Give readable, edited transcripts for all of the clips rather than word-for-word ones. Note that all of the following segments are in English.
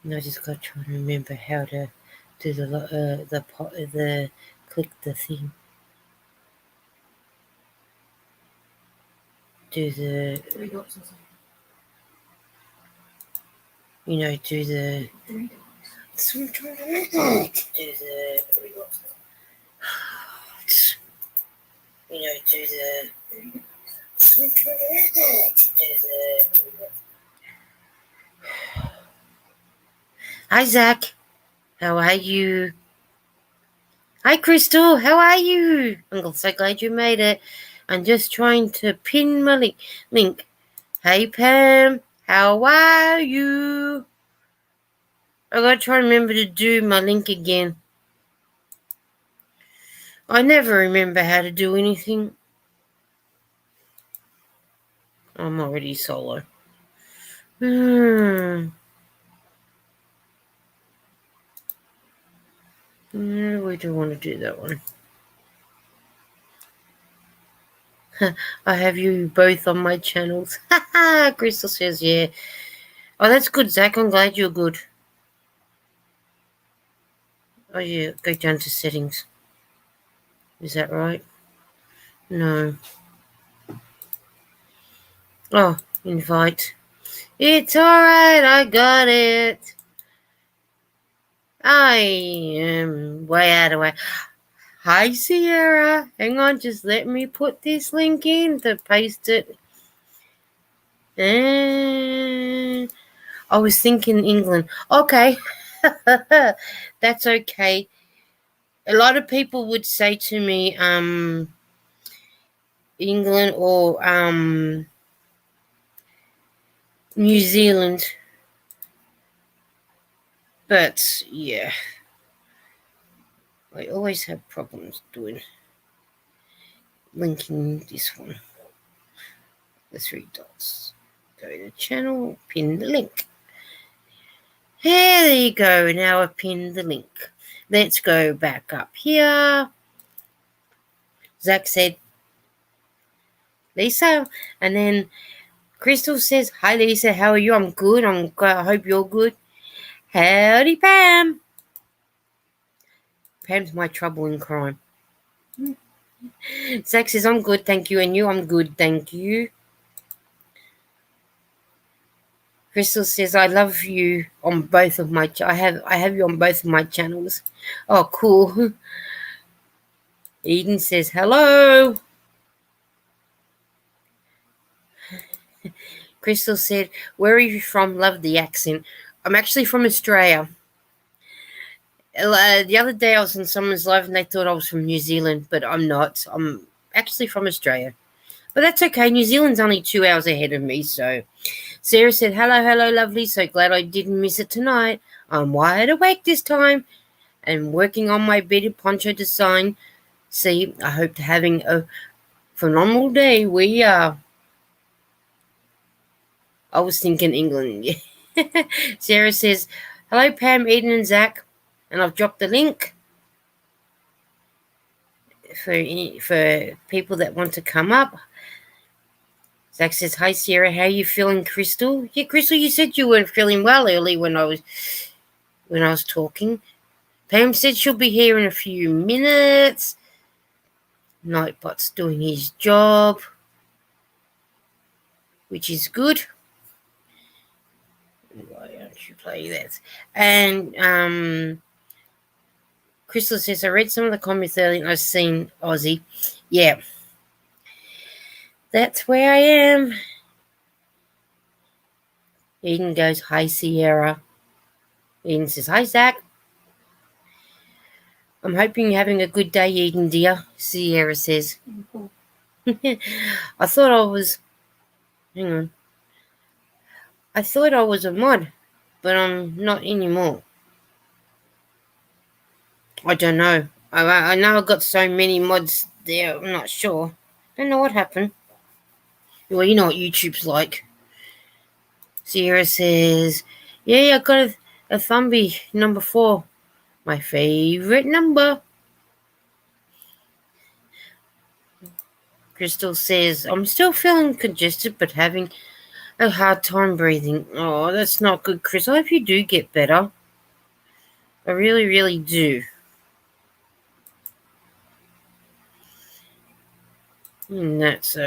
And I just got to try and remember how to do the click the thing. Do the 3 dots or something. do the 3 dots. do the 3 dots. do the 3 dots. Hi Zach, how are you? Hi Crystal, how are you? I'm so glad you made it. I'm just trying to pin my link. Hey Pam, how are you? I gotta try and remember to do my link again. I never remember how to do anything. I'm already solo. Where do I want to do that one? I have you both on my channels. Crystal says, yeah. Oh, that's good, Zach. I'm glad you're good. Oh, yeah. Go down to settings. Is that right? No. Oh, invite. It's alright. I got it. I am way out of way. Hi, Sierra. Hang on. Just let me put this link in to paste it. And I was thinking England. Okay. That's okay. A lot of people would say to me, England or New Zealand. But yeah, I always have problems doing linking this one. The 3 dots. Go to channel, pin the link. There you go. Now I've pinned the link. Let's go back up here. Zach said, Lisa, and then Crystal says, hi Lisa, how are you? I'm good. I hope you're good. Howdy, Pam. Pam's my trouble in crime. Zach says, I'm good, thank you. And you? I'm good, thank you. Crystal says, I love you on both of my... I have you on both of my channels. Oh, cool. Eden says, hello. Crystal said, where are you from? Love the accent. I'm actually from Australia. The other day I was in someone's live and they thought I was from New Zealand, but I'm not. I'm actually from Australia. But that's okay. New Zealand's only 2 hours ahead of me, so... Sarah said, hello, lovely. So glad I didn't miss it tonight. I'm wide awake this time and working on my beaded poncho design. See, I hope to having a phenomenal day. We are... I was thinking England. Sarah says, hello, Pam, Eden, and Zach. And I've dropped the link for people that want to come up. Zach says, hi, Sarah. How are you feeling, Crystal? Yeah, Crystal, you said you weren't feeling well early when I was talking. Pam said she'll be here in a few minutes. Nightbot's doing his job, which is good. Why don't you play that? And Crystal says, I read some of the comments earlier and I've seen Aussie. Yeah. That's where I am. Eden goes, hi, Sierra. Eden says, hi, Zach. I'm hoping you're having a good day, Eden, dear, Sierra says. I thought I was... Hang on. I thought I was a mod, but I'm not anymore. I don't know. I know I got so many mods there. I'm not sure. Don't know what happened. Well, you know what YouTube's like. Sierra says, yeah, I got a Thumby number 4. My favorite number. Crystal says, I'm still feeling congested, but having A hard time breathing. Oh, that's not good, Chris. I hope you do get better. I really, really do. And that's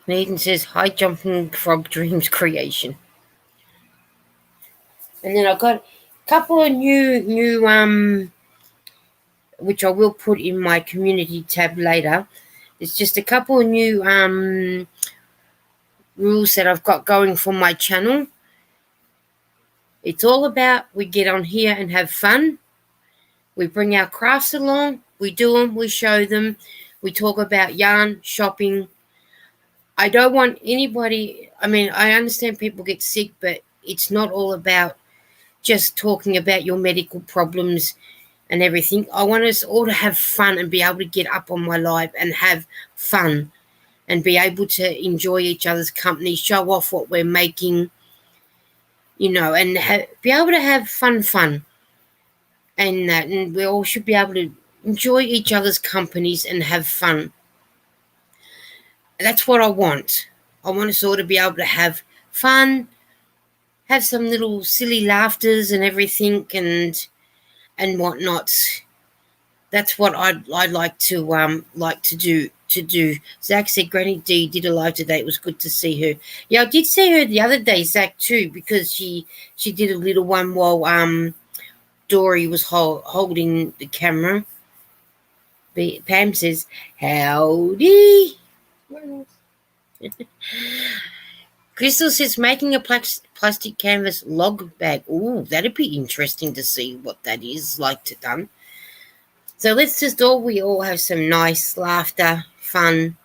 Nathan says, high jumping frog dreams creation. And then I've got a couple of new which I will put in my community tab later. It's just a couple of new rules that I've got going for my channel. It's all about we get on here and have fun. We bring our crafts along. We do them. We show them. We talk about yarn, shopping. I don't want anybody, I mean, I understand people get sick, but it's not all about just talking about your medical problems and everything. I want us all to have fun and be able to get up on my live and have fun and be able to enjoy each other's company, show off what we're making, you know, and be able to have fun. And we all should be able to enjoy each other's companies and have fun. That's what I want. I want us all to be able to have fun, have some little silly laughters and everything and whatnot. That's what I'd like to do. Zach said Granny D did a live today. It was good to see her. Yeah, I did see her the other day, Zach, too, because she did a little one while Dory was holding the camera. Pam says, howdy. Crystal says, making a plastic canvas log bag. Ooh, that'd be interesting to see what that is like to done. So let's just we all have some nice laughter, fun.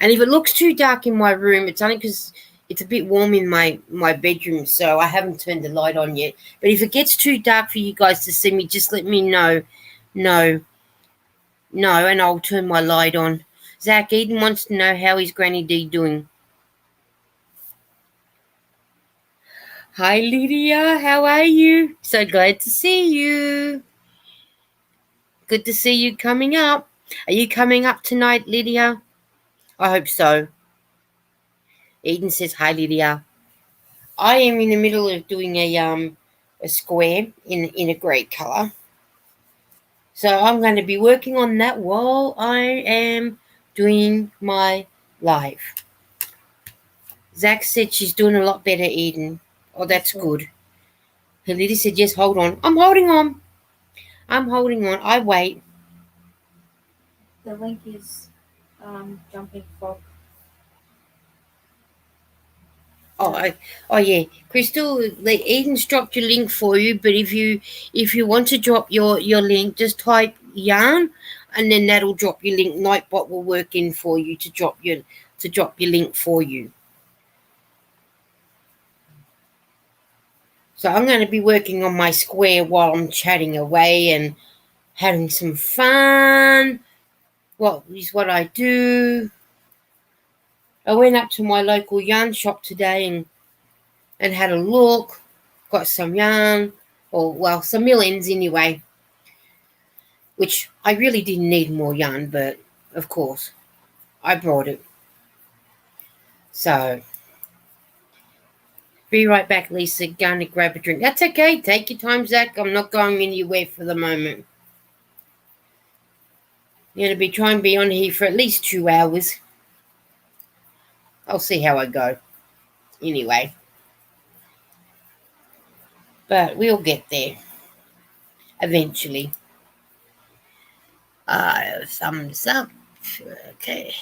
And if it looks too dark in my room, it's only because it's a bit warm in my bedroom, so I haven't turned the light on yet. But if it gets too dark for you guys to see me, just let me know. No, and I'll turn my light on. Zach Eden wants to know how is Granny D doing. Hi, Lydia. How are you? So glad to see you. Good to see you coming up. Are you coming up tonight, Lydia? I hope so. Eden says, hi, Lydia. I am in the middle of doing a square in a grey colour. So I'm going to be working on that while I am doing my live. Zach said she's doing a lot better, Eden. Oh, that's good. Lydia said, yes, hold on. I'm holding on. I wait. The link is jumping frog. Oh yeah, Crystal. Eden's dropped your link for you. But if you want to drop your link, just type yarn, and then that'll drop your link. Nightbot will work in for you to drop your link for you. So I'm going to be working on my square while I'm chatting away and having some fun. What is what I do? I went up to my local yarn shop today and had a look. Got some yarn, or some millings anyway, which I really didn't need more yarn, but of course I brought it. So be right back, Lisa. Going to grab a drink. That's okay. Take your time, Zach. I'm not going anywhere for the moment. I'm going to be trying to be on here for at least 2 hours. I'll see how I go. Anyway. But we'll get there. Eventually. Thumbs up. Okay.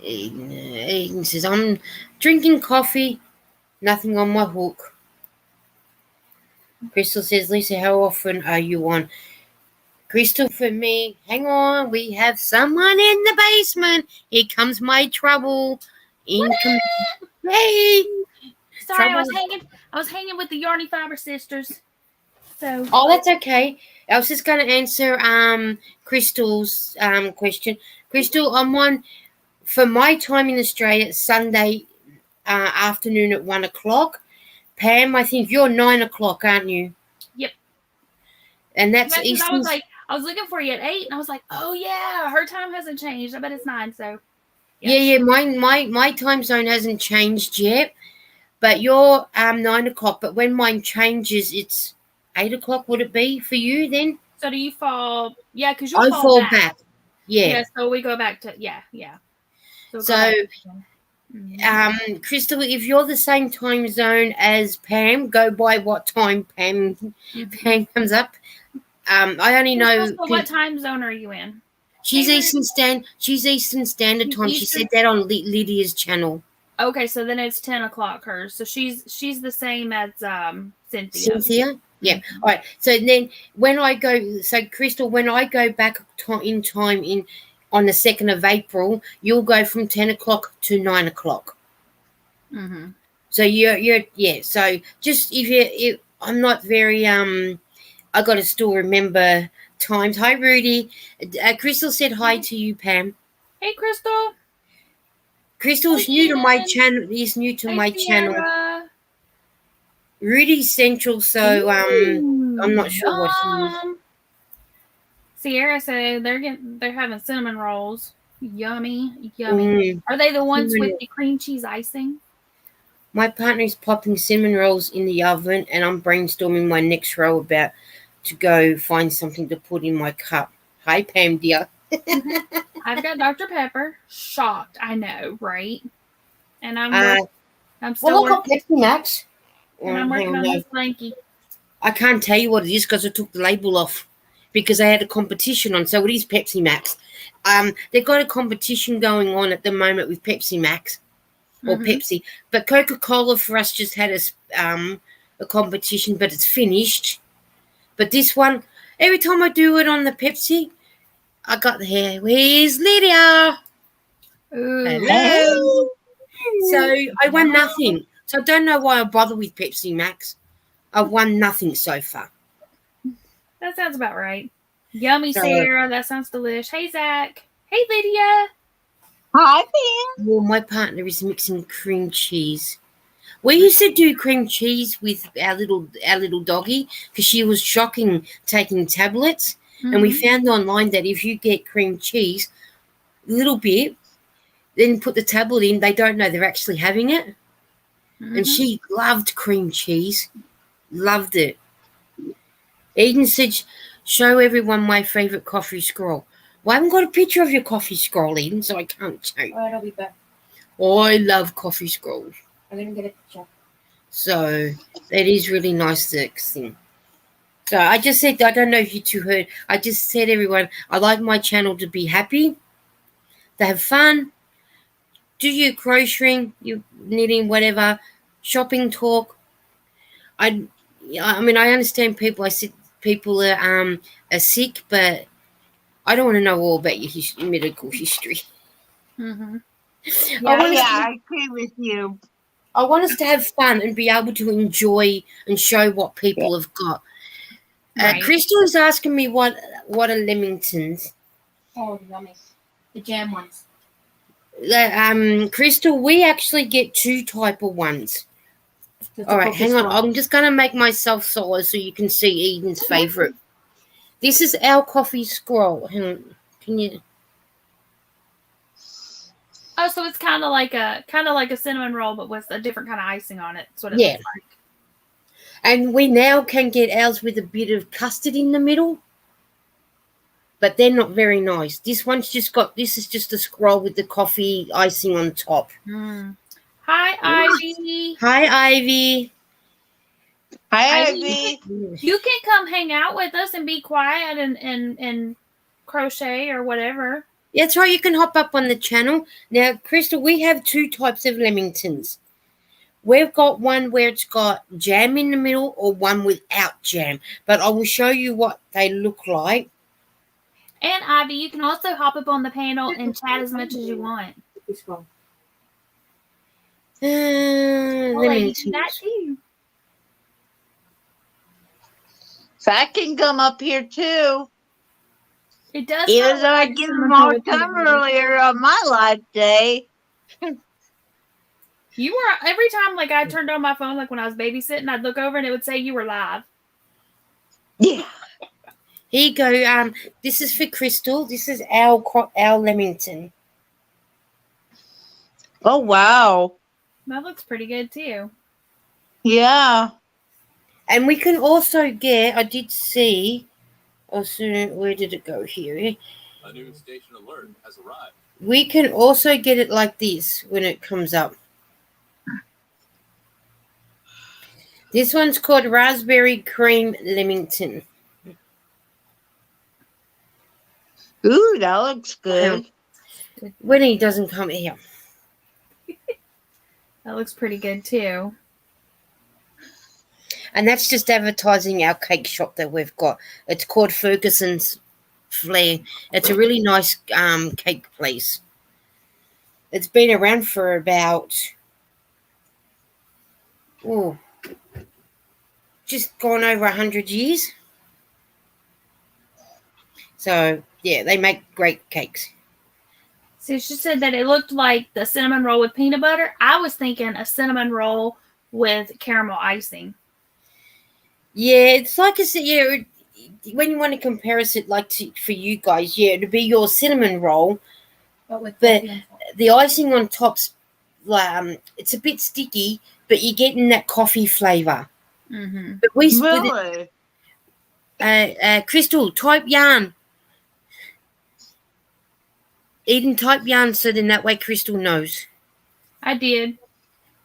Aiden says, I'm drinking coffee. Nothing on my hook. Crystal says, Lisa, how often are you on? Crystal, for me, hang on, we have someone in the basement. Here comes my trouble. Hey! Sorry, I was hanging with the Yarny Fiber sisters. So. Oh, that's okay. I was just going to answer Crystal's question. Crystal, I'm on for my time in Australia Sunday afternoon at 1 o'clock. Pam, I think you're 9 o'clock, aren't you? Yep. And that's Yeah, 'cause Eastern. I was looking for you at 8, and I was like, oh yeah, her time hasn't changed. I bet it's 9. So Yeah. My time zone hasn't changed yet, but you're 9 o'clock. But when mine changes, it's 8 o'clock. Would it be for you then? So do you fall? Yeah, because you'll I fall fall back. back. Yeah. Yeah. So we go back to yeah. So, Crystal, if you're the same time zone as Pam, go by what time Pam comes up. I only know. So what time zone are you in? She's Eastern Standard Time. She said that on Lydia's channel. Okay, so then it's 10 o'clock hers. So she's the same as Cynthia. Cynthia? Yeah. All right. So then when I go, Crystal, when I go back in time on the 2nd of April, you'll go from 10 o'clock to 9 o'clock. Mm-hmm. So you're so just if I'm not very I got to still remember times. Hi, Rudy. Crystal said hi to you, Pam. Hey, Crystal. Crystal's new to my channel. He's new to my channel. Rudy's Central, so I'm not sure what he is. Sierra said they're having cinnamon rolls. Yummy. Are they the ones with the cream cheese icing? My partner is popping cinnamon rolls in the oven, and I'm brainstorming my next roll about to go find something to put in my cup. Hi, Pam, dear. I've got Dr. Pepper. Shocked, I know, right? And I'm still look up Pepsi Max. And I'm working on this blankie. I can't tell you what it is because I took the label off because I had a competition on. So it is Pepsi Max. They've got a competition going on at the moment with Pepsi Max or Pepsi. But Coca-Cola for us just had a competition, but it's finished. But this one, every time I do it on the Pepsi, I got the hair. Where's Lydia? Ooh. Hello. So I won nothing. So I don't know why I bother with Pepsi Max. I've won nothing so far. That sounds about right. Yummy, Sarah. That sounds delish. Hey, Zach. Hey, Lydia. Hi, Pam. Well, my partner is mixing cream cheese. We used to do cream cheese with our little doggy because she was shocking taking tablets. And we found online that if you get cream cheese, a little bit, then put the tablet in, they don't know they're actually having it. And she loved cream cheese. Loved it. Eden said, show everyone my favourite coffee scroll. Well, I haven't got a picture of your coffee scroll, Eden, so I can't show you. All right, I'll be back. Oh, I love coffee scrolls. I'm going to get a picture. So, that is really nice to thing. So, I just said, I don't know if you two heard, I just said, everyone, I like my channel to be happy, to have fun, do your crocheting, your knitting, whatever, shopping talk. I mean, I understand people. I said people are sick, but I don't want to know all about your medical history. I agree with you. I want us to have fun and be able to enjoy and show what people have got. Right. Crystal is asking me what are Lemingtons. Oh, yummy! The jam ones. Crystal, we actually get 2 type of ones. All right, hang on. I'm just going to make myself solid so you can see Eden's favourite. This is our coffee scroll. Hang on. Can you? Oh, so it's kind of like a cinnamon roll, but with a different kind of icing on it. That's what it looks like. And we now can get ours with a bit of custard in the middle, but they're not very nice. This is just a scroll with the coffee icing on top. Hi, Ivy. Hi, Ivy. Hi, Ivy. You can come hang out with us and be quiet and crochet or whatever. That's right. You can hop up on the channel. Now, Crystal, we have 2 types of Lemingtons. We've got one where it's got jam in the middle or one without jam. But I will show you what they look like. And, Ivy, you can also hop up on the panel and chat as much as you want. Lemingtons. So I can come up here, too. It does. Even though I gave them more time earlier on my life day. You were every time like I turned on my phone, like when I was babysitting, I'd look over and it would say you were live. Yeah. Here you go. This is for Crystal. This is our Leamington. Oh, wow. That looks pretty good too. Yeah. And we can also get, I did see, where did it go here? A new station alert has arrived. We can also get it like this when it comes up. This one's called Raspberry Cream Leamington. Ooh, that looks good. When he doesn't come here. That looks pretty good too. And that's just advertising our cake shop that we've got. It's called Ferguson's Flair. It's a really nice cake place. It's been around for about just gone over 100 years. So yeah, they make great cakes. So she said that it looked like the cinnamon roll with peanut butter. I was thinking a cinnamon roll with caramel icing. Yeah, it's like I said, yeah, when you want to compare it like for you guys, yeah, it'd be your cinnamon roll, But the icing on top's it's a bit sticky, but you're getting that coffee flavor. Mm-hmm. But we split Really? it. Crystal, type yarn. Eden, type yarn so then that way Crystal knows. I did.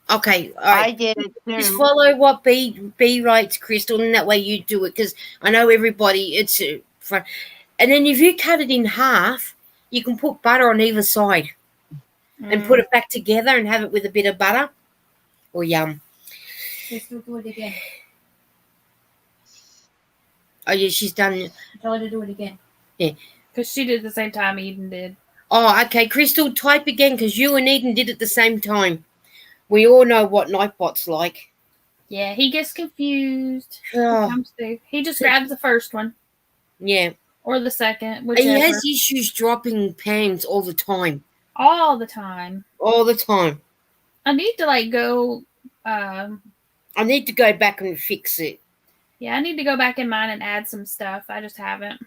Okay, all I right. did it Just too. follow what B writes, Crystal, and that way you do it because I know everybody. It's fun. And then if you cut it in half, you can put butter on either side and put it back together and have it with a bit of butter. Or yum. Let's do it again. Oh yeah, she's done. Tell her to do it again. Because she did the same time Eden did. Oh, okay. Crystal, type again because you and Eden did it at the same time. We all know what Nightbot's like. Yeah, he gets confused. Oh, He just grabs the first one yeah. or the second, He whichever. has issues dropping pans all the time. All the time. All the time. I need to go. I need to go back and fix it. Yeah, I need to go back in mine and add some stuff. I just haven't.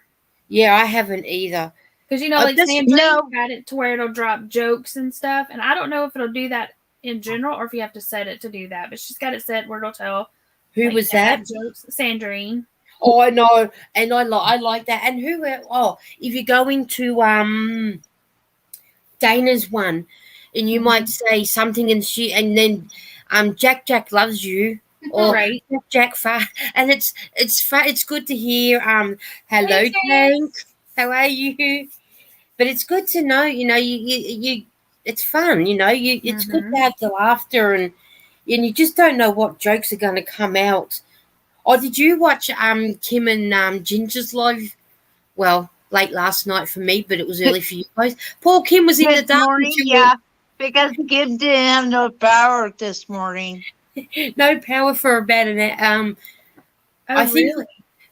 Yeah, I haven't either. Because Sandra got it to where it'll drop jokes and stuff, and I don't know if it'll do that in general or if you have to set it to do that. But she's got it set where it'll tell. Who was that? Jokes. Sandrine. Oh, I know, and I like that. And who? Oh, if you go into Dana's one, and you might say something, and then Jack loves you. Or right. Jack and it's good to hear hello Tank, how are you? But it's good to know, you it's fun, it's good to have the laughter and you just don't know what jokes are going to come out. Oh, did you watch Kim and Ginger's live? Well, late last night for me, but it was early for you guys. Poor Kim was in the dark. Morning, yeah, because Kim didn't have no power this morning. No power for about an hour. I think really?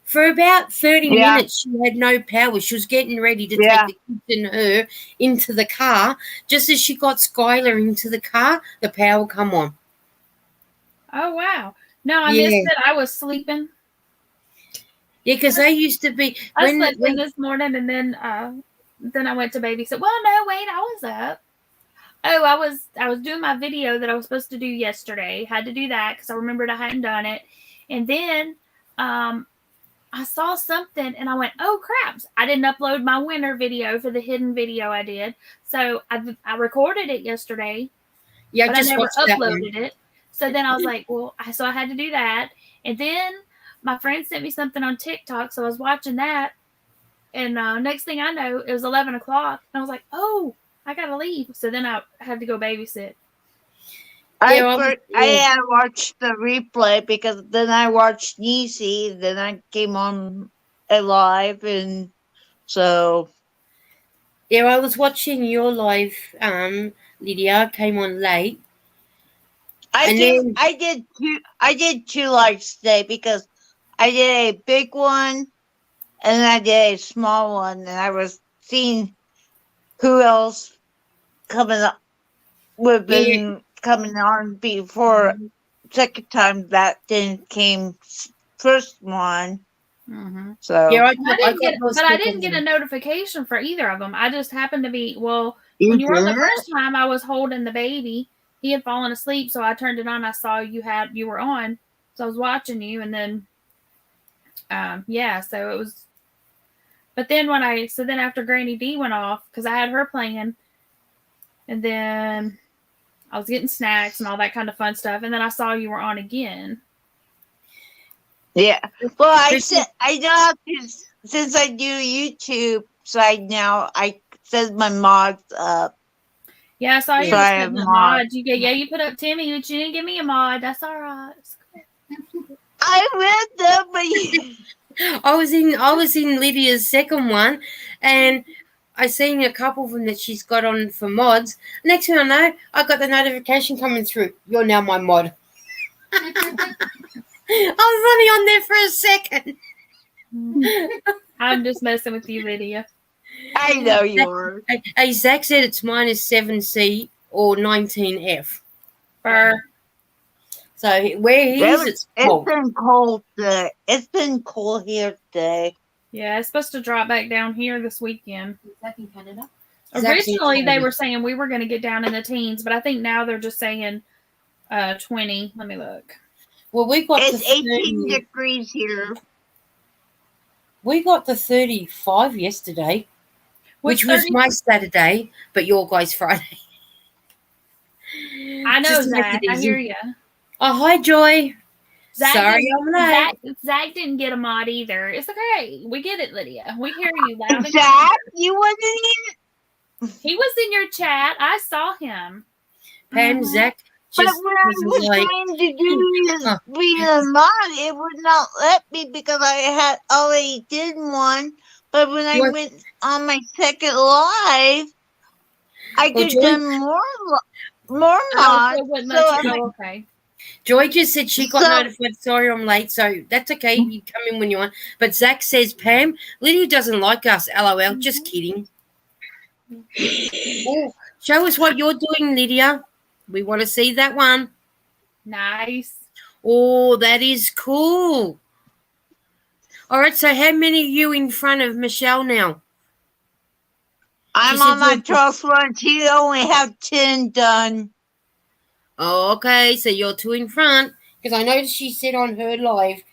for about 30 minutes she had no power. She was getting ready to take the kids and her into the car. Just as she got Skylar into the car, the power come on. Oh, wow. No, I missed it. I was sleeping. Yeah, because they used to be. I slept in this morning and then I went to babysit. Well, no, wait, I was up. Oh, I was doing my video that I was supposed to do yesterday. Had to do that because I remembered I hadn't done it. And then I saw something and I went, oh, crap. I didn't upload my winter video for the hidden video I did. So I recorded it yesterday. Yeah, but I never uploaded it. So then I was like, well, so I had to do that. And then my friend sent me something on TikTok. So I was watching that. And next thing I know, it was 11 o'clock. And I was like, oh, I gotta leave. So then I had to go babysit. I had watched the replay because then I watched Niecy. Then I came on live, and so yeah, I was watching your live. Lydia came on late. I did two lives today because I did a big one and I did a small one, and I was seeing who else coming up would have been coming on before second time that then came first one. Mm-hmm. So Yeah, I didn't get a notification for either of them. I just happened to be when you were on the first time, I was holding the baby. He had fallen asleep, so I turned it on. I saw you were on, so I was watching you, and then so it was. But then then after Granny D went off, because I had her playing, and then I was getting snacks and all that kind of fun stuff, and then I saw you were on again. Yeah. Well, I know since I do YouTube side now, I set my mods up. Yeah, I saw you setting up mods. You put up Timmy, but you didn't give me a mod. That's all right. I read them, but I was in Lydia's second one, and I seen a couple of them that she's got on for mods. Next thing I know, I got the notification coming through. You're now my mod. I was only on there for a second. I'm just messing with you, Lydia. I know you are. Hey, Zach said it's -7C or 19F. So where he is, it's cold. It's been cold today. It's been cold here today. Yeah, it's supposed to drop back down here this weekend. Is that in Canada? Originally, they were saying we were going to get down in the teens, but I think now they're just saying 20. Let me look. Well, we got it's 18 degrees here. We got to 35 yesterday, which was my Saturday, but your guys' Friday. I know, Zach. I hear you. Oh, hi, Joy. Sorry, I'm late. Zach didn't get a mod either. It's okay. We get it, Lydia. We hear you loud and Zach, you wasn't in. He was in your chat. I saw him. Pam, Zach. But when I was trying to do being a mod, it would not let me because I had already did one. But when I went on my second live, I could do more mods. Okay. Joy just said she got notified. Sorry, I'm late. So that's okay. You come in when you want. But Zach says, Pam, Lydia doesn't like us. LOL. Just kidding. Oh, show us what you're doing, Lydia. We want to see that one. Nice. Oh, that is cool. All right, so how many are you in front of Michelle now? I'm on my 12th one. She only have 10 done. Oh, okay, so you're 2 in front. Because I noticed she said on her live,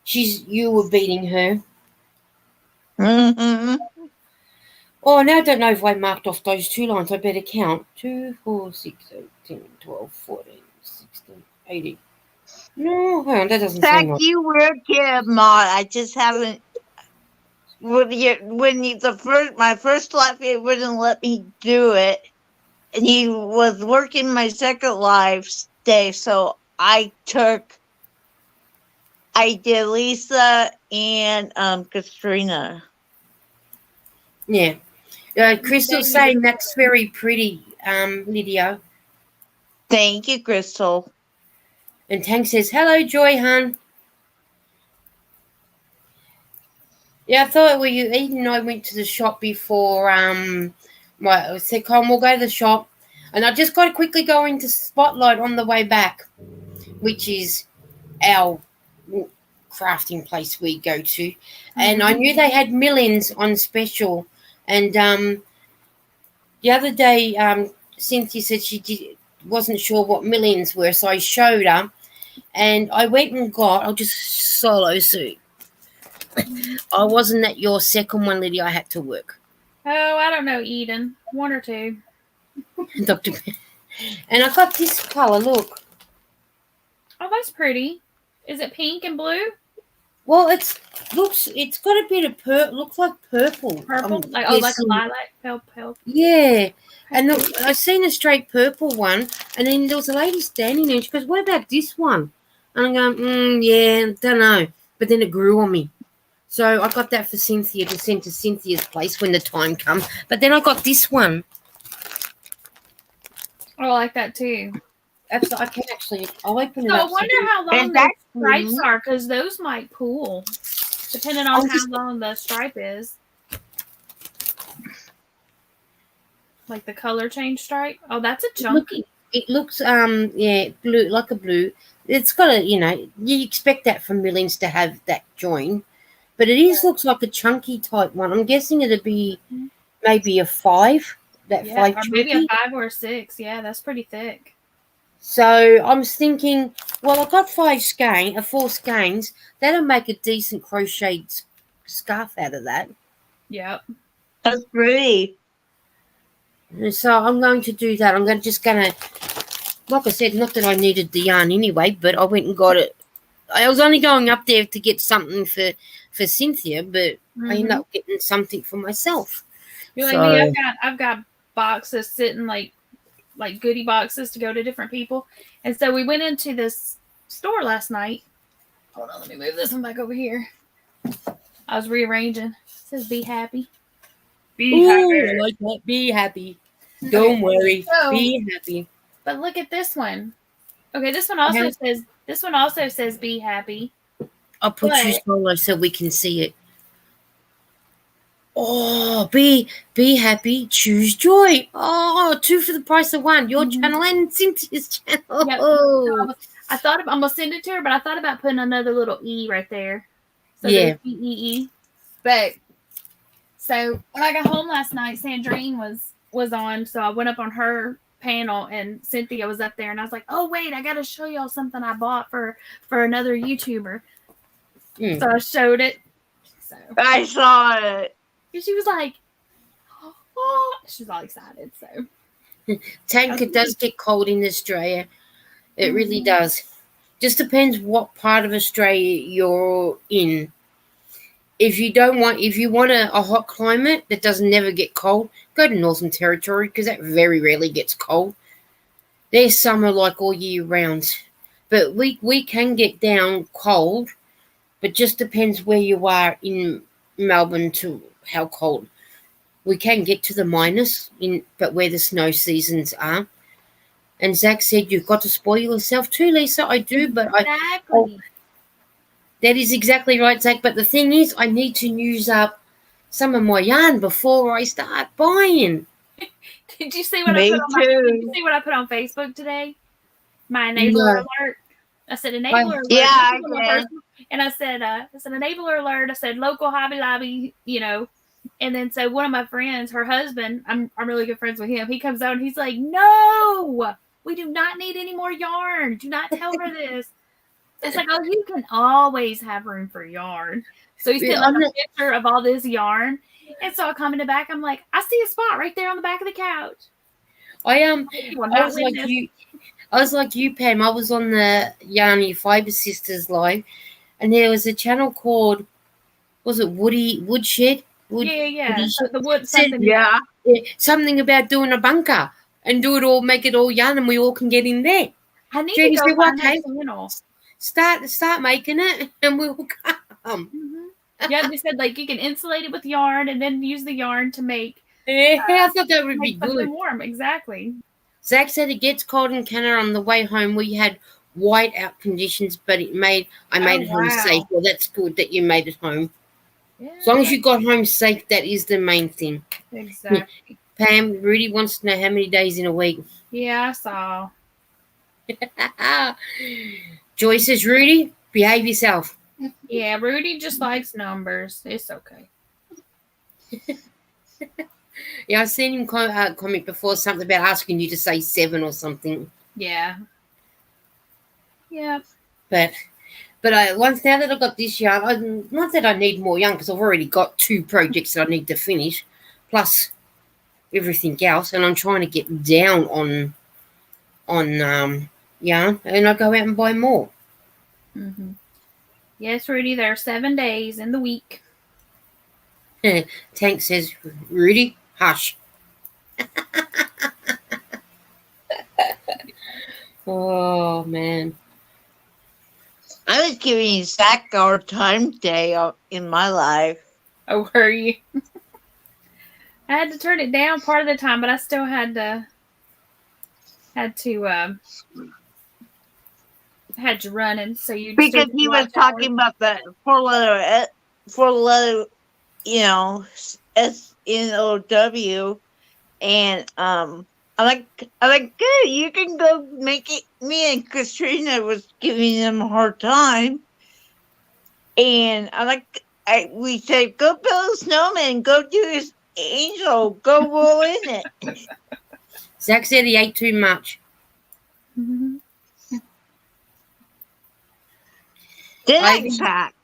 you were beating her. Mm-hmm. Oh, now I don't know if I marked off those 2 lines. I better count. 2, 4, 6, 8, 10, 12, 14, 16, 18. No, hang on, that doesn't sound right. You will get a mod. I just haven't. My first live, it wouldn't let me do it. And he was working my second live day, so I did Lisa and Katrina. Yeah. Crystal's saying that's very pretty, Lydia. Thank you, Crystal. And Tank says, hello, Joy, hun. Yeah, I thought Eden and I went to the shop before I said, come, we'll go to the shop. And I just got to quickly go into Spotlight on the way back, which is our crafting place we go to. And I knew they had millions on special. And the other day, Cynthia said she wasn't sure what millions were, so I showed her. And I went and I'll just solo suit. I wasn't at your second one, Lydia. I had to work. Oh, I don't know, Eden. 1 or 2. Dr. And I got this color, look. Oh, that's pretty. Is it pink and blue? Well, it's got a bit of looks like purple. Purple? like a lilac, pale. Yeah. And look, I seen a straight purple one, and then there was a lady standing there, and she goes, what about this one? And I'm going, yeah, don't know. But then it grew on me. So I got that for Cynthia to send to Cynthia's place when the time comes. But then I got this one. I like that too. Absolutely, I can actually. I'll open it up. So I wonder how long the stripes are, because those might pull, depending on how long the stripe is. Like the color change stripe. Oh, that's a Look, chunky. it looks blue, like a blue. It's got a, you expect that from millings to have that join, but it looks like a chunky type one. I'm guessing it'd be maybe a 5, that Yeah, 5 or maybe a chunky. 5 or a 6. Yeah, that's pretty thick. So I was thinking, well, I got 4 skeins. That'll make a decent crocheted scarf out of that. Yep. That's pretty. And so I'm going to do that. I'm just gonna, like I said, not that I needed the yarn anyway, but I went and got it. I was only going up there to get something for Cynthia, but I ended up getting something for myself. You're So- like me. I've got boxes sitting like goodie boxes to go to different people, and so we went into this store last night. Hold on, let me move this one back over here. I was rearranging. It says "Be happy." Be happy. I like that. Be happy. Don't worry. So- Be happy. But look at this one. Okay, this one also says "Be happy." I'll put you But- solo so we can see it. Oh, be happy, choose joy. Oh, 2 for the price of 1. Your channel and Cynthia's channel. Yep. Oh. I thought I'm gonna send it to her, but I thought about putting another little E right there. So Yeah. there's BEE. But so when I got home last night, Sandrine was on, so I went up on her panel and Cynthia was up there, and I was like, "Oh wait, I gotta show y'all something I bought for another YouTuber." Mm. So I showed it. So I saw it. and she was like, "Oh," she was all excited. So Tank, it does get cold in Australia. It really does. Just depends what part of Australia you're in. If you want a hot climate that doesn't never get cold, go to Northern Territory because that very rarely gets cold. Their summer like all year round. But we can get down cold, but just depends where you are in Melbourne to how cold. We can get to the minus but where the snow seasons are. And Zach said, "You've got to spoil yourself too, Lisa." I do, but exactly. that is exactly right, Zach. But the thing is, I need to use up some of my yarn before I start buying. Did you see what Me I put on too. Did you see what I put on Facebook today? My enabler No. alert. I said enabler alert. Yeah, I This is my did. first one. And I said enabler alert. I said local Hobby Lobby, And then so one of my friends, her husband, I'm really good friends with him. He comes out and he's like, "No, we do not need any more yarn. Do not tell her this." It's like, "Oh, you can always have room for yarn." So he sent Yeah, like a picture of all this yarn. And so I commented back, I'm like, "I see a spot right there on the back of the couch." I will I not was win like this. you. I was like you, Pam. I was on the Yarny Fiber Sisters live, and there was a channel called, was it Woodshed? Yeah. Woody So the wood said- something. Yeah. something about doing a bunker and make it all yarn, and we all can get in there. I need Jenny to go said, find "Okay, that channel. start making it, and we'll come." Yeah, they said like you can insulate it with yarn and then use the yarn to make Yeah, I thought that would be something good. warm. Exactly. Zach said it gets cold in Canada. On the way home, we had white out conditions, but I made it home wow. safe. Well, that's good that you made it home. Yeah. As long as you got home safe, that is the main thing. Exactly. Pam really wants to know how many days in a week. Yeah, I saw. Joy says, "Rudy, behave yourself." Yeah, Rudy just likes numbers. It's okay. Yeah, I've seen him comment before something about asking you to say 7 or something. Yeah. Yeah. But once now that I've got this yarn, not that I need more yarn because I've already got 2 projects that I need to finish, plus everything else, and I'm trying to get down on yarn, and I go out and buy more. Mm-hmm. Yes, Rudy, there are 7 days in the week. Tank says, "Rudy, hush." Oh man. I was giving Zach our time today in my life. Oh, were you? I had to turn it down part of the time, but I still had to run, and so you Because he was talking about the four letter, SNOW, And I'm like, good, you can go make it. Me and Katrina was giving them a hard time. And we said, go build a snowman, go do his angel, go roll in it. Zach said he ate too much. Mhm. Then I Ivy, pack.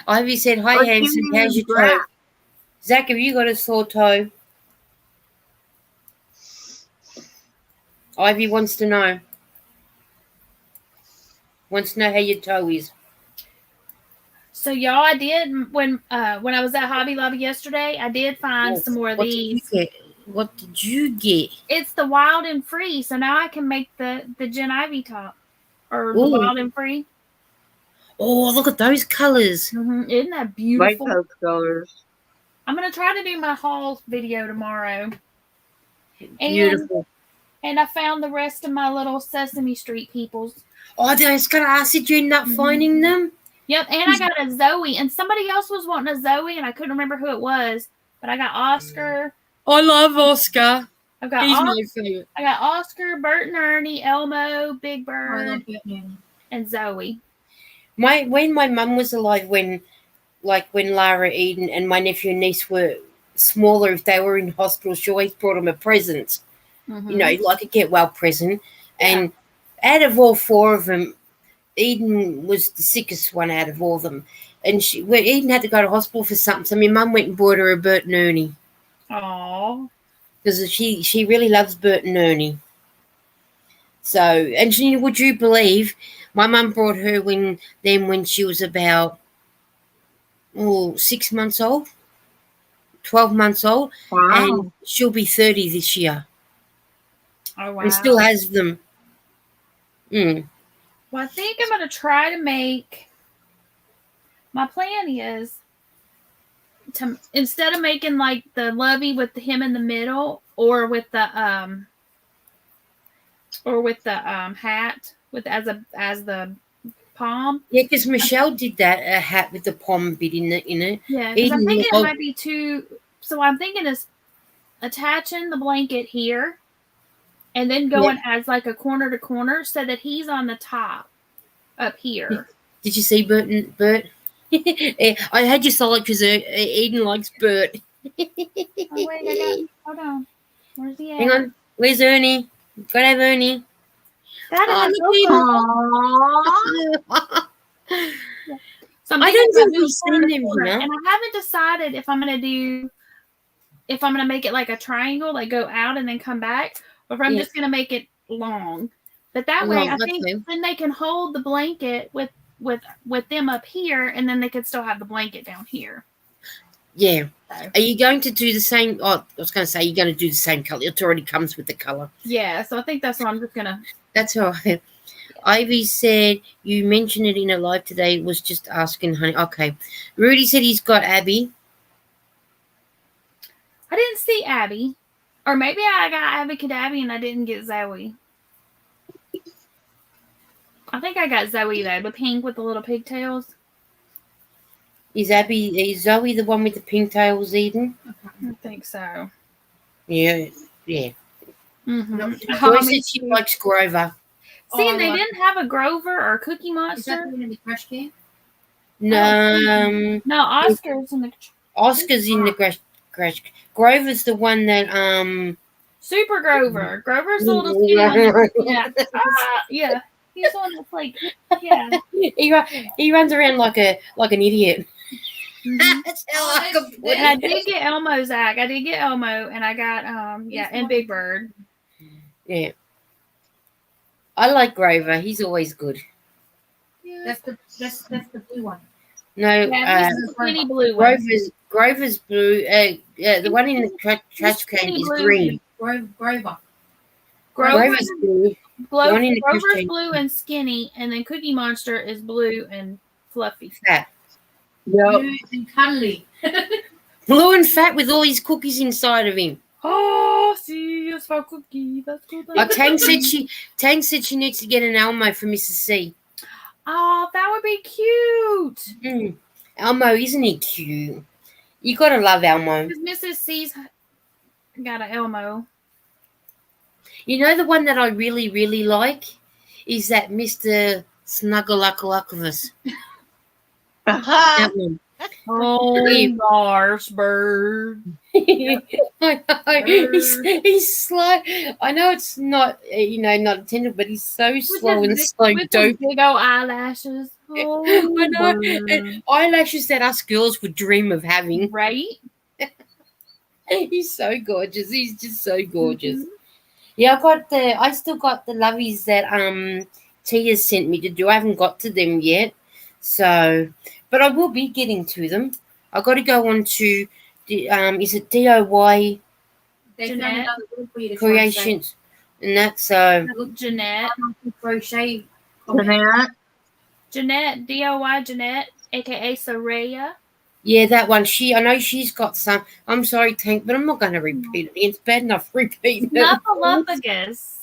Ivy said, hi, Or handsome. give me How's your toe? crap. Zach, have you got a sore toe? Ivy wants to know. Wants to know how your toe is. So y'all, I did when I was at Hobby Lobby yesterday, I did find some more of What did you these. get? What did you get? It's the wild and free, so now I can make the Gen Ivy top or the Ooh. wild and free. Oh, look at those colors. Isn't that Like beautiful? those colors. I'm gonna try to do my haul video tomorrow. Beautiful. And I found the rest of my little Sesame Street peoples. Oh, I was going to ask, did you end up finding them? Yep, and I got a Zoe, and somebody else was wanting a Zoe, and I couldn't remember who it was, but I got Oscar. I love Oscar. I've got He's my favorite. I got Oscar, Bert and Ernie, Elmo, Big I Bird, love it, Nanny. and Zoe. When my mum was alive, when Lara, Eden, and my nephew and niece were smaller, if they were in hospital, she always brought them a present. Mm-hmm. You know, like a get well present. And out of all four of them, Eden was the sickest one out of all of them. And Eden had to go to hospital for something. So my mum went and bought her a Bert and Ernie. Aww. Because she really loves Bert and Ernie. So, and would you believe, my mum brought her when she was about 6 months old, 12 months old, Wow. and she'll be 30 this year. Oh, wow. And still has them. Well, I think I'm going to try to make, my plan is to, instead of making like the lovey with him in the middle or with the hat with as the palm. Yeah, because Michelle did that, a hat with the pom bit in it. Yeah, because I'm thinking it might be too, so I'm thinking is attaching the blanket here and then going as like a corner to corner so that he's on the top up here. Did you see Bert? I had you solid because Eden likes Bert. Oh, wait, hold on. Where's he at? Hang on. Where's Ernie? Gotta have Ernie. That is so I don't think we've seen him here. And I haven't decided if I'm going to make it like a triangle, like go out and then come back, or if I'm just going to make it long. But that way, I think then they can hold the blanket with them up here, and then they could still have the blanket down here. Yeah. Are you going to do the same? Oh, I was going to say you're going to do the same color. It already comes with the color. Yeah, so I think that's what I'm just going to. That's all right. Ivy said you mentioned it in a live today. Was just asking, honey. Okay. Rudy said he's got Abby. I didn't see Abby. Or maybe I got Abby Cadabby and I didn't get Zoe. I think I got Zoe though, the pink with the little pigtails. Is Zoe the one with the pink tails, Eden? I think so. Yeah. Mm-hmm. Joy said she likes Grover. See, and they didn't have a Grover or a Cookie Monster. Is that the one in the crash can? No. No, Oscar's in the. Oscar's in the crash. Grover's the one that Super Grover. Grover's the little skinny one. Yeah. He's the one that's like, yeah. He runs around like an idiot. Mm-hmm. That's how I can put And I it. did get Elmo, Zach. I did get Elmo, and I got and Big Bird. Yeah. I like Grover. He's always good. Yeah. That's the blue one. No, Yeah, the skinny blue one. Grover's blue. The one in the trash can is green. Grover. Grover's blue. Grover's blue and skinny, and then Cookie Monster is blue and fluffy. Fat. Blue and cuddly. Blue and fat with all his cookies inside of him. Oh, see, it's for Cookie. That's good. Tang said she needs to get an Elmo for Mrs. C. Oh, that would be cute. Elmo, isn't he cute? You gotta love Elmo. Because Mrs. C's got an Elmo. You know the one that I really, really like is that Mr. Snuggleluckalackalus. That one. Oh, gosh, bird. I know. He's slow. I know it's not, not intended, but he's so slow and so with dope. his big old eyelashes. Oh, I know. bird. And eyelashes that us girls would dream of having. Right? He's so gorgeous. He's just so gorgeous. Mhm. Yeah, I still got the lovies that Tia sent me to do. I haven't got to them yet. So, but I will be getting to them. I got to go on to is it DIY They Jeanette? found another word for you to try and say. creations and that's so Jeanette. Crochet. comment. Jeanette. Jeanette, DIY Jeanette, aka Soraya. yeah, that one. I know she's got some. I'm sorry, Tank, but I'm not going to repeat it. It's bad enough repeating it. Snuffleupagus.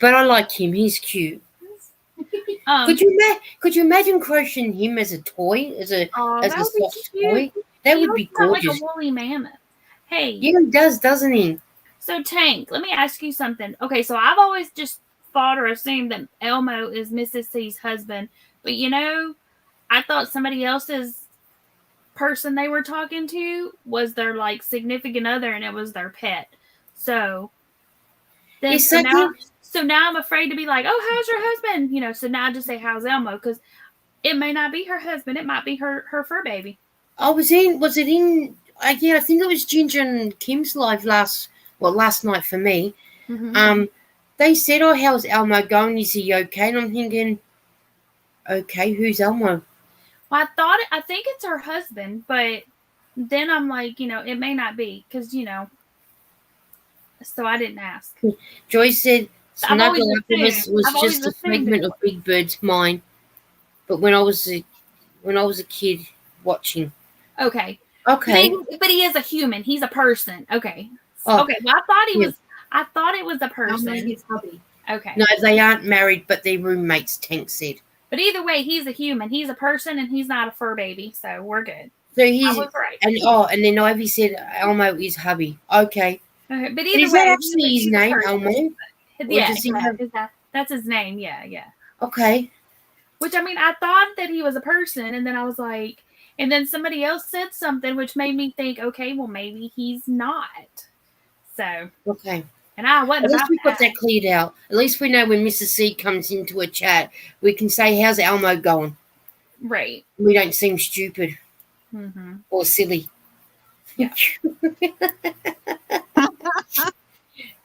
But I like him. He's cute. Could you imagine crocheting him as a toy, as a that would be soft cute. toy? That He would be looks like gorgeous. a woolly mammoth. Hey, Yeah, he does, doesn't he? so Tank, let me ask you something. Okay, so I've always just thought or assumed that Elmo is Mrs. C's husband, but I thought somebody else's person they were talking to was their like significant other, and it was their pet. So then It's so now I'm afraid to be like, oh, how's your husband? So now I just say how's Elmo, because it may not be her husband, it might be her fur baby. was it in? I think it was Ginger and Kim's live last night for me. Mm-hmm. They said, "Oh, how's Elmo going? Is he okay?" And I'm thinking, "Okay, who's Elmo?" Well, I think it's her husband, but then I'm like, it may not be, because so I didn't ask. Joy said, I've always "Snuggleupalus assumed- was I've always just a assumed figment it of Big Bird's mind." But when I was a kid watching, Okay. okay, But he is a human. He's a person. Okay. Oh, Okay. Well, I thought he yeah. was. I thought it was a Elmo person. his hubby. Okay. no, they aren't married, but they're roommates. Tank said. But either way, he's a human. He's a person, and he's not a fur baby. So we're good. So I he's was right. and then Ivy said Elmo is hubby. Okay, Okay. But but either is way, that actually his he's a name, person. Elmo? Or Yeah. does he have- That's his name. Yeah. Yeah. Okay. Which, I mean, I thought that he was a person, and then I was like, and then somebody else said something, which made me think, okay, well, maybe he's not. So, Okay. and I wasn't At least about we got that cleared out. At least we know when Mrs. C comes into a chat, we can say, "How's Elmo going?" Right. We don't seem stupid Mm-hmm. or silly. Yeah.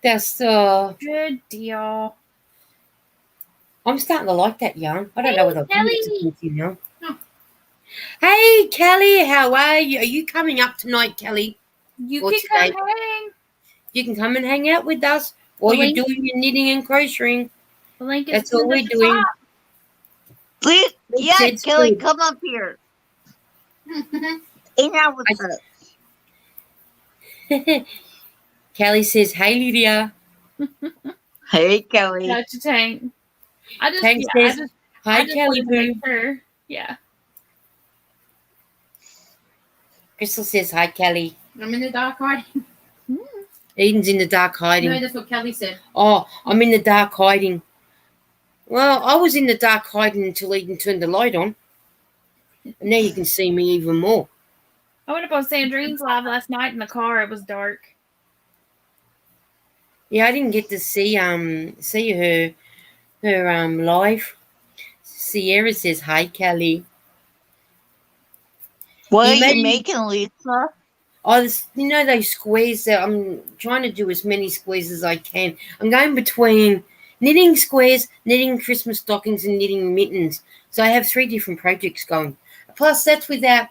That's Good deal. I'm starting to like that yarn. I don't know what I'll do Kelly. with you now. Hey, Kelly, how are you? Are you coming up tonight, Kelly? You Or can today. come hang. You can come and hang out with us while The you're link- doing your knitting and crocheting. The link is That's all pinned we're at the doing. top. Please, yeah, It's Kelly, good. come up here. Hang out with us. Kelly says, "Hey, Lydia." Hey, Kelly. Gotcha, Tank. I just, Tank yeah, says, I "Hi, just Kelly wanted to Boo." make sure. Yeah. Crystal says, "Hi, Kelly." I'm in the dark hiding. Eden's in the dark hiding. No, that's what Kelly said. Oh, I'm in the dark hiding. Well, I was in the dark hiding until Eden turned the light on. And now you can see me even more. I went up on Sandrine's live last night in the car. It was dark. Yeah, I didn't get to see her live. Sierra says, "Hi, Kelly." What You are made- you making, Lisa? Oh, those squares that I'm trying to do as many squares as I can. I'm going between knitting squares, knitting Christmas stockings, and knitting mittens. So I have 3 different projects going. Plus, that's without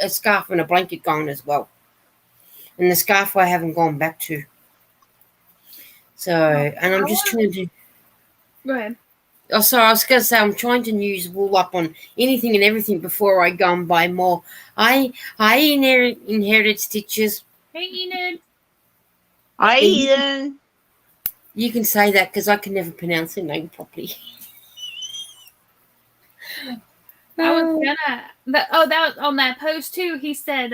a scarf and a blanket going as well. And the scarf I haven't gone back to. So, and I'm just trying to. Go ahead. Oh, sorry, I was going to say I'm trying to use wool up on anything and everything before I go and buy more. I inherited stitches. Hey, Enid. Hi, Eden. You can say that because I can never pronounce her name properly. I was gonna. That was on that post too. He said,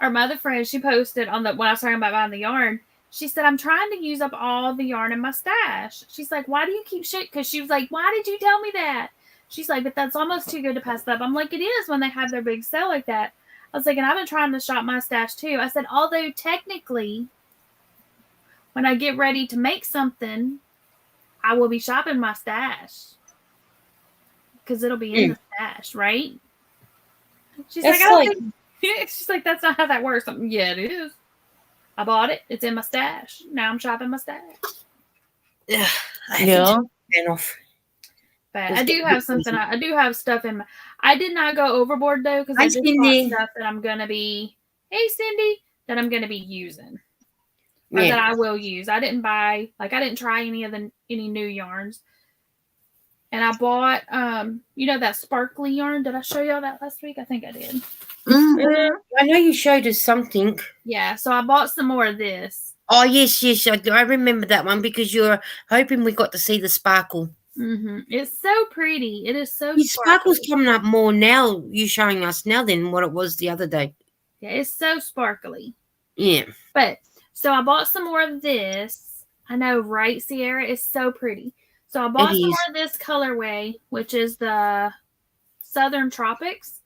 my other friend, she posted on when I was talking about buying the yarn. She said, I'm trying to use up all the yarn in my stash. She's like, why do you keep shit? Because she was like, why did you tell me that? She's like, but that's almost too good to pass up. I'm like, it is when they have their big sale like that. I was like, and I've been trying to shop my stash too. I said, although technically, when I get ready to make something, I will be shopping my stash. Because it'll be in the stash, right? She's like, I don't think... She's like, that's not how that works. Yeah, it is. I bought it. It's in my stash. Now I'm shopping my stash. Yeah. But I do have something. I do have stuff in my... I did not go overboard, though, because I just bought stuff that I'm going to be... Hey, Cindy! That I'm going to be using. Or that I will use. I didn't buy... Like, I didn't try any new yarns. And I bought, that sparkly yarn. Did I show y'all that last week? I think I did. Mm-hmm. I know you showed us something. Yeah, so I bought some more of this. Oh, yes. I remember that one because you're hoping we got to see the sparkle. Mm-hmm. It's so pretty. It is so sparkly. Sparkle's coming up more now, you're showing us now than what it was the other day. Yeah, it's so sparkly. Yeah. But, so I bought some more of this. I know, right, Sierra? It's so pretty. So I bought some more of this colorway, which is the Southern Tropics.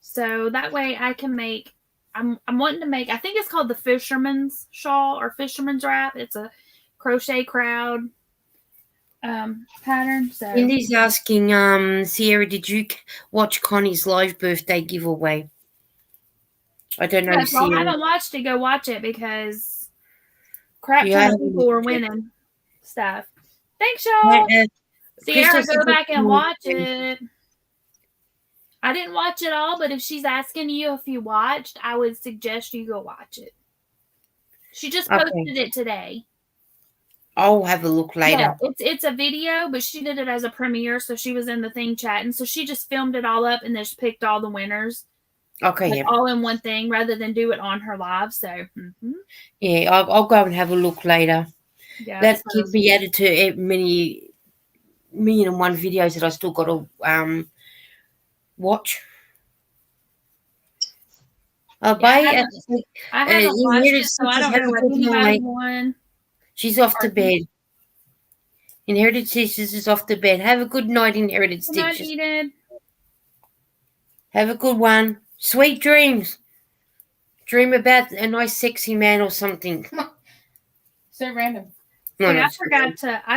So that way I can make, I'm wanting to make, I think it's called the Fisherman's Shawl or Fisherman's Wrap. It's a crochet crowd pattern. So Cindy's asking, Sierra, did you watch Connie's live birthday giveaway? I don't know. Yeah, so I haven't watched it. Go watch it because crap ton of people were winning stuff. Thanks, y'all. Sierra, go back and watch it. I didn't watch it all, but if she's asking you if you watched, I would suggest you go watch it. She just posted it today. I'll have a look later. Yeah, it's a video, but she did it as a premiere, so she was in the thing chatting. So she just filmed it all up and just picked all the winners. Okay, all in one thing rather than do it on her live. So yeah, I'll go and have a look later. Yeah, that can be added to many million and one videos that I still got to watch. I haven't watched it, so I don't know what anybody won. She's off to bed. Inherited Sisters is off to bed. Have a good night, Inherited Stitches. Good night, Enid. Have a good one. Sweet dreams. Dream about a nice sexy man or something. So random. No, I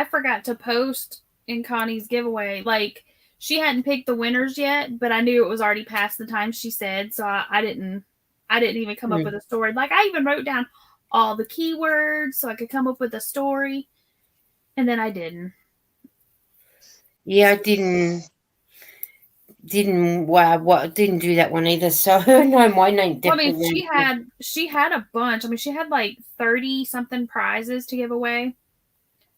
forgot to post in Connie's giveaway. Like, she hadn't picked the winners yet, but I knew it was already past the time she said, so I didn't even come up with a story. Like, I even wrote down all the keywords so I could come up with a story, and then I didn't. Yeah, I didn't do that one either. So no, my name definitely. Well, I mean, she had a bunch. I mean, she had like 30 something prizes to give away.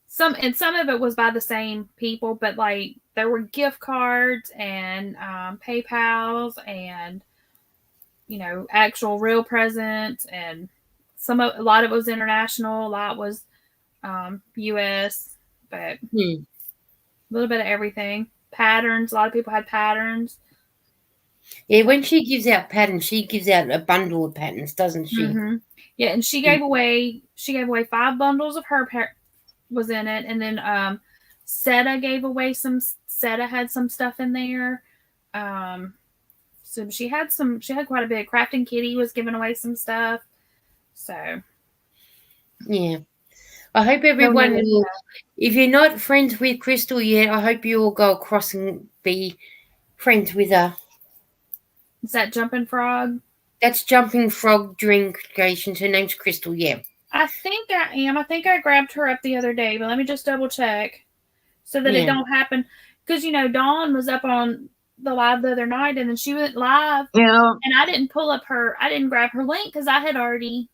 Some of it was by the same people, but like there were gift cards and PayPals and actual real presents, and a lot of it was international, a lot was US, but a little bit of everything. Patterns, a lot of people had patterns. Yeah, when she gives out patterns, she gives out a bundle of patterns, doesn't she? Mm-hmm. Yeah, and she gave away 5 bundles of her was in it, and then Seta gave away some. Seta had some stuff in there. So she had quite a bit. Crafting Kitty was giving away some stuff. So yeah, I hope everyone will. If you're not friends with Crystal yet, I hope you all go across and be friends with her. Is that Jumping Frog? That's Jumping Frog Dream Creations. Her name's Crystal, yeah. I think I am. I think I grabbed her up the other day, but let me just double check so that it don't happen. Because, Dawn was up on the live the other night, and then she went live. Yeah. And I didn't grab her link because I had already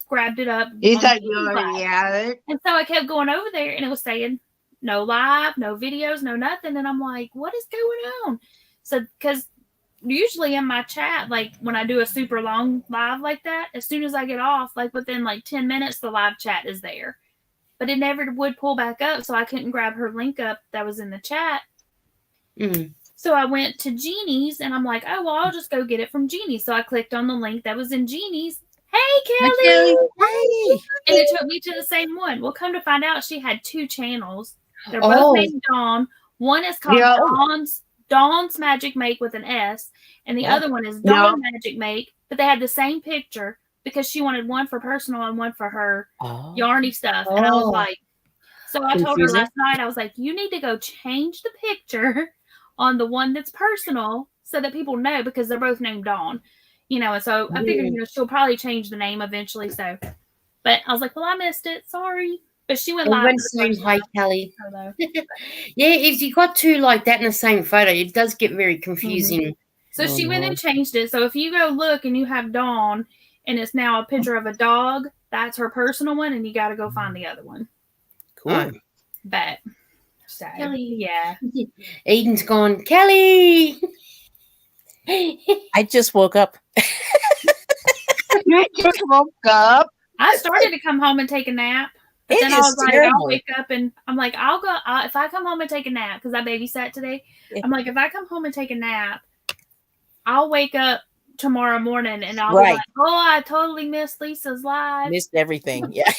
grabbed it up. You thought you already had it? And so I kept going over there, and it was saying no live, no videos, no nothing. And I'm like, what is going on? So, because usually in my chat, like when I do a super long live like that, as soon as I get off, like within like 10 minutes, the live chat is there. But it never would pull back up, so I couldn't grab her link up that was in the chat. So I went to Jeannie's and I'm like, oh, well, I'll just go get it from Jeannie's. So I clicked on the link that was in Jeannie's. Hey, Kelly! Hey. And it took me to the same one. Well, come to find out, she had 2 channels. They're both named Dawn. One is called Dawn's Magic Make with an S, and the other one is Dawn Magic Make, but they had the same picture because she wanted one for personal and one for her yarny stuff. And I was like, so I told her last night, I was like, you need to go change the picture on the one that's personal so that people know, because they're both named Dawn, and so I figured, she'll probably change the name eventually. So, but I was like, well, I missed it. Sorry. But she went live. Hi, Kelly. Yeah, if you got 2 like that in the same photo, it does get very confusing. So she went and changed it. So if you go look and you have Dawn and it's now a picture of a dog, that's her personal one, and you got to go find the other one. Cool. But so, Kelly, yeah. Eden's gone, Kelly. I just woke up. You just woke up. I started to come home and take a nap. But then I was like, I'll wake up and I'm like, I'll go. If I come home and take a nap, because I babysat today, I'm like, if I come home and take a nap, I'll wake up tomorrow morning and I'll be like, oh, I totally missed Lisa's live. Missed everything. Yeah.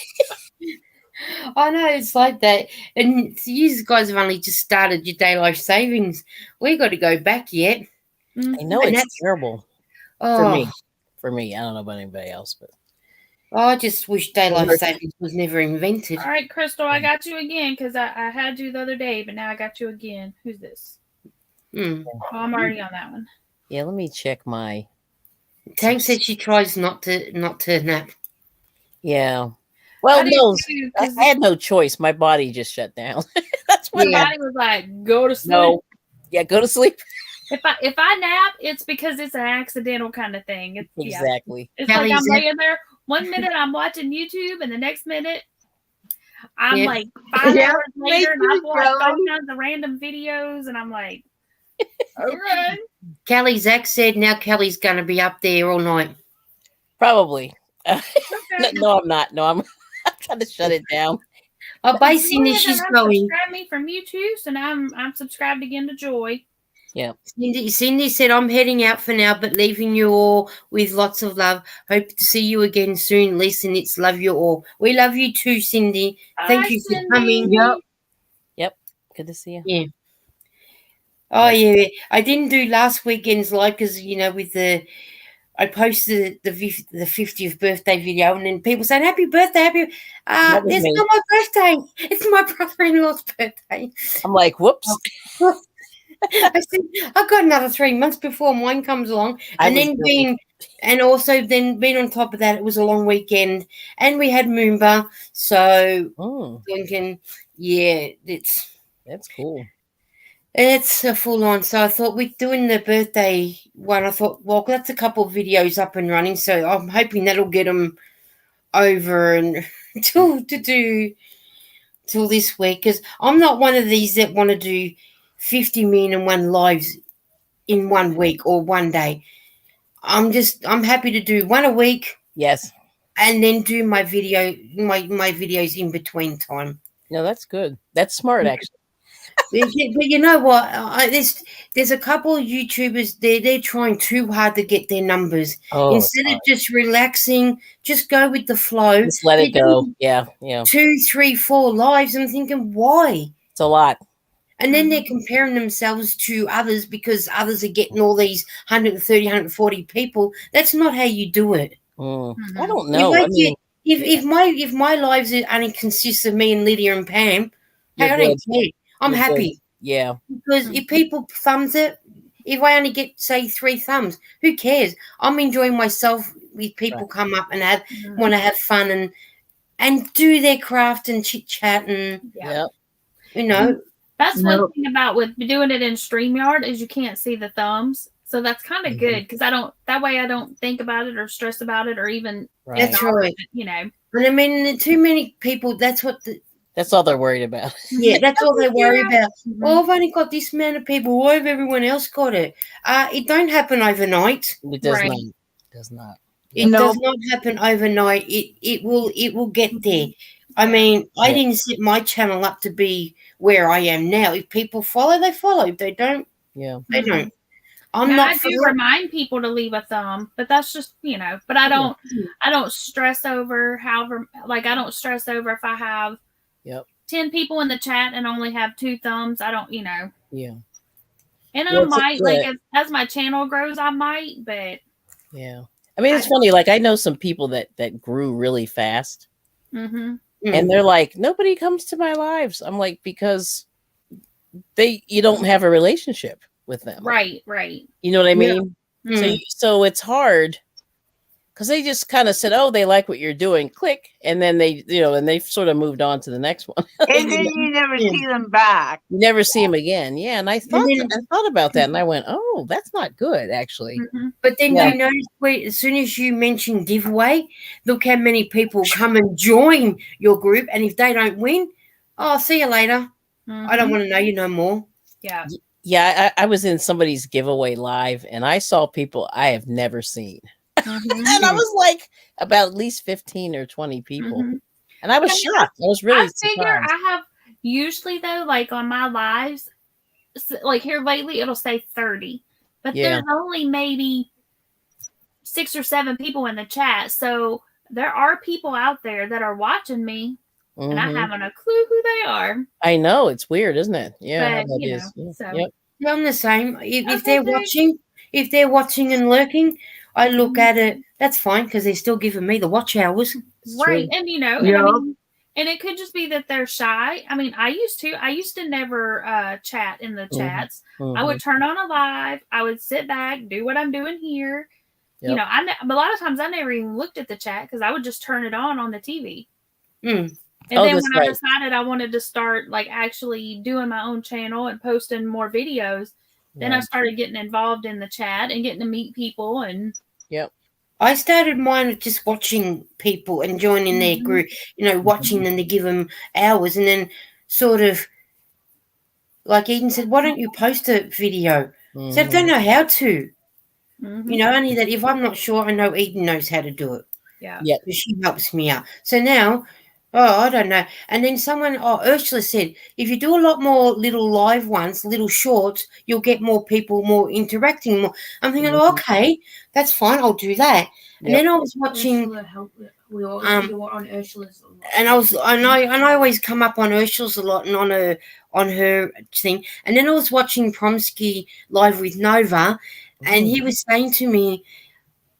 I know, it's like that. And you guys have only just started your daylight savings. We got to go back yet. I know, and it's terrible for me. For me, I don't know about anybody else, but I just wish daylight savings was never invented. All right, Crystal, I got you again because I had you the other day, but now I got you again. Who's this? Oh, I'm already on that one. Yeah, let me check my. Tank said she tries not to nap. Yeah. Well, no, I had no choice. My body just shut down. That's when my body was like, go to sleep. No. Yeah, go to sleep. If I nap, it's because it's an accidental kind of thing. It's, exactly. It's like I'm laying there. 1 minute I'm watching YouTube, and the next minute I'm like 5 hours later, and I've watched all kinds of random videos, and I'm like, okay. Kelly, Zach said now Kelly's going to be up there all night. Probably. No, I'm not. No, I'm trying to shut it down. Oh, basically, she's going. Subscribe me from YouTube, so now I'm subscribed again to Joy. Yeah. Cindy said, I'm heading out for now, but leaving you all with lots of love. Hope to see you again soon. Lisa and it's love you all. We love you too, Cindy. Thank you for coming. Yep. Good to see you. Yeah. Oh, yeah. I didn't do last weekend's live because, I posted the 50th birthday video, and then people saying, happy birthday, it's not my birthday. It's my brother-in-law's birthday. I'm like, whoops. I said, I've got another 3 months before mine comes along. And then being on top of that, it was a long weekend and we had Moomba. So thinking, that's cool. It's a full on. So I thought we're doing the birthday one. I thought, well, that's a couple of videos up and running. So I'm hoping that'll get them over and till this week. Because I'm not one of these that want to do 50 million and one lives in 1 week or 1 day. I'm happy to do one a week. Yes. And then do my videos in between time. No, that's good. That's smart, actually. But you know what? There's a couple of YouTubers, they're trying too hard to get their numbers. Instead of just relaxing, just go with the flow. Just let it go. Yeah. 2, 3, 4 lives. I'm thinking, why? It's a lot. And then they're comparing themselves to others because others are getting all these 130, 140 people. That's not how you do it. I don't know. If my lives only consists of me and Lydia and Pam, I don't care. I'm happy. Yeah. Because if people thumbs it, if I only get, say, 3 thumbs, who cares? I'm enjoying myself with people come up and want to have fun and do their craft and chit-chat and, That's one thing about with doing it in StreamYard is you can't see the thumbs. So that's kind of good because I don't think about it or stress about it or even. That's right. And I mean, too many people, that's all they're worried about. Yeah, that's all they worry about. Oh, I've only got this amount of people. Why have everyone else got it? It don't happen overnight. It does not. It does not. It does not happen overnight. It will get there. I mean, I didn't set my channel up to be where I am now. If people follow, they follow. If they don't, Yeah. They don't. I'm Now, not. I do remind people to leave a thumb, but that's just, but I don't stress over I don't stress over if I have 10 people in the chat and only have 2 thumbs. I don't, Yeah. And I might, as my channel grows, I might, but. Yeah. I mean, it's funny. Like, I know some people that grew really fast. Mm-hmm. And they're like, nobody comes to my lives. I'm like, because you don't have a relationship with them. Right. You know what I mean? So it's hard because they just kind of said, oh, they like what you're doing. Click. And then they sort of moved on to the next one. And then you never see them back. You never see them again. Yeah. And I thought about that and I went, oh, that's not good, actually. Mm-hmm. But then you notice as soon as you mention giveaway, look how many people come and join your group. And if they don't win, see you later. I don't want to know you no more. Yeah. Yeah, I was in somebody's giveaway live and I saw people I have never seen. Mm-hmm. And I was like about at least 15 or 20 people. Mm-hmm. And I was shocked. I was really surprised. I have usually, though, like on my lives, like here lately, it'll say 30. But there's only maybe 6 or 7 people in the chat. So there are people out there that are watching me. And I haven't a clue who they are. I know. It's weird, isn't it? Yeah, but, that is. So. I'm the same. If they're watching and lurking, I look at it. That's fine because they're still giving me the watch hours. Right. And, and it could just be that they're shy. I mean, I used to never chat in the chats. Mm-hmm. I would turn on a live. I would sit back, do what I'm doing here. Yep. A lot of times I never even looked at the chat because I would just turn it on the TV. Mm. And then when I decided I wanted to start actually doing my own channel and posting more videos, then I started getting involved in the chat and getting to meet people. And I started mine with just watching people and joining their group, watching them to give them hours. And then sort of like Eden said, why don't you post a video? Mm-hmm. So I don't know how to. Mm-hmm. Only that if I'm not sure, I know Eden knows how to do it. Yeah. She helps me out. So now, I don't know. And then Ursula said, if you do a lot more little live ones, little shorts, you'll get more people, more interacting. More. I'm thinking, okay, that's fine. I'll do that. And then I was watching. We always do it on Ursula's. And I always come up on Ursula's a lot and on her thing. And then I was watching Promsky live with Nova, and he was saying to me,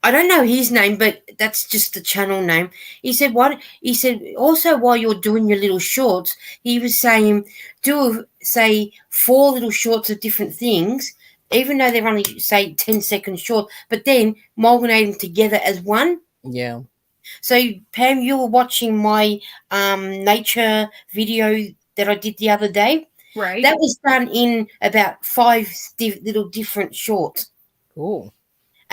I don't know his name, but that's just the channel name. He said, He said, also while you're doing your little shorts, he was saying, say 4 little shorts of different things, even though they're only, say, 10 seconds short, but then amalgamate them together as one. Yeah. So, Pam, you were watching my nature video that I did the other day. Right. That was done in about 5 little different shorts. Cool.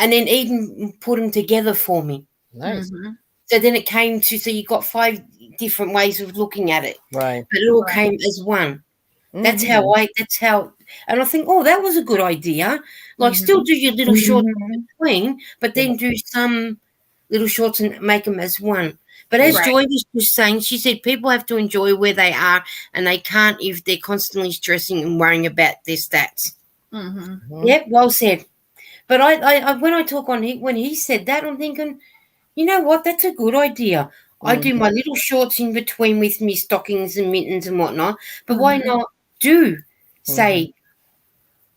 And then Eden put them together for me. Nice. Mm-hmm. So then it came to, you got 5 different ways of looking at it. Right. But it all came as one. Mm-hmm. That's how, and I think, that was a good idea. Like, still do your little shorts in between, but then do some little shorts and make them as one. But as Joy was just saying, she said people have to enjoy where they are and they can't if they're constantly stressing and worrying about their stats. Mm-hmm. Yep, well said. But I when I talk on when he said that, I'm thinking, you know what? That's a good idea. I do my little shorts in between with me stockings and mittens and whatnot. But why not do say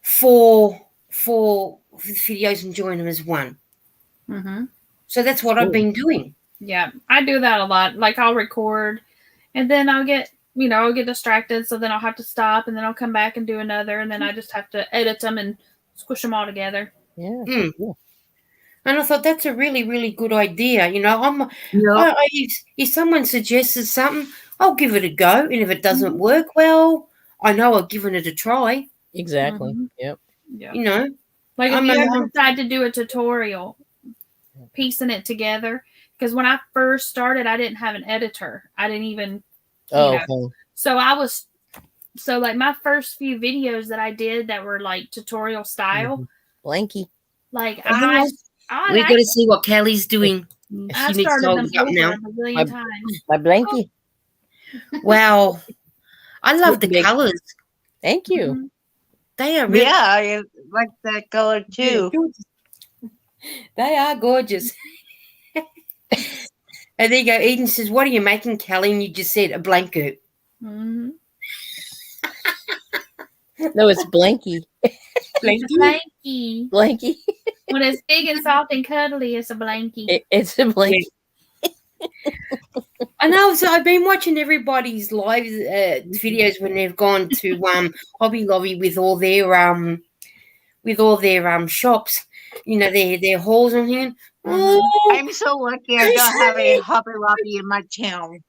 4 videos and join them as one? Mm-hmm. So that's what I've been doing. Yeah, I do that a lot. Like I'll record, and then I'll get distracted. So then I'll have to stop, and then I'll come back and do another, and then I just have to edit them and squish them all together. Yeah. Cool. And I thought that's a really, really good idea. If someone suggests something, I'll give it a go. And if it doesn't work, well, I know I've given it a try. Exactly. Mm-hmm. Yep. Yeah. Like if you ever decide to do a tutorial, piecing it together. Because when I first started, I didn't have an editor. I didn't even, okay. So like my first few videos that I did that were like tutorial style. Blanky. Like we got to see what Kelly's doing. I started them over a billion times. My blanky. Wow. I love the colors. Thank you. They are really Yeah, I like that color too. gorgeous. They are gorgeous. And there you go. Eden says, "What are you making, Kelly?" And you just said a blanket. Mm-hmm. No, it's Blanky. It's a blankie. Blanky. When it's big and soft and cuddly, it's a blankie. It's a Blanky. I know. So I've been watching everybody's live videos when they've gone to Hobby Lobby with all their shops. You know, their hauls and things. Oh, I'm so lucky I don't have a Hobby Lobby in my town.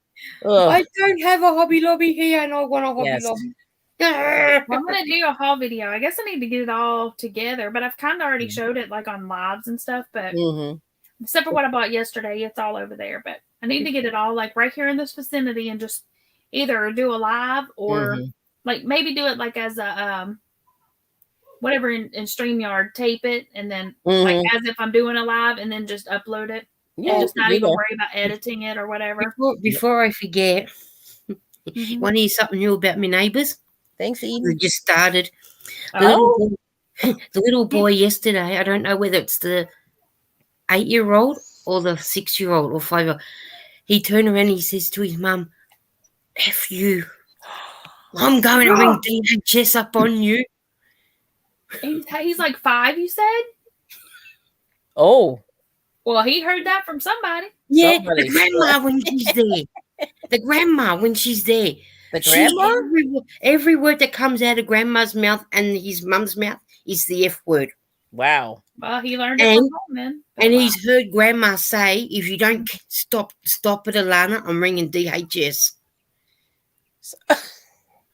I don't have a Hobby Lobby here, and I want a Hobby Yes. Lobby. Well, I'm gonna do a haul video. I guess I need to get it all together, but I've kind of already showed it like on lives and stuff. But except for what I bought yesterday, it's all over there. But I need to get it all like right here in this vicinity and just either do a live or like maybe do it like as a whatever in StreamYard, tape it and then like as if I'm doing a live and then just upload it. Yeah, And just not even worry about editing it or whatever. Before I forget, want to hear something new about my neighbours? Thanks, We Eden. just started. Oh. The little boy yesterday, I don't know whether it's the 8-year-old or the 6-year-old or 5-year-old. He turned around and he says to his mum, "F you. I'm going to ring DHS up on you." He's like 5, you said? Oh, Well, he heard that from somebody. Yeah, Somebody the grandma when she's there. The grandma when she's there. the grandma? Every word that comes out of grandma's mouth and his mum's mouth is the F word. Wow. Well, he learned it from home then. And he's heard grandma say, "If you don't stop it, Alana, I'm ringing DHS." So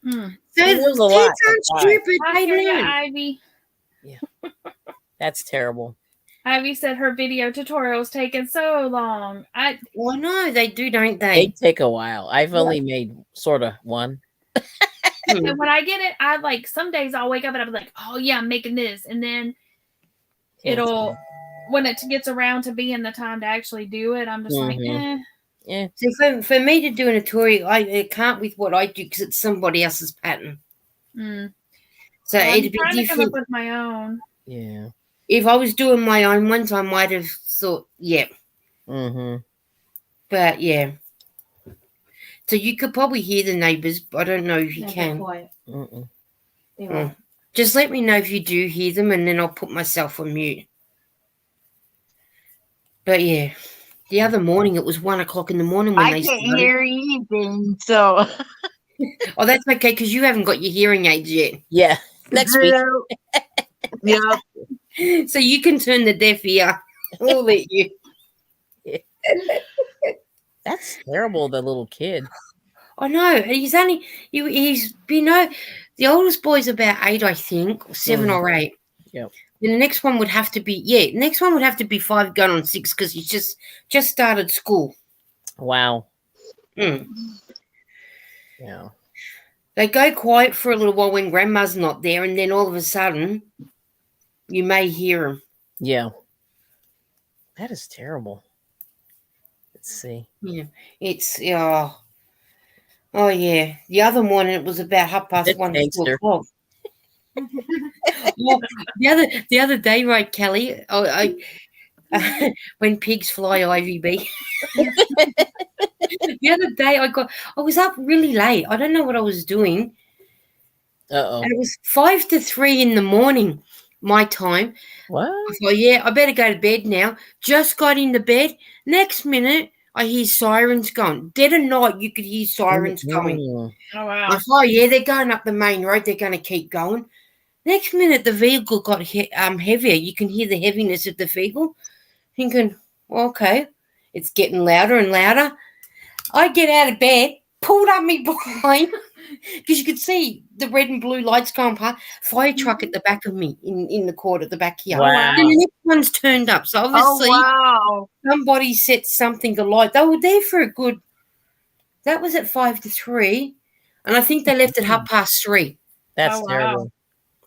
He knows a kids lot. aren't stupid. I They hear ya, learn. Ivy. That's terrible. Ivy said her video tutorial's taken so long. Well, no, they do, don't They they? take a while. I've only made sort of one. And when I get it, I like some days I'll wake up and I'll be like, "Oh yeah, I'm making this," and then it'll when it gets around to being the time to actually do it, I'm just like, Yeah. See, for me to do an tutorial, I can't with what I do because it's somebody else's pattern. So Well, I'm it'd be trying to come up different. with my own. Yeah. If I was doing my own ones, I might have thought, yeah. But yeah. So you could probably hear the neighbours, but I don't know if you can. Quiet. Mm-mm. They won't. Just let me know if you do hear them, and then I'll put myself on mute. But yeah, the other morning it was 1 o'clock in the morning when I they can't started. hear anything, so Oh, that's okay because you haven't got your hearing aids yet, Yeah. Next week. Yep. so you can turn the deaf ear. We'll let you. That's terrible, the little kid. I know. He's the oldest boy's about 8, I think, or 7 or 8. Yep. And the next one would have to be next one would have to be 5 going on 6 because he's just started school. Wow. Mm. Yeah. They go quiet for a little while when grandma's not there, and then all of a sudden you may hear them. Yeah. That is terrible. Let's see. Yeah. It's oh yeah. The other morning it was about 1:30, 2 o'clock. Well, the other day, right, Kelly? I when pigs fly, IVB. The other day, I was up really late. I don't know what I was doing. Uh-oh. And it was 5 to 3 in the morning, my time. What? I thought, yeah, I better go to bed now. Just got into bed. Next minute, I hear sirens going. Dead of night, you could hear sirens going. Oh wow! I thought, yeah, they're going up the main road. They're going to keep going. Next minute, the vehicle got heavier. You can hear the heaviness of the vehicle. Thinking, well, okay, it's getting louder and louder. I get out of bed, pulled up me behind, because you could see the red and blue lights going past. Fire truck at the back of me in the court at the back here. Wow. And the next one's turned up. So obviously somebody set something alight. They were there for a good, that was at 5 to 3. And I think they left at 3:30. That's wow. terrible.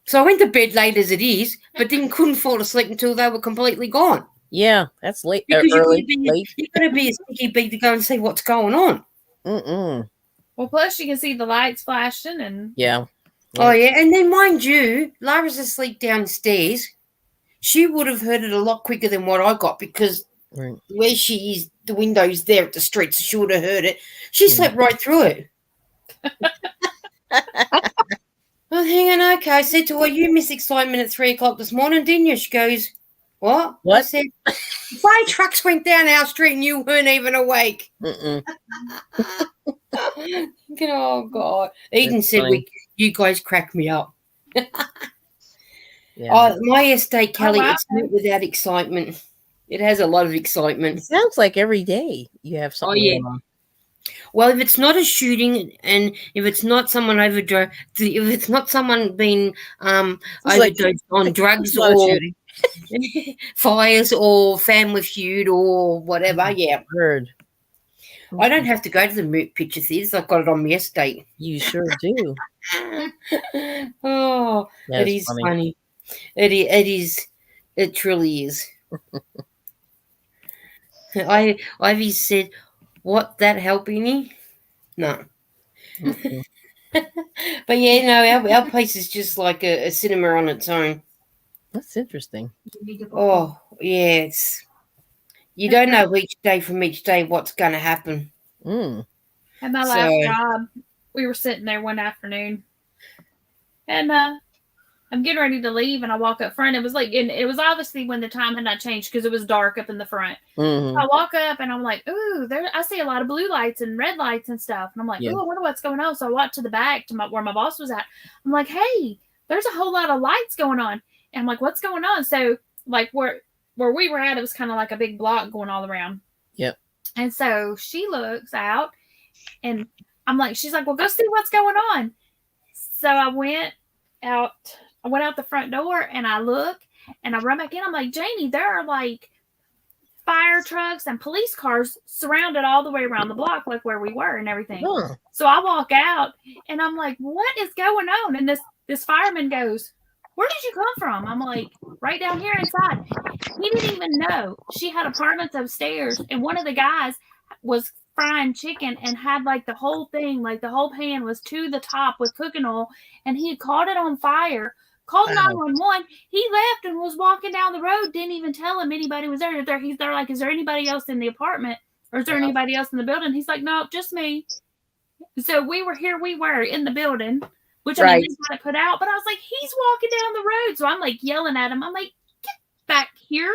So I went to bed late as it is, but then couldn't fall asleep until they were completely gone. Yeah, that's late. Because Early. you've got to be a sneaky bee to go and see what's going on. Mm-mm. Well, plus you can see the lights flashing and Yeah. Oh, yeah. And then, mind you, Lara's asleep downstairs. She would have heard it a lot quicker than what I got because where she is, the window's there at the street, so she would have heard it. She slept right through it. Well, hang on, okay. I said to her, you missed excitement at 3 o'clock this morning, didn't you? She goes, what? What? I said, fire trucks went down our street and you weren't even awake. Oh, God. Eden That's said, funny. you guys crack me up. Yeah. Oh, my estate, Kelly, wow. it's not without excitement. It has a lot of excitement. It sounds like every day you have something going on. Well, if it's not a shooting and if it's not someone overdosed, if it's not someone being overdosed on drugs or fires or family feud or whatever, yeah. Heard. I don't have to go to the picture theaters. I've got it on my estate. You sure do. Oh, That's it is funny. funny. It is. It truly is. Ivy said, "What, that helping you?" No. But yeah, no, our place is just like a cinema on its own. That's interesting. Oh, yeah, you don't know each day from each day what's going to happen. Mm. At my last job, we were sitting there one afternoon, and I'm getting ready to leave, and I walk up front. It was like, and it was obviously when the time had not changed because it was dark up in the front. Mm-hmm. I walk up, and I'm like, ooh, there! I see a lot of blue lights and red lights and stuff, and I'm like, ooh, I wonder what's going on. So I walk to the back to where my boss was at. I'm like, hey, there's a whole lot of lights going on, and I'm like, what's going on? So like where we were at, it was kind of like a big block going all around. Yep. And so she looks out, and I'm like, she's like, well, go see what's going on. So I went out the front door, and I look, and I run back in. I'm like, Janie, there are like fire trucks and police cars surrounded all the way around the block, like where we were and everything. Huh. So I walk out, and I'm like, what is going on? And this fireman goes, where did you come from? I'm like, right down here inside. He didn't even know. She had apartments upstairs, and one of the guys was frying chicken and had like the whole thing, like the whole pan was to the top with cooking oil, and he had caught it on fire, called 911. He left and was walking down the road, didn't even tell him anybody was there. He's there like, is there anybody else in the apartment, or is there anybody else in the building? He's like, no, just me. So we were in the building, which I mean, we got it put out, but I was like, he's walking down the road. So I'm like yelling at him. I'm like, get back here.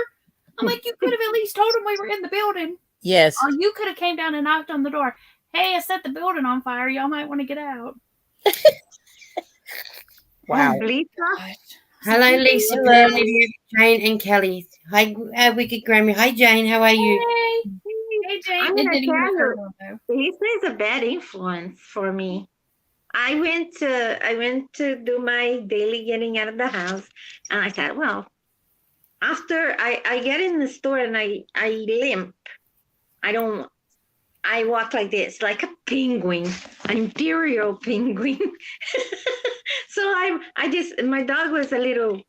I'm like, you could have at least told him we were in the building. Yes. Or you could have came down and knocked on the door. Hey, I set the building on fire. Y'all might want to get out. Wow. Lisa? Hello, Lisa, Olivia, Jane, and Kelly. Hi, Wicked Grammy. Hi, Jane. How are you? Hey, Jane. I'm going to tell you, Lisa is a bad influence for me. I went to do my daily getting out of the house, and I thought, well, after I get in the store and I limp. I walk like this, like a penguin, an imperial penguin. So my dog was a little,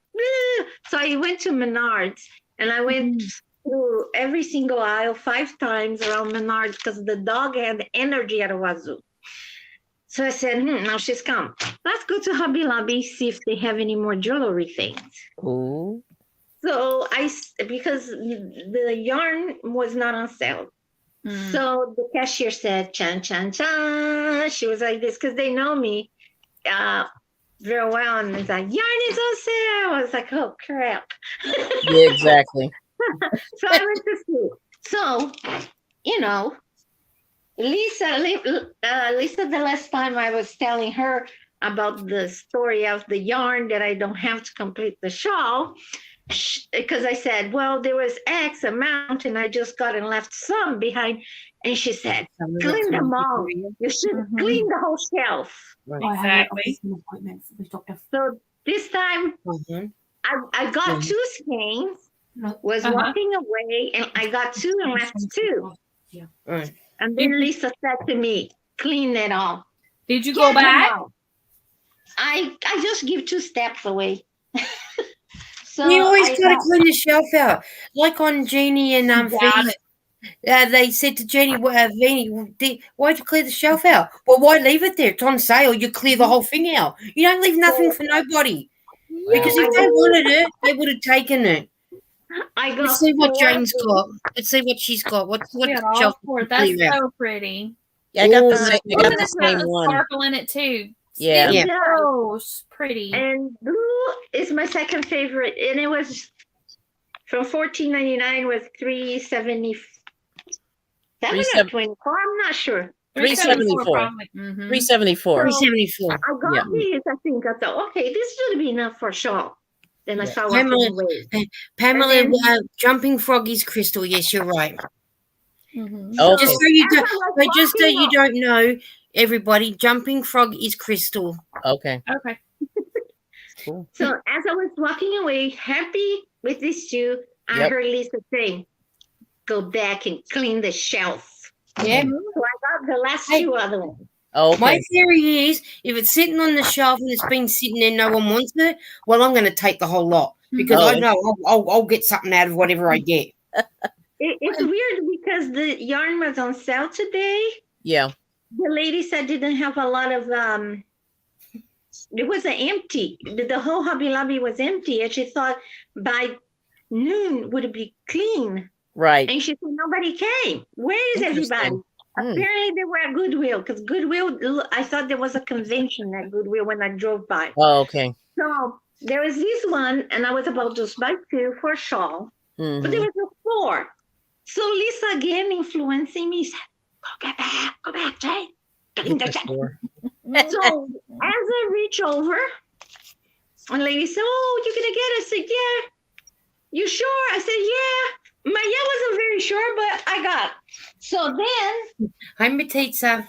so I went to Menards, and I went through every single aisle 5 times around Menards because the dog had energy at a wazoo. So I said, now she's come. Let's go to Hobby Lobby, see if they have any more jewelry things. Ooh. So because the yarn was not on sale. So the cashier said, chan, chan, chan. She was like this because they know me very well. And it's like, yarn is on sale. I was like, oh, crap. Yeah, exactly. So I went to see. So, Lisa, the last time I was telling her about the story of the yarn that I don't have to complete the shawl, because I said, well, there was X amount and I just got and left some behind. And she said, clean them all. You should clean the whole shelf. Right. Exactly. So this time I got 2 skeins, was walking away, and I got 2 and left 2. Yeah. Right. And then Lisa said to me, clean it all. Did you go back? I just give 2 steps away. So you always got to clean the shelf out, like on Jeannie and Faye's They said to Jenny, Vinny, why'd you clear the shelf out? Well, why leave it there? It's on sale. You clear the whole thing out. You don't leave nothing for nobody. Because if they wanted it, they would have taken it. I got Let's see what 4. Jane's got. Let's see what she's got. What Yeah, all shelf? four. That's clear out? so pretty. Yeah, I got the Ooh, same. I Look got at the this got same the one. sparkle in it too. Yeah. Yeah. So pretty. And blue is my second favorite, and it was from $14.99 was $3.70. That was $3.70. not 24. I'm not sure. $3.74. probably. Mhm. $3.74. 374. I got Yeah. these. I think I thought, okay, this should be enough for a shawl. Then I Yeah. saw walking away. Pamela, And then- jumping froggies, Crystal. Yes, you're right. Mhm. Okay. Just so you as don't, I was but just so walking you up- don't know, everybody, jumping frog is Crystal. Okay. Okay. Cool. So as I was walking away, happy with these two, I Yep. heard Lisa say, "Go back and clean the shelf." Yeah. So I got the last Hey. 2 other ones. Okay. My theory is, if it's sitting on the shelf and it's been sitting there, no one wants it. Well, I'm going to take the whole lot because I Oh. know I'll get something out of whatever I get. It's weird because the yarn was on sale today. Yeah. The lady said didn't have a lot of it was empty. The whole Hobby Lobby was empty, and she thought by noon would it be clean. Right. And she said nobody came. Where is everybody? Interesting. Hmm. Apparently they were at Goodwill, because Goodwill, I thought there was a convention at Goodwill when I drove by. Oh, okay. So there was this one, and I was about to buy 2 for a shawl, but there Mhm. was a 4. So Lisa again influencing me said, go back, Jay. Clean the That's shelf." four. So as I reach over, a lady said, "Oh, you're gonna get it." I said, "Yeah." "You sure?" I said, "Yeah." My wasn't very sure, but I got. So then Hi, Matitza.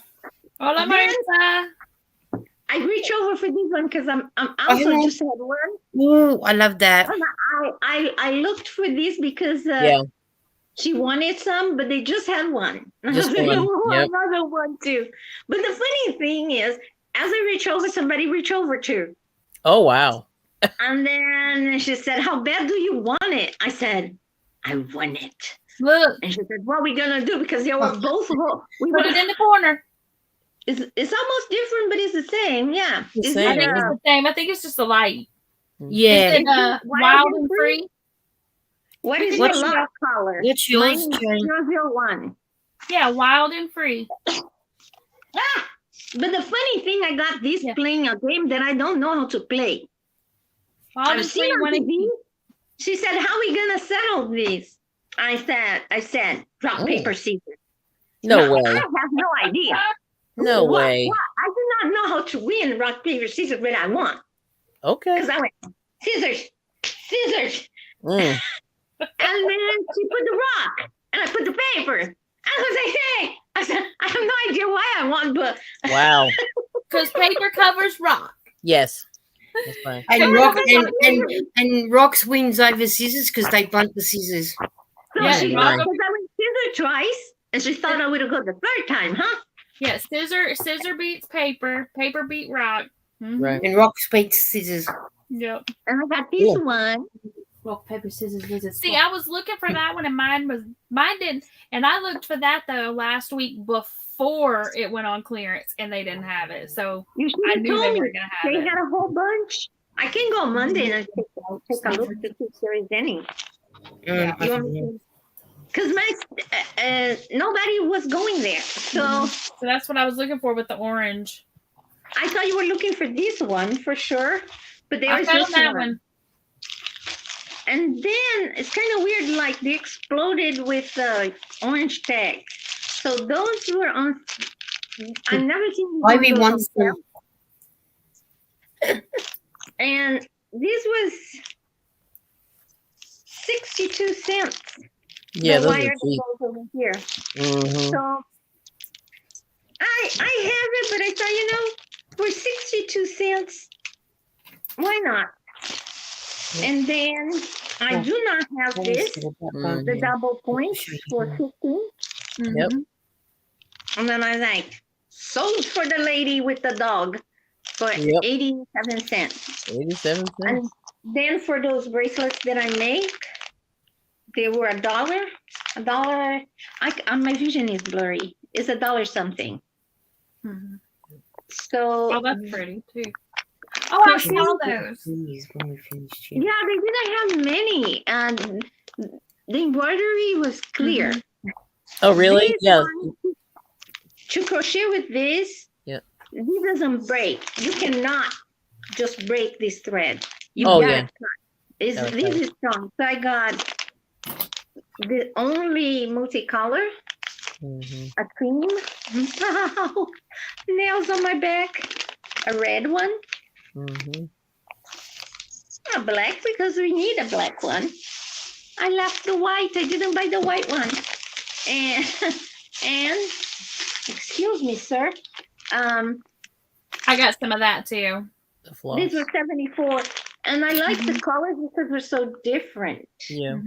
Hola, Then- Marisa. I reach over for this one because I'm also hello. just had one. Ooh, I love that. And I looked for this because Yeah. she wanted some, but they just had one. And I Just was like, one, "I want yep. another one too." But the funny thing is, as I reach over, somebody reach over too. Oh, wow. And then she said, "How bad do you want it?" I said, "I want it." Look, And she said, "What are we gonna do?" Because they were both. We put were, it in the corner. it's almost different, but it's the same. Yeah. The It's same. I like, think it's the same. I think it's just the light. Yeah. Is it Wild wild and and free? what is What's your your- love color? What's yours, Mine is Jane? 001. Yeah, wild and free. Ah! But the funny thing, I got this Yeah. playing a game that I don't know how to play. Wild I've and seen free. on One TV. She said, "How are we gonna settle this?" I said, "Rock, Oh. paper, scissors." No I way. have no idea. No What- way. what? I do not know how to win rock, paper, scissors, but I won. Okay. Because I went, scissors, scissors. Mm. And then she put the rock, and I put the paper. And I was like, "Hey," I said, "I have no idea why I won, but Wow. Because paper covers rock. Yes. That's fine. And Rocks wins over scissors because they blunt the scissors. so Yeah, she right. got, because I went scissor twice, and she thought I would have got the 3rd time, huh? Yeah, scissor beats paper. Paper beat rock. Mhm. Right. And Rocks beats scissors. Yep. And I got this Yeah. one. Rock, paper, scissors, lizard. See, I was looking for that one, and mine didn't. And I looked for that though last week before it went on clearance, and they didn't have it. So You should I have knew they told were me. gonna have They it. had a whole bunch. I can go Monday and take a look to see if there is any. Because nobody was going there. So So that's what I was looking for with the orange. I thought you were looking for this one for sure. But there I was found this that one. one. And then it's kind of weird, like they exploded with the orange tag. So those were on. I've never seen these Ivy on wants sale. them. And this was 62 cents. Yeah, the those wire are that cheap. goes over here. Mhm. So I have it, but I thought, for 62 cents, why not? And then I do not have this, the double points for 15. Yep. And then I like, sold for the lady with the dog for Yep. 87 cents. 87 cents. And then for those bracelets that I make, they were $1. $1. My vision is blurry. It's $1 something. Mhm. So Oh, that's pretty too. Oh, I saw those. Please, when we finish here. yeah, they didn't have many, and the embroidery was clear. Oh, really? This Yeah. one, to crochet with this, Yeah. this doesn't break. You cannot just break this thread. You Oh, gotta yeah. cut. This Okay. is strong. So I got the only multicolor, Mhm. a cream. Wow. Nails on my back. A red one. Mhm. A black because we need a black one. I left the white. I didn't buy the white one. And and excuse me, sir. I got some of that too. The floss. These were 74. And I like the colors because they're so different. Yeah.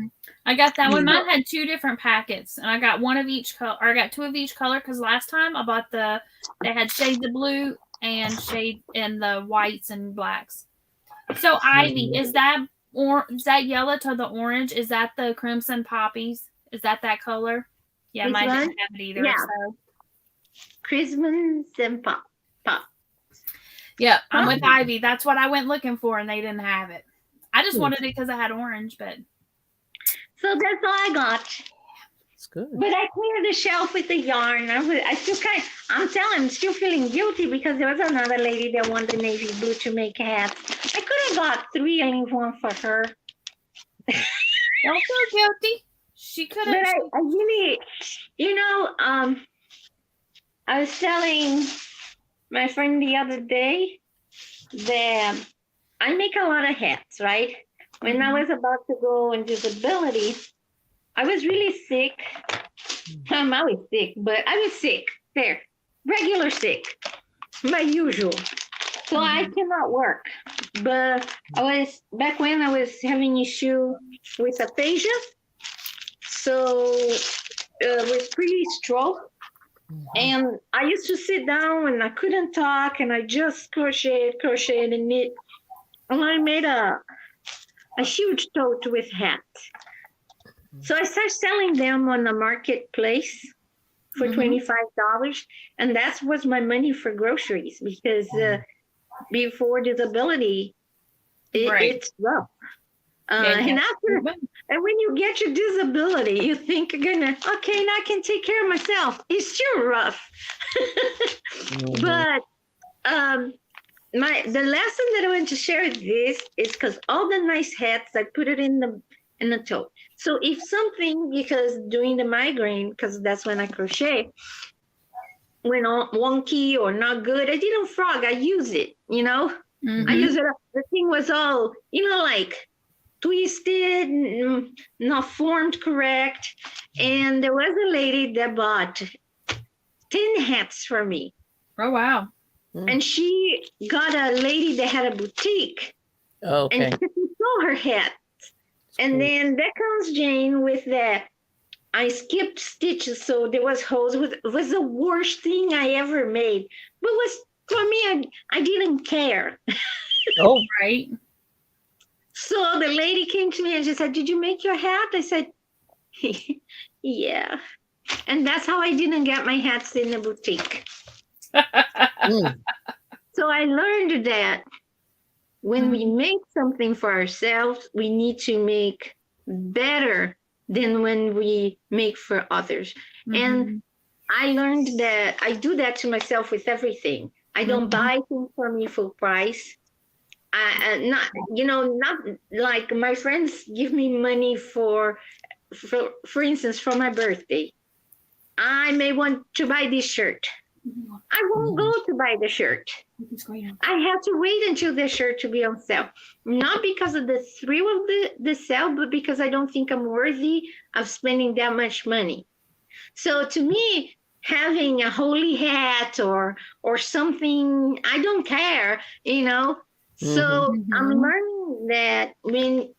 I got that one. Mine had 2 different packets, and I got one of each color. Or I got 2 of each color because last time I bought they had shades of blue and the whites and blacks. So Ivy, is that yellow to the orange? Is that the crimson poppies? Is that color? Yeah, This mine one? didn't have it either. Yeah. So. Christmas and pop. Yeah, I'm with Ivy. That's what I went looking for, and they didn't have it. I just wanted it because I had orange, but. So that's all I got. It's good. But I cleared the shelf with the yarn. I'm still feeling guilty because there was another lady that wanted navy blue to make hats. I could have got 3 and leave one for her. Don't feel guilty. She could But have. I really, I was telling my friend the other day that I make a lot of hats, right? When I was about to go on disability, I was really sick. I'm always sick, but I was sick. There, regular sick, my usual. So I cannot work. But back when I was having issue with aphasia, so with pre-stroke. And I used to sit down and I couldn't talk and I just crocheted and knit. And I made a huge tote with hats. So I started selling them on the marketplace for $25. And that was my money for groceries because before disability, it's rough. And when you get your disability, you think you're gonna, okay, now I can take care of myself. It's still rough. But the lesson that I want to share with this is because all the nice hats, I put it in the tote. So if something, because during the migraine, because that's when I crochet, went wonky or not good, I didn't frog, I use it, I use it. The thing was all, like twisted, not formed correct. And there was a lady that bought 10 hats for me. Oh, wow. And she got a lady that had a boutique. Oh, okay. And she sold her hats. And then there comes Jane with that. I skipped stitches, so there was holes. It was the worst thing I ever made. But for me, I didn't care. Oh, right. So the lady came to me and she said, "Did you make your hat?" I said, "Yeah." And that's how I didn't get my hats in the boutique. So I learned that when we make something for ourselves, we need to make better than when we make for others. And I learned that I do that to myself with everything. I don't buy things for me full price. Not like my friends give me money for instance, for my birthday. I may want to buy this shirt. I won't go to buy the shirt. I have to wait until the shirt to be on sale. Not because of the thrill of the sale, but because I don't think I'm worthy of spending that much money. So to me, having a holy hat or something, I don't care, So I'm learning that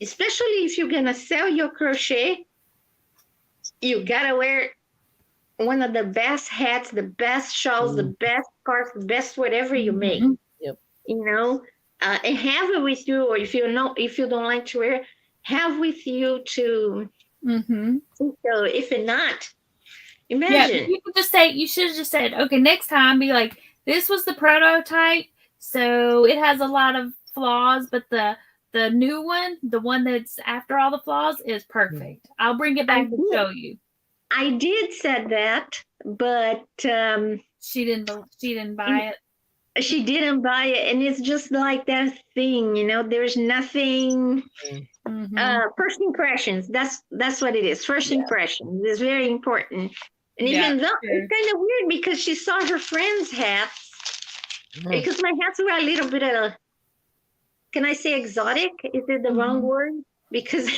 especially if you're gonna sell your crochet, you gotta wear one of the best hats, the best shawls, the best scarf, the best whatever you make. Yep. And have it with you, or if you don't like to wear, have with you to Mm-hmm. So if it not, Yeah, imagine. you could just say, you should have just said, okay, next time be like, this was the prototype, so it has a lot of flaws, but the new one, the one that's after all the flaws, is perfect. I'll bring it back to show you. I did said that, but She didn't buy it. she didn't buy it, and it's just like that thing, there's nothing. Mm-hmm. First impressions, that's what it is. First impressions is very important. And even though it's kind of weird because she saw her friends' hats, because my hats were a little bit of, can I say exotic? Is it the wrong word? Because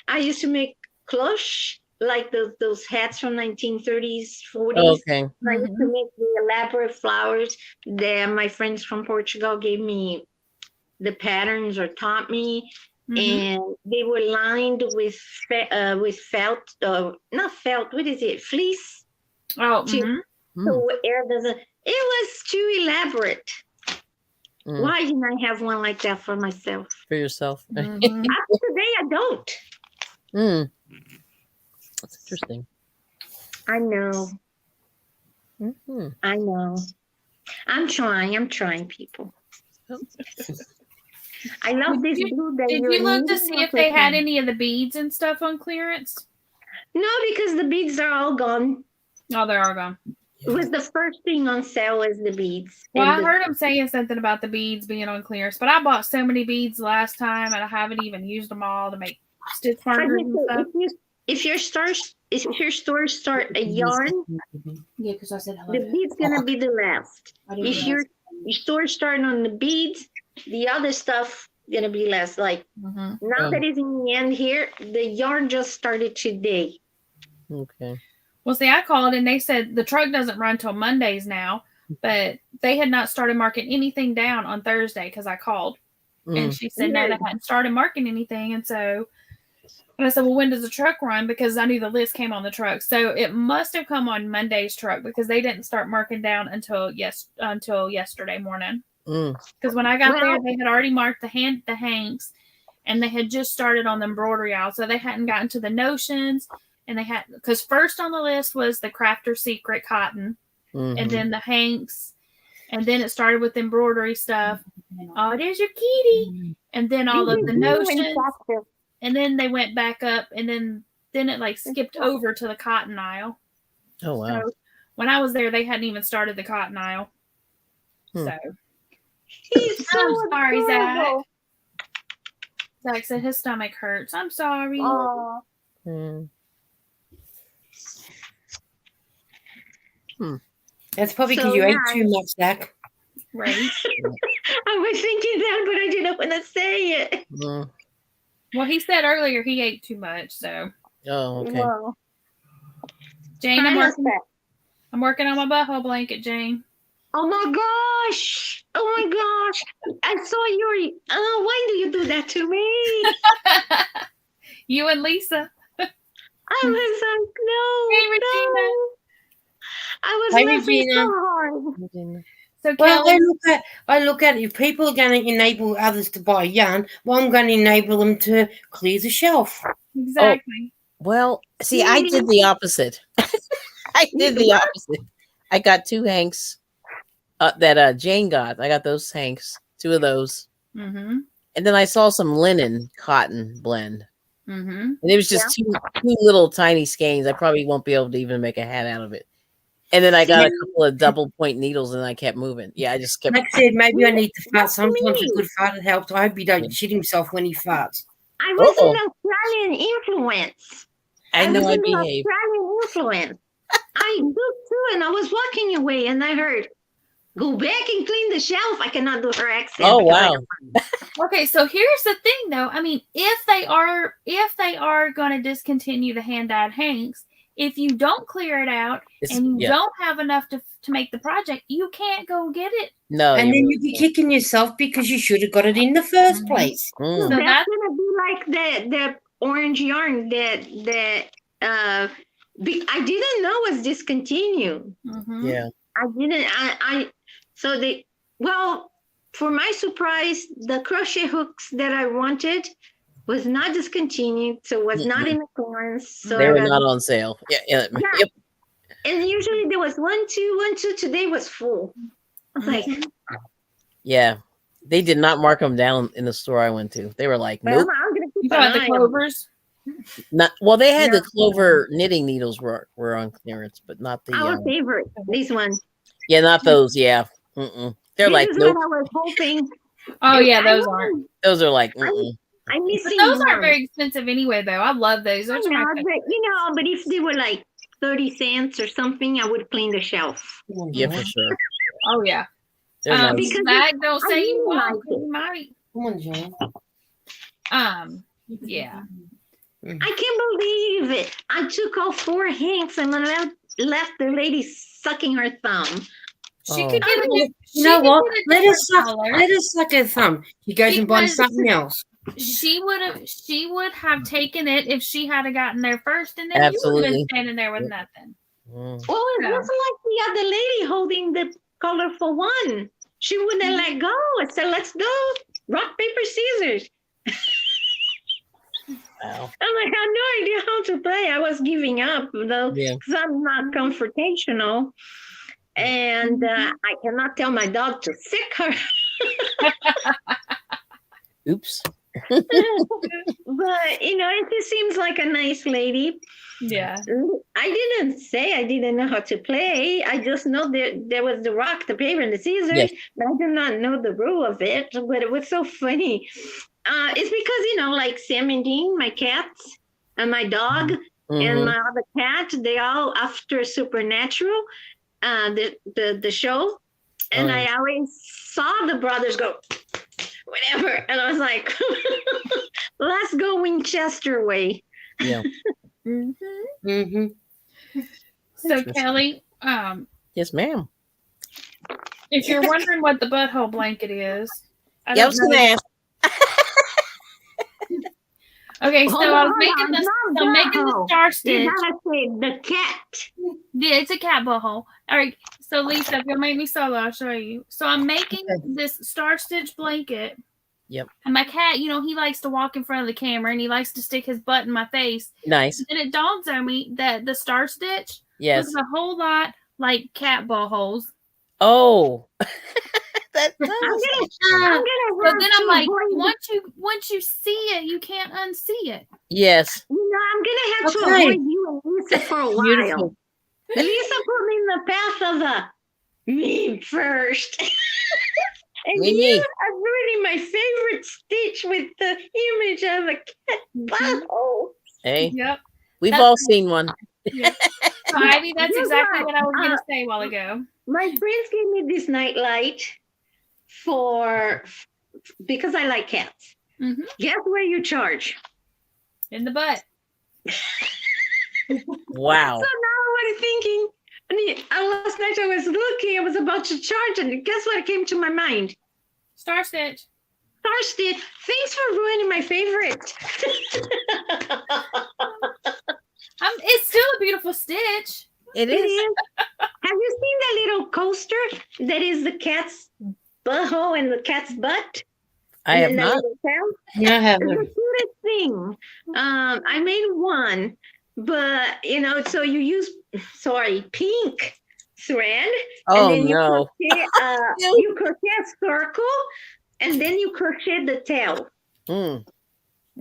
I used to make cloche, like those hats from 1930s, 40s. Okay. I used to make the elaborate flowers that my friends from Portugal gave me the patterns or taught me. And they were lined with felt, not felt, what is it, fleece? Oh, So air doesn't, it was too elaborate. Why didn't I have one like that for myself? For yourself. Up to today, I don't. That's interesting. I know. I know. I'm trying, people. I love this blue that Did you look to see if they had any of the beads and stuff on clearance? No, because the beads are all gone. Oh, they're all gone. It was the first thing on sale was the beads. Well, I heard him saying something about the beads being on clearance, but I bought so many beads last time, and I haven't even used them all to make stitch markers and stuff. If your stores start a yarn, Yeah, because I said hello. the beads gonna be the last. If your store starting on the beads, the other stuff gonna be less. Like now that is in the end here, the yarn just started today. Okay. Well, see, I called and they said the truck doesn't run till Mondays now, but they had not started marking anything down on Thursday because I called. And she said, no, they hadn't started marking anything. And I said, well, when does the truck run? Because I knew the list came on the truck. So it must have come on Monday's truck because they didn't start marking down until yesterday morning. Because when I got there, they had already marked the hanks, and they had just started on the embroidery aisle. So they hadn't gotten to the notions. And they had, because first on the list was the Crafter Secret cotton, and then the hanks, and then it started with embroidery stuff. Oh, there's your kitty. And then all of the notions. And then they went back up, and then it like skipped over to the cotton aisle. Oh, wow. So when I was there, they hadn't even started the cotton aisle. So He's so I'm sorry, Zach. adorable. Zach said his stomach hurts. I'm sorry. That's probably because So you ate nice. too much, Zach. Right. I was thinking that, but I didn't want to say it. Well, he said earlier he ate too much, so. Oh, okay. Well, Jane, I'm I working, love that. I'm working on my butthole blanket, Jane. Oh my gosh! Oh my gosh! I saw your. Oh, why do you do that to me? You and Lisa. I was like, no, Hey, Regina. no. I was Hey, laughing Regina. so hard. So Well, Kelly, I look at it. If people are going to enable others to buy yarn, well, I'm going to enable them to clear the shelf. exactly. Well, see, I did the opposite. I did the opposite. I got 2 hanks that Jane got. I got those hanks, 2 of those. Mm-hmm. And then I saw some linen cotton blend. Mm-hmm. And it was just two little tiny skeins. I probably won't be able to even make a hat out of it. And then I got a couple of double point needles and I kept moving. Yeah, I just kept. Like I said, maybe I need to fart. Sometimes a good fart helps. I hope he don't shit himself when he farts. I was an Australian influence. I know I was an behave. Australian influence. I do too, and I was walking away, and I heard, "Go back and clean the shelf." I cannot do her accent. Oh wow! Okay, so here's the thing, though. I mean, if they are going to discontinue the hand-dyed hanks, if you don't clear it out and you don't have enough to make the project, you can't go get it. No, and then you'd be kicking yourself because you should have got it in the first place. So that's gonna be like the orange yarn that I didn't know was discontinued. Mm-hmm. Yeah, I didn't. For my surprise, the crochet hooks that I wanted was not discontinued, so was not in the clearance. So They I were got- not on sale. Yeah. Yeah. Yep. And usually there was 1, 2, 1, 2. Today was full. I was like, Yeah. They did not mark them down in the store I went to. They were like, well, nope. I'm gonna You keep got an the eye on it. clovers. Not well. They had Yeah. the clover knitting needles were on clearance, but not the. Our favorite, this one. Yeah, not those. Yeah. Mm-mm. They're This like is nope. what I was hoping. Oh yeah, I those know aren't. Those are like. Mm-mm. I'm But missing those one. aren't very expensive anyway, though. I love those. Those are my Yeah, favorite. but if they were like 30 cents or something, I would clean the shelf. Yeah, for sure. Oh yeah. They're nice. Because Zach, don't I say you really won't. like it. You might. Come on, Jane. Yeah. I can't believe it. I took all 4 hanks and I left the lady sucking her thumb. She Oh. could get a new. You know what? Let Let us suck her thumb. She goes and buys Because- something else. She would have taken it if she had gotten there first, and then you would have Absolutely. been standing there with nothing. Mm. Well, it Yeah. wasn't like the other lady holding the colorful one. She wouldn't let go. I said, let's go. Rock, paper, scissors. Wow. I'm like, I had no idea how to play. I was giving up, though, Yeah. because I'm not confrontational. And I cannot tell my dog to sick her. Oops. But, it just seems like a nice lady. Yeah. I didn't say I didn't know how to play. I just know that there was the rock, the paper, and the scissors. Yes. But I did not know the rule of it. But it was so funny. It's because, like Sam and Dean, my cats, and my dog, and Mhm. my other cat, they all after Supernatural, the show. And Oh. I always saw the brothers go, whatever. And I was like, let's go Winchester way. Yeah. Mm-hmm. So Kelly, Yes, ma'am. if you're wondering what the butthole blanket is, I Yeah, I don't was know. gonna ask. Okay, so I was making the the star You stitch. gotta say the cat. Yeah, it's a cat butthole. All right, so Lisa, if you'll make me solo, I'll show you. So I'm making this star stitch blanket. Yep. And my cat, he likes to walk in front of the camera and he likes to stick his butt in my face. Nice. And it dawns on me that the star stitch Yes. looks a whole lot like cat buttholes. Oh. That I'm does. gonna But then I'm like, avoid, once you see it, you can't unsee it. Yes. I'm gonna have to Okay. avoid you and Lisa for a while. Beautiful. Lisa put me in the path of the me first. And Me. you are ruining my favorite stitch with the image of a cat butthole. Hey, Yep. we've That's- all seen one. So, Ivy, that's You're exactly right. what I was going to say a while ago. My friends gave me this night light because I like cats. Mhm. Guess where you charge? In the butt. Wow. So now I'm thinking, last night I was looking, I was about to charge, and guess what came to my mind? Star stitch. Star stitch. Thanks for ruining my favorite. It's still a beautiful stitch. It It is. is. Have you seen that little coaster that is the cat's butthole and the cat's butt? I have And then the not. little tail? Yeah, I It's haven't. the cutest thing. I made one, but so you use pink thread. Oh and then no. you crochet a circle, and then you crochet the tail. Mm.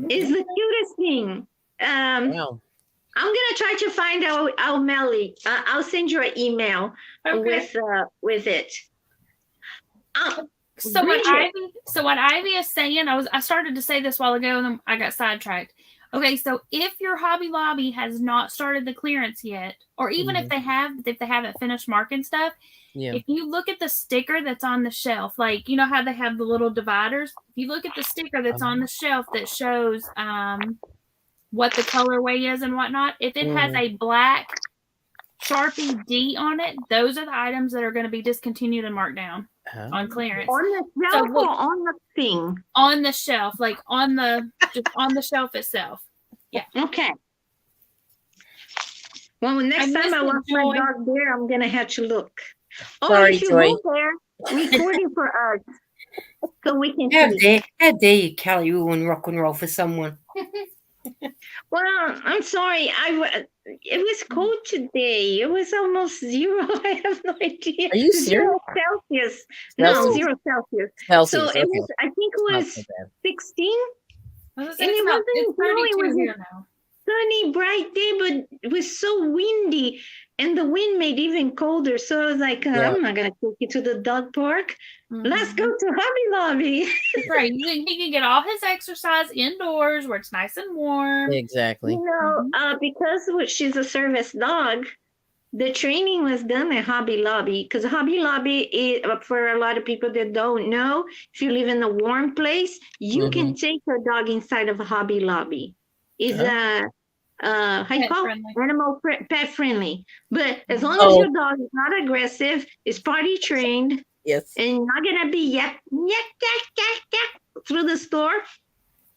It's the cutest thing. Wow. I'm gonna try to find out. I'll send you an email Okay. with it. So Bridget. what Ivy is saying, I started to say this a while ago and then I got sidetracked. Okay, so if your Hobby Lobby has not started the clearance yet, or even if they haven't finished marking stuff, Yeah. if you look at the sticker that's on the shelf, like you know how they have the little dividers, if you look at the sticker that's on the shelf that shows what the colorway is and whatnot, if it has a black Sharpie D on it, those are the items that are going to be discontinued and marked down on clearance. On the So shelf look- or on the thing? On the shelf, like just on the shelf itself. Okay. Well, next I time miss I the walk my joy. dog there, I'm gonna have to look. Oh, Sorry, if you Joy. go there, recording for us. so we can How sleep. dare you carry on rock and roll for someone? Well, I'm sorry. It was cold today. It was almost zero. I have no idea. Are you 0 serious? Celsius. No, Celsius? 0 Celsius. Celsius, So it okay. was. I think it Not was so bad. 16. I was gonna say, And it's it about wasn't it's 32 it was here now. sunny, bright day, but it was so windy, and the wind made it even colder. So I was like, Yeah. I'm not gonna take you to the dog park. Let's go to Hobby Lobby. That's right. He can get all his exercise indoors where it's nice and warm. Exactly. You know, because she's a service dog, the training was done at Hobby Lobby. Because Hobby Lobby is, for a lot of people that don't know, if you live in a warm place, you can take your dog inside of a Hobby Lobby. It's how you Pet call friendly. animal pet friendly. But as long as your dog is not aggressive, is potty trained, Yes. and you're not gonna be yak through the store,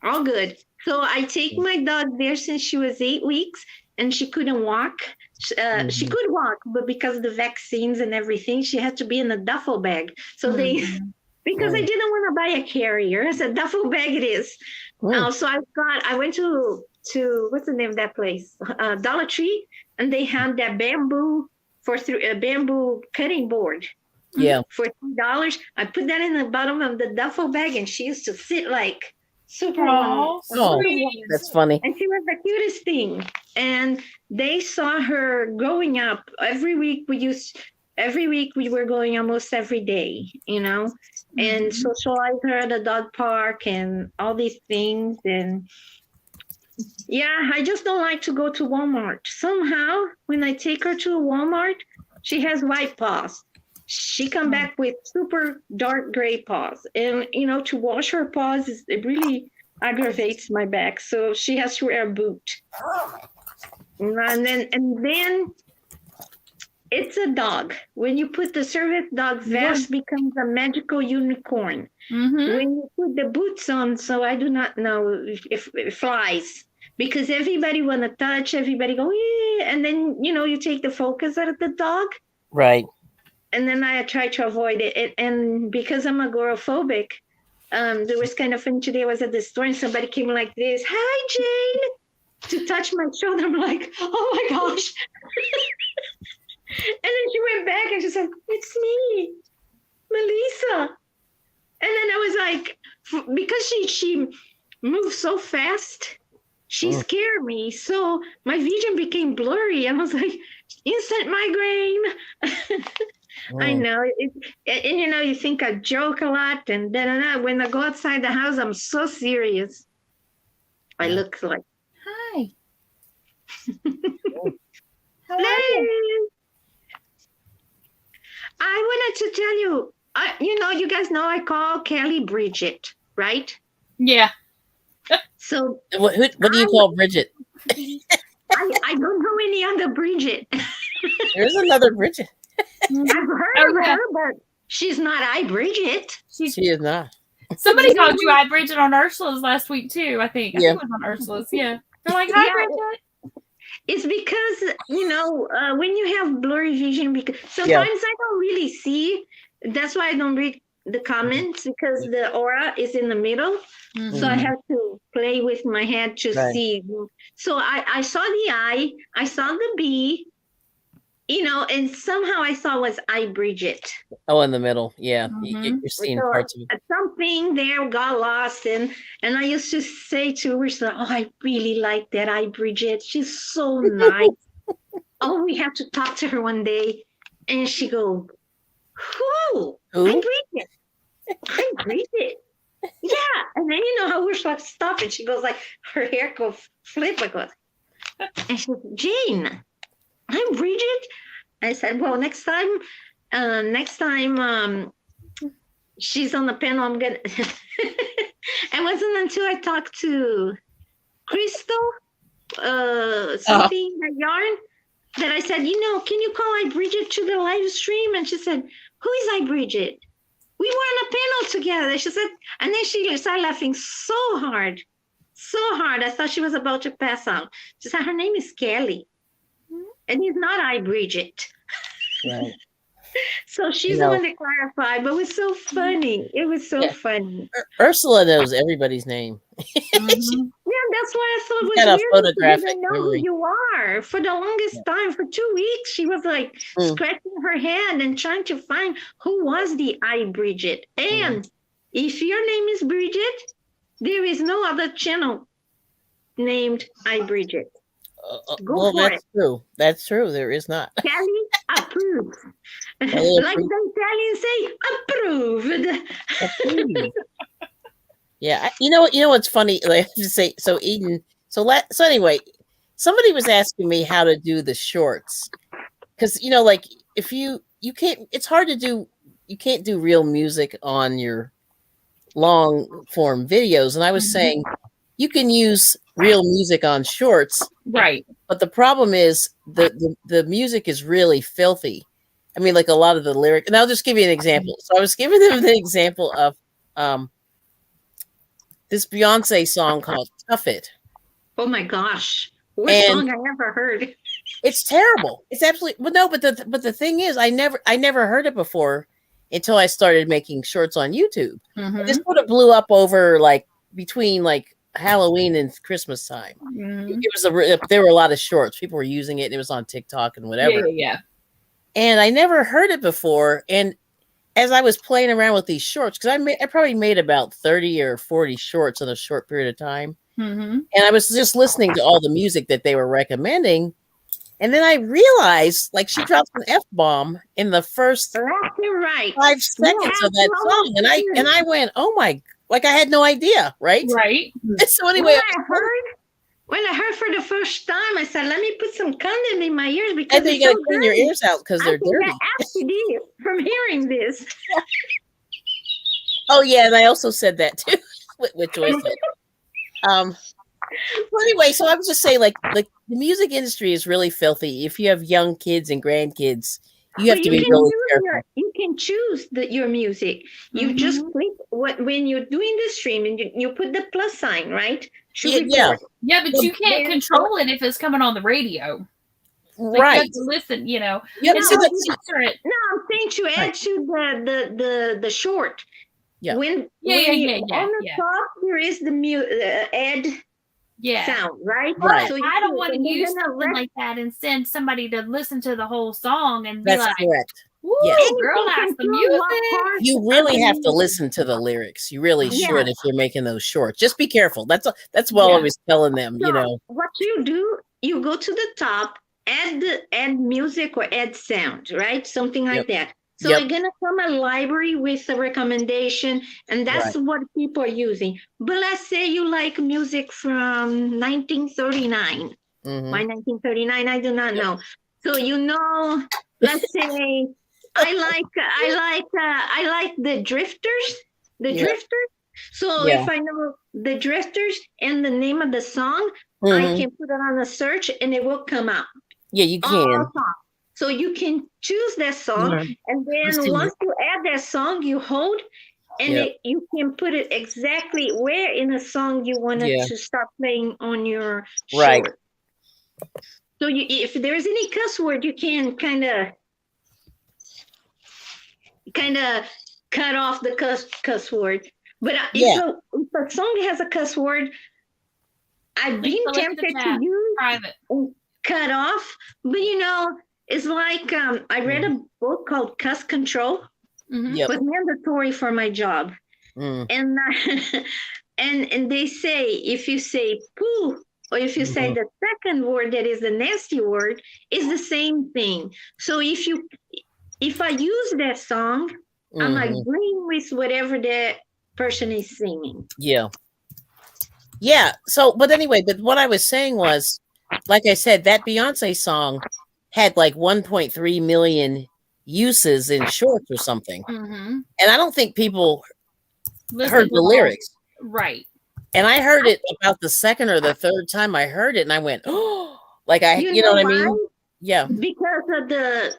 all good. So I take my dog there since she was 8 weeks, and she couldn't walk. She could walk, but because of the vaccines and everything, she had to be in a duffel bag. So because I didn't want to buy a carrier, I said duffel bag it is. So I went to what's the name of that place? Dollar Tree, and they had that bamboo bamboo cutting board. Yeah. For $2. I put that in the bottom of the duffel bag, and she used to sit like super Oh, Oh, that's funny. and she was the cutest thing. And they saw her growing up. Every week we were going almost every day, you know, and socialize her at the dog park and all these things. And yeah, I just don't like to go to Walmart. Somehow, when I take her to Walmart, she has white paws. She come back with super dark gray paws. And, you know, to wash her paws, it really aggravates my back. So she has to wear a boot. And then it's a dog. When you put the service dog vest, becomes a magical unicorn. When you put the boots on, so I do not know if it flies. Because everybody want to touch, everybody go, yeah. And then, you know, you take the focus out of the dog. Right. And then I try to avoid it. And because I'm agoraphobic, there was kind of fun today. I was at the store and somebody came like this, hi, Jane, to touch my shoulder. I'm like, oh my gosh. And then she went back and she said, it's me, Melissa. And then I was like, because she moved so fast, she scared me. So my vision became blurry. I was like, instant migraine. I know. And you know, you think I joke a lot, and then when I go outside the house, I'm so serious. I look like, Hi. hello. I wanted to tell you, you know, you guys know I call Kelly Bridget, right? Yeah. So What do you call Bridget? I don't know any other Bridget. There's another Bridget. I've heard of her, but she's not I Bridget. She is not. Somebody called you I Bridget on Ursula's last week too, I think. I Yeah. think it was on Ursula's, yeah. They're like, hi, Bridget. It's because, you know, when you have blurry vision, because sometimes I don't really see. That's why I don't read the comments, because the aura is in the middle. So I have to play with my head to see. So I saw the I, I saw the B, you know, and somehow I saw was I Bridget. Oh, in the middle. Yeah. You're seeing So parts of it. something there got lost, and I used to say to her, oh, I really like that I Bridget. She's so nice. Oh, we have to talk to her one day. And she go, who? I Bridget. I Bridget. Yeah. And then you know how we're like stop, and she goes like her hair goes flip like that. And she goes, Jane, I'm Bridget. I said, well, next time she's on the panel, I'm gonna it wasn't until I talked to Crystal, something that yarn, that I said, you know, can you call I Bridget to the live stream? And she said, who is I Bridget? We were on a panel together. She said, and then she started laughing so hard. I thought she was about to pass out. She said, her name is Kelly. And it's not I Bridget. Right. So she's You the know. one that clarified, but it was so funny. It was so Yeah. funny. Ursula knows everybody's name. Mhm. Yeah, that's what I thought She's was got a weird. She photographic didn't know memory. who you are. For the longest time, for 2 weeks, she was like Mm. scratching her head and trying to find who was the I Bridget. And if your name is Bridget, there is no other channel named I Bridget. Go Well, for that's it. true. That's true. There is not. Kelly approves. Kelly Like the Italians say, approved. Approved. Yeah, you know what's funny? Like, I have to say, so Eden. So anyway, somebody was asking me how to do the shorts because like if you can't, it's hard to do. You can't do real music on your long form videos, and I was saying you can use real music on shorts, Right. but the problem is the music is really filthy. I mean, like a lot of the lyrics, and I'll just give you an example. So I was giving them the example of this Beyonce song called Tough It. Oh my gosh. What song I ever heard? It's terrible. It's absolutely but the thing is I never heard it before until I started making shorts on YouTube. Mhm. This sort of blew up over like between like Halloween and Christmas time. Mhm. There were a lot of shorts. People were using it and it was on TikTok and whatever. Yeah. And I never heard it before. And as I was playing around with these shorts, because I probably made about 30 or 40 shorts in a short period of time. Mhm. And I was just listening to all the music that they were recommending. And then I realized, like, she dropped an F-bomb in the first You're right. 5 seconds of that song. And I went, oh my, like I had no idea, right? Right. So anyway, When I heard for the first time, I said, let me put some condom in my ears because and then you got to clean your ears out because they're dirty. I from hearing this. Oh yeah, and I also said that too, which was it. Well, anyway, so I was just saying, like the music industry is really filthy. If you have young kids and grandkids, you have to be really careful. You can choose your music. You just click when you're doing the stream and you put the plus sign, right? Yeah, but you can't control it if it's coming on the radio. Like right. You have to listen, Yep. And So it. No, I'm saying to add to the short. Yeah. When on the top there is the add sound, right? Right. So I don't want to use something like that and send somebody to listen to the whole song and be that's like, correct. "Ooh, Yes. girl likes the music." You really have to listen to the lyrics. You really should if you're making those shorts. Just be careful. That's what I was telling them. So what you do, you go to the top, add music or add sound, right? Something like that. So it's gonna come a library with a recommendation, and that's what people are using. But let's say you like music from 1939. Why 1939? I do not know. So let's say I like the Drifters. Drifters. So if I know the Drifters and the name of the song, I can put it on a search and it will come up. Yeah, you can. So you can choose that song, and then once you add that song, you hold, and you can put it exactly where in the song you want it to start playing on your short. So if there's any cuss word, you can kind of cut off the cuss word. But if a song has a cuss word, I've been tempted to use cut off, but it's like I read a book called Cuss Control. It was mandatory for my job. And and they say if you say poo or if you say the second word that is the nasty word, is the same thing. So if I use that song, I'm agreeing with whatever that person is singing. Yeah. So, but anyway, but what I was saying was, like I said, that Beyonce song had like 1.3 million uses in shorts or something. And I don't think people heard the lyrics. Right. And I heard it about the second or the third time I heard it, and I went, oh, like you know what I mean? Yeah. Because of the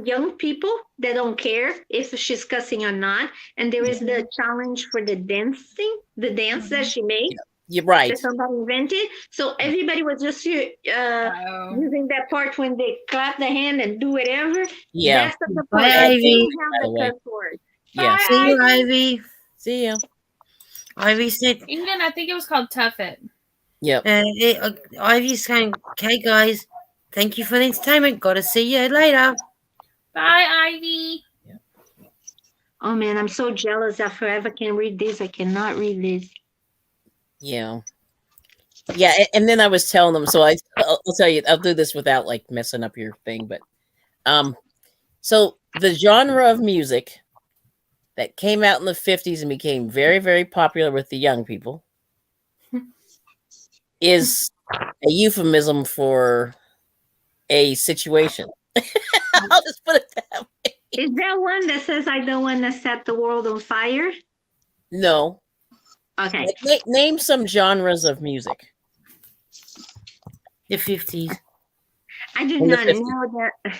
young people that don't care if she's cussing or not. And there is the challenge for the dance that she made. You're right. that somebody invented. So everybody was just using that part when they clap the hand and do whatever. Yeah. That's the support. Bye, They Ivy. don't have By the the way. cuss word. Yeah. Bye, See you, Ivy. Ivy. See ya. Ivy said, Eden, I think it was called Tough It. Yep. Ivy's saying, okay, guys, thank you for the entertainment. Got to see you later. Bye, Ivy. Oh man, I'm so jealous. I forever can read this. I cannot read this. Yeah. Yeah. And then I was telling them, so I'll tell you, I'll do this without like messing up your thing, but so the genre of music that came out in the 50s and became very, very popular with the young people is a euphemism for a situation. I'll just put it that way. Is that one that says I don't want to set the world on fire? No. Okay. Name some genres of music. The 50s. I did In the not 50s. know that.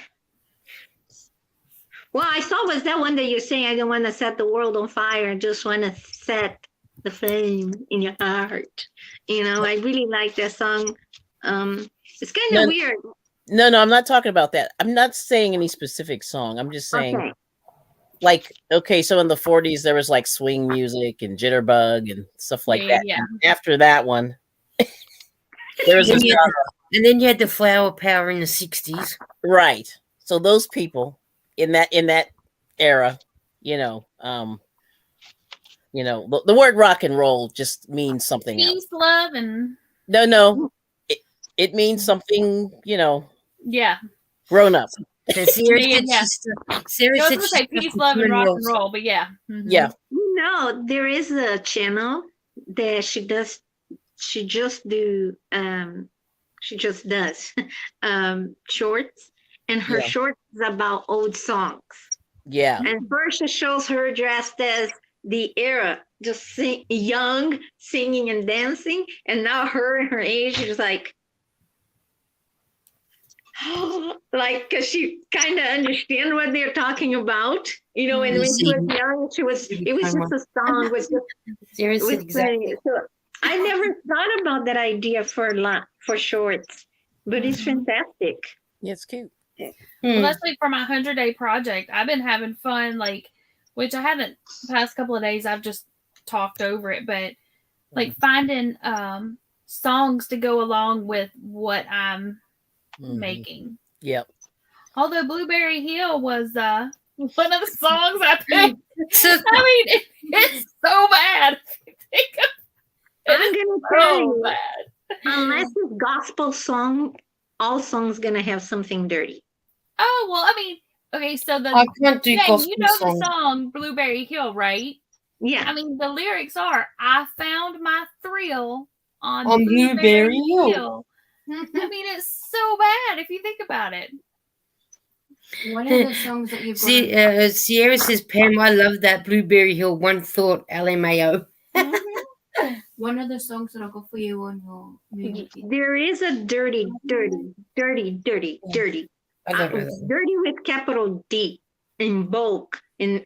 Well, I saw was that one that you're saying I don't want to set the world on fire. I just want to set the flame in your heart. You know, I really like that song. It's kind of weird. No, I'm not talking about that. I'm not saying any specific song. I'm just saying, Okay. like, okay, so in the 40s, there was like swing music and jitterbug and stuff like that. Yeah. And after that one, there was this genre. And then you had the flower power in the 60s. Right. So those people in that era, the word rock and roll just means something else. Peace, love, and No. It means something, yeah. grown up. So Sarah Yeah. said I was she's gonna say peace, love, and rock and roll, but yeah. Mhm. Yeah. You know, there is a channel that she just does shorts, and her shorts is about old songs. Yeah. And first it shows her dressed as the era, just young, singing and dancing, and now her and her age is like because she kind of understand what they're talking about, and when she was young, it was just a song. It was Seriously, exactly. so I never thought about that idea for shorts, but it's fantastic. Yeah, it's cute. Well, that's like for my 100-day project. I've been having fun, which I haven't the past couple of days. I've just talked over it, but like finding songs to go along with what I'm making. Yep. Although Blueberry Hill was one of the songs I picked. So, I mean, it's so bad. I'm gonna tell you, bad. unless it's gospel song, all songs gonna have something dirty. Oh well, I mean, okay, so I can't do gospel you know songs. the song Blueberry Hill, right? Yeah. I mean, the lyrics are, "I found my thrill on Blueberry Hill." I mean, it's so bad if you think about it. One of the songs that you've See, Sierra says, Pam, I love that Blueberry Hill. One thought, LMAO. one of the songs that'll go for you on your music. There is a dirty. I don't know that. Dirty with capital D in bulk in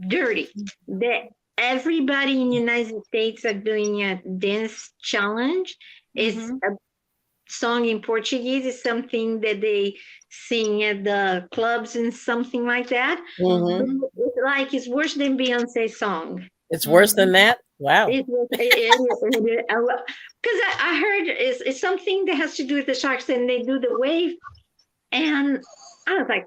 dirty. That everybody in the United States are doing a dance challenge. It's a song in Portuguese. It's something that they sing at the clubs and something like that. It's worse than Beyonce's song. It's worse than that? Wow. Because I heard it's something that has to do with the sharks, and they do the wave, and I was like,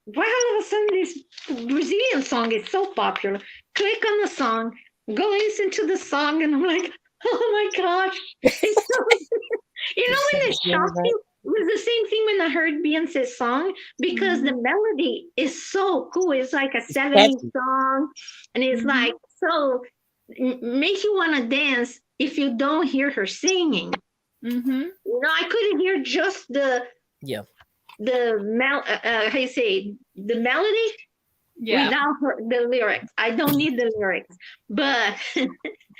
why all of a sudden this Brazilian song is so popular? Click on the song, go listen to the song, and I'm like, oh my gosh. It's so, when it shocked you, it was the same thing when I heard Beyonce's song, because the melody is so cool. It's like a 70s song, and it's like so make you want to dance if you don't hear her singing. I couldn't hear just the how you say, the melody without the lyrics. I don't need the lyrics, but I'm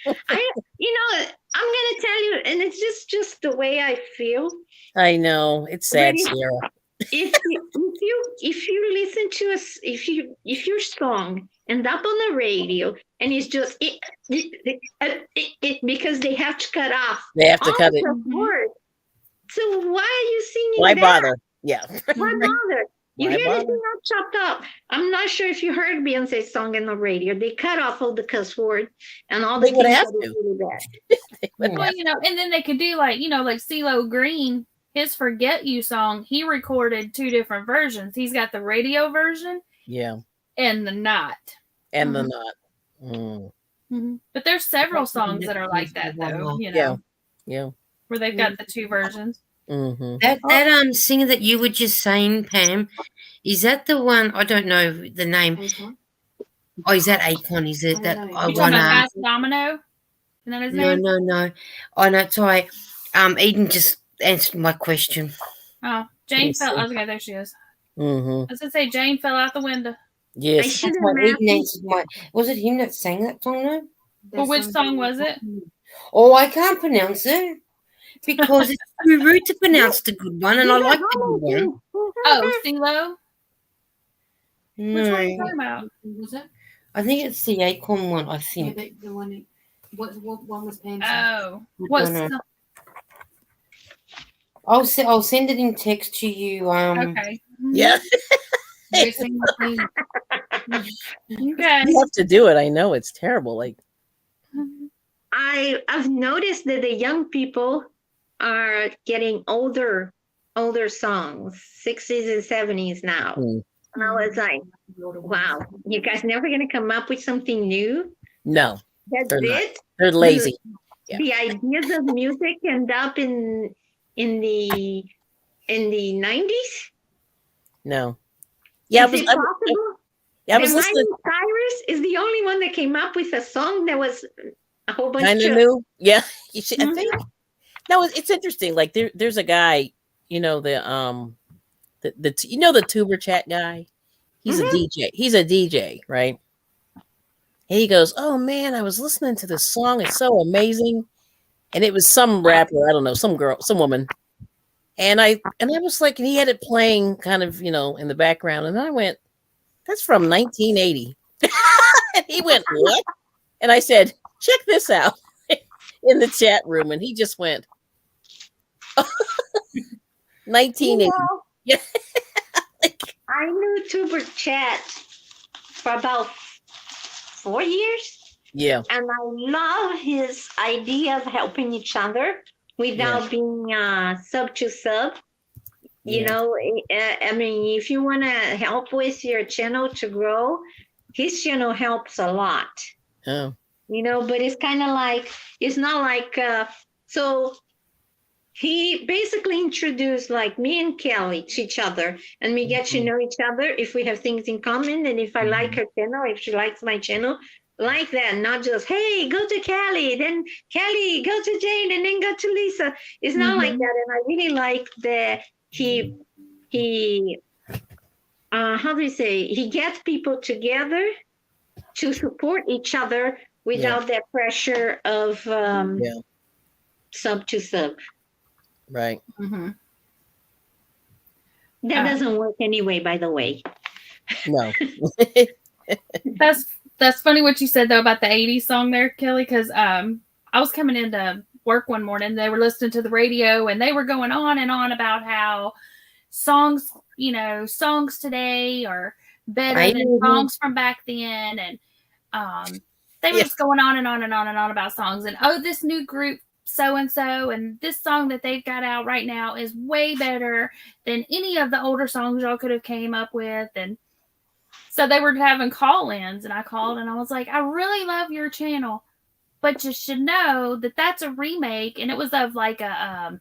gonna tell you, and it's just the way I feel. I know. It's sad, Sierra. if you listen to us, if your song end up on the radio and it's just because they have to cut off They have to all cut it. the words. So why are you singing Why that? bother? Yeah. Why bother? You Why hear bother? everything all chopped up. I'm not sure if you heard Beyonce's song in the radio. They cut off all the cuss words and all the They would things have that are to. really bad. They would Well, have- you know, and then they could do like, you know, like CeeLo Green, his Forget You song, he recorded 2 different versions. He's got the radio version Yeah. and the not. And the not. Mm. But there's several songs that are like that though, you know, Yeah. where they've got the 2 versions. Mm-hmm. That singer that you were just saying, Pam, is that the one? I don't know the name. Oh, is that Akon? Is it that I You talking about wanna? Fast Domino? Isn't that his No, name? no. I know. Sorry. Eden just answered my question. Oh, Jane me fell. see. I was okay, there she is. Mm-hmm. I was gonna say Jane fell out the window. I Yes. should That's have why Eden asked. answered my. Was it him that sang that song? No. Well, which song was it? Oh, I can't pronounce it because it's too rude to pronounce the good one, and I like the good one. Oh, CeeLo? Which one are you No, talking about? Was it? I think it's the Akon one. I Yeah, think. but the one. What one was Pam? Oh. I What's don't know. I'll send it in text to you. okay. Yeah. You're singing the thing. Okay. You have to do it. I know it's terrible. Like, I've noticed that the young people are getting older songs, 60s and 70s now. Mm. And I was like, wow, you guys never gonna come up with something new? no, That's They're not. it? they're lazy. Yeah. The ideas of music end up in the 90s? No. Yeah, Is it possible? I was The listening. Miley Cyrus is the only one that came up with a song that was a whole bunch Kind of of new. Yeah. You see, I Mhm. think. No, it's interesting. Like there's a guy, you know, the you know the tuber chat guy. He's a DJ. He's a DJ, right? And he goes, "Oh man, I was listening to this song. It's so amazing." And it was some rapper, I don't know, some girl, some woman. And I was like, and he had it playing kind of, you know, in the background. And I went, "That's from 1980." And he went, "What?" And I said, "Check this out," in the chat room. And he just went, 1980. Yeah. I knew Tuber Chat for about 4 years, Yeah. and I love his idea of helping each other without being sub to sub. You Yeah. know, I mean, if you want to help with your channel to grow, his channel helps a lot. Oh. You know, but it's kind of like, it's not like, so he basically introduced like me and Kelly to each other, and we get to know each other if we have things in common, and if I like her channel, if she likes my channel, like that, not just, hey, go to Kelly, then Kelly, go to Jane, and then go to Lisa. It's not like that, and I really like that he how do you say, he gets people together to support each other without that pressure of sub to sub. Right. Mm-hmm. That doesn't work anyway, by the way. No. That's funny what you said though about the 80s song there, Kelly, because I was coming into work one morning, they were listening to the radio and they were going on and on about how songs, you know, songs today are better than songs from back then, and they were just going on and on and on and on about songs, and oh, this new group so and so, and this song that they've got out right now is way better than any of the older songs y'all could have came up with. And so they were having call-ins, and I called and I was like, I really love your channel, but you should know that that's a remake, and it was of like a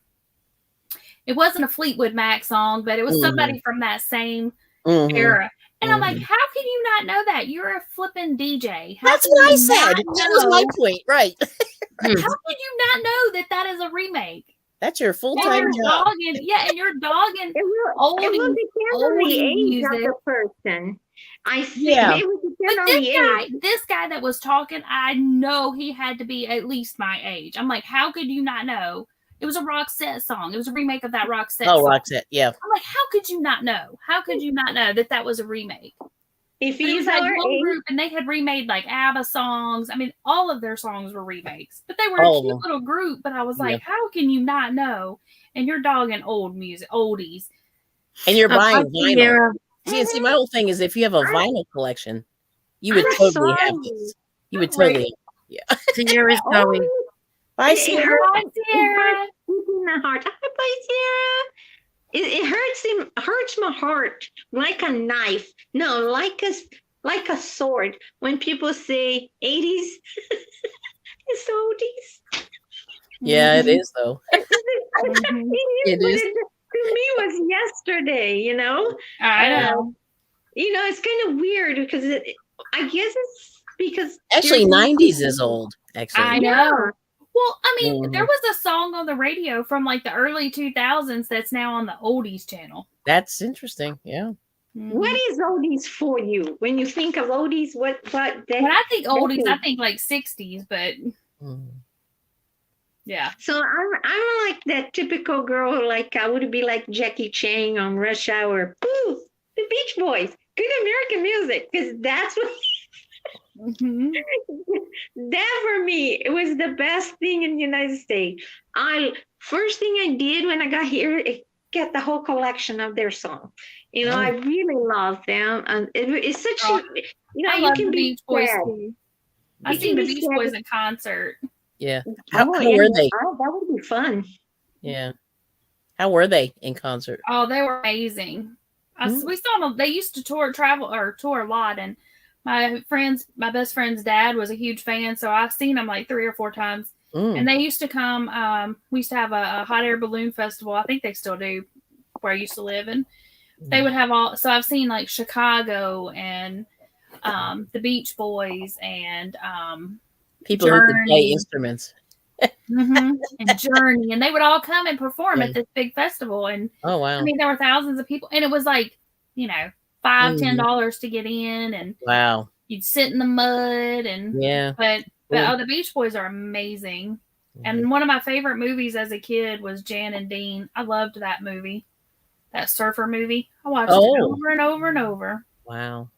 it wasn't a Fleetwood Mac song, but it was somebody from that same era. And I'm like, how can you not know that? You're a flipping DJ. That's what I said. That was my point, right? How could you not know that that is a remake? That's your full-time job. And you're dogging It will depend on the age of the person. I see. Yeah. But this guy that was talking, I know he had to be at least my age. I'm like, how could you not know It was a Roxette song. It was a remake of that Roxette Oh, song. Roxette, yeah. I'm like, how could you not know? How could you not know that that was a remake? If But it was he's that our one age, group, and they had remade like ABBA songs. I mean, all of their songs were remakes, but they were All a of cute them. little group. But I was Yeah. like, how can you not know? And you're dogging old music, oldies. And you're buying vinyl. Sierra. See, my whole thing is if you have a vinyl collection, you would I'm totally have sorry. this. You would Right. totally. Sierra's going. Bye, It Sierra. hurts. Bye, Sierra. It hurts in my heart. Bye, Sierra. It hurts my heart like a knife. No, like a sword. When people say 80s, it's oldies. Yeah, it is though. Mhm. It is. To me was yesterday, you know. I know. It's kind of weird because I guess it's because Actually, there's- 90s is old. Actually, I know. Well, I mean, Mhm. there was a song on the radio from like the early 2000s that's now on the oldies channel. that's interesting. Yeah. What is oldies for you? When you think of oldies, what When I think oldies, I decade? think like 60s, but Mhm. yeah. So I'm like that typical girl, like I would be like Jackie Chan on Rush Hour. Pooh, the Beach Boys, good American music, because that's what Mhm. that for me, it was the best thing in the United States. First thing I did when I got here, get the whole collection of their songs. I really love them, and it's such Oh, a I you love can the be Beach Boys sad. too. I've You seen can the be Beach sad. Boys in concert. Yeah. How Oh, were they? that would be fun. Yeah. How were they in concert? Oh, they were amazing. We saw them. They used to tour a lot, and my best friend's dad was a huge fan, so I've seen them like 3 or 4 times. And they used to come. We used to have a hot air balloon festival. I think they still do where I used to live, and they would have all. So I've seen like Chicago and the Beach Boys and People who could play Journey. instruments. and Journey, and they would all come and perform at this big festival. And Oh wow. I mean, there were thousands of people, and it was like, $5-10 to get in, and Wow. you'd sit in the mud, and Yeah. but Cool. the Beach Boys are amazing. And one of my favorite movies as a kid was Jan and Dean. I loved that movie, that surfer movie. I watched it over and over and over. Wow.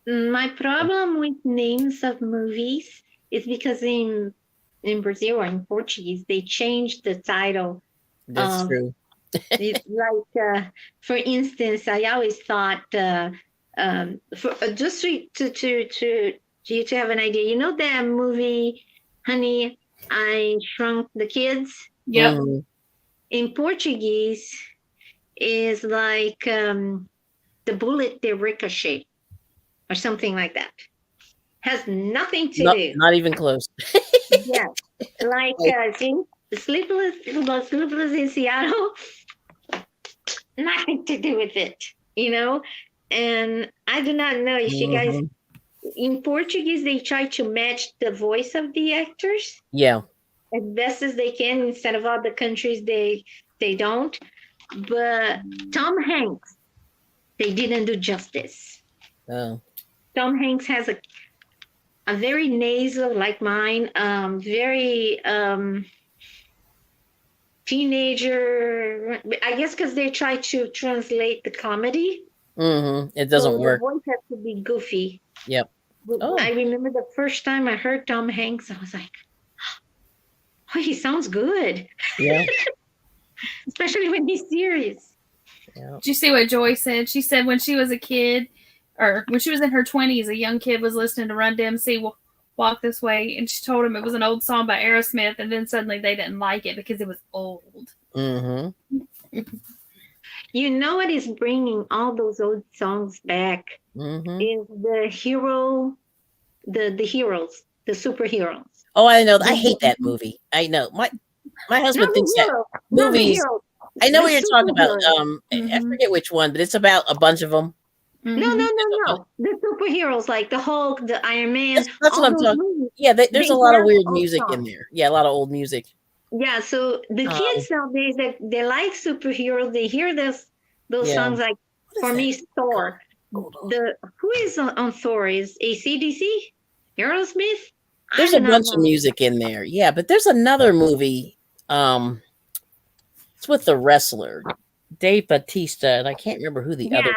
My problem with names of movies is because in Brazil or in Portuguese they changed the title. That's true. It's like, for instance, I always thought, just to you to have an idea, you know that movie, Honey, I Shrunk the Kids? Yep. Mhm. In Portuguese is like the bullet de ricochet or something like that. Has nothing to do. Not even close. Yeah, like Sleepless in Seattle, nothing to do with it, And I do not know if you guys, in Portuguese, they try to match the voice of the actors Yeah. as best as they can. Instead of other countries, they don't. But Tom Hanks, they didn't do justice. Oh. Tom Hanks has a very nasal, like mine, very teenager. I guess because they try to translate the comedy. It doesn't so work. The voice has to be goofy. Yep. But Oh. I remember the first time I heard Tom Hanks, I was like, oh, he sounds good. Yeah. Especially when he's serious. Yeah. Did you see what Joy said? She said when she was a kid, or when she was in her 20s, a young kid was listening to Run DMC Walk This Way, and she told him it was an old song by Aerosmith, and then suddenly they didn't like it because it was old. You know what is bringing all those old songs back is the hero, the heroes, the superheroes. Oh, I know. I hate that movie. I know. My husband thinks that movies. I know what you're talking about. I forget which one, but it's about a bunch of them. No. The superheroes like the Hulk, the Iron Man. That's what I'm talking. Movies, Yeah, there's a lot of weird music songs. in there. Yeah, a lot of old music. Yeah, so the kids nowadays they like superheroes. They hear those songs like for me Thor. Who is on Thor is AC/DC, Aerosmith. There's a bunch of music in there. Yeah, but there's another movie It's with the wrestler Dave Bautista, and I can't remember who the other.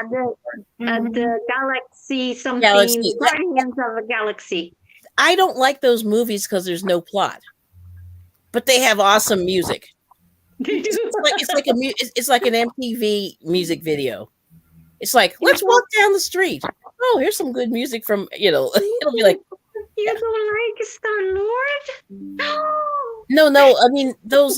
The Galaxy something, Galaxy. Guardians of the Galaxy. I don't like those movies because there's no plot, but they have awesome music. It's like an MTV music video. It's like, let's walk down the street. Oh, here's some good music from, it'll be like, You don't like Star-Lord? no. I mean, those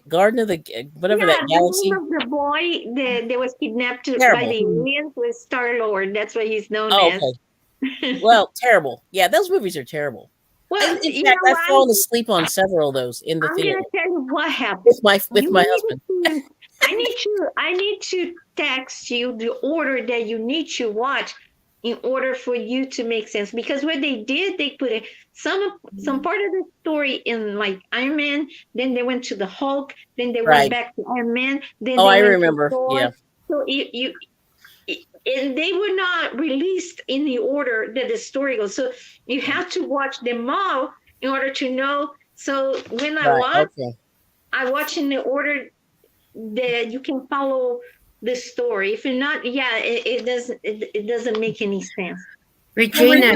Garden of the whatever that galaxy. The name of the boy that was kidnapped Terrible. by the aliens was Star-Lord. That's what he's known Oh, as. okay. Well, terrible. Yeah, those movies are terrible. Well, In fact, I've fallen asleep on several of those in the I'm theater gonna tell you what happened with my husband. I need to text you the order that you need to watch in order for you to make sense. Because what they did, they put some part of the story in like Iron Man, then they went to the Hulk, then they went back to Iron Man, then I went remember. to Thor. Yeah. So and they were not released in the order that the story goes. So you have to watch them all in order to know. So when I watch in the order that you can follow the story. If you're not, it doesn't make any sense. Regina,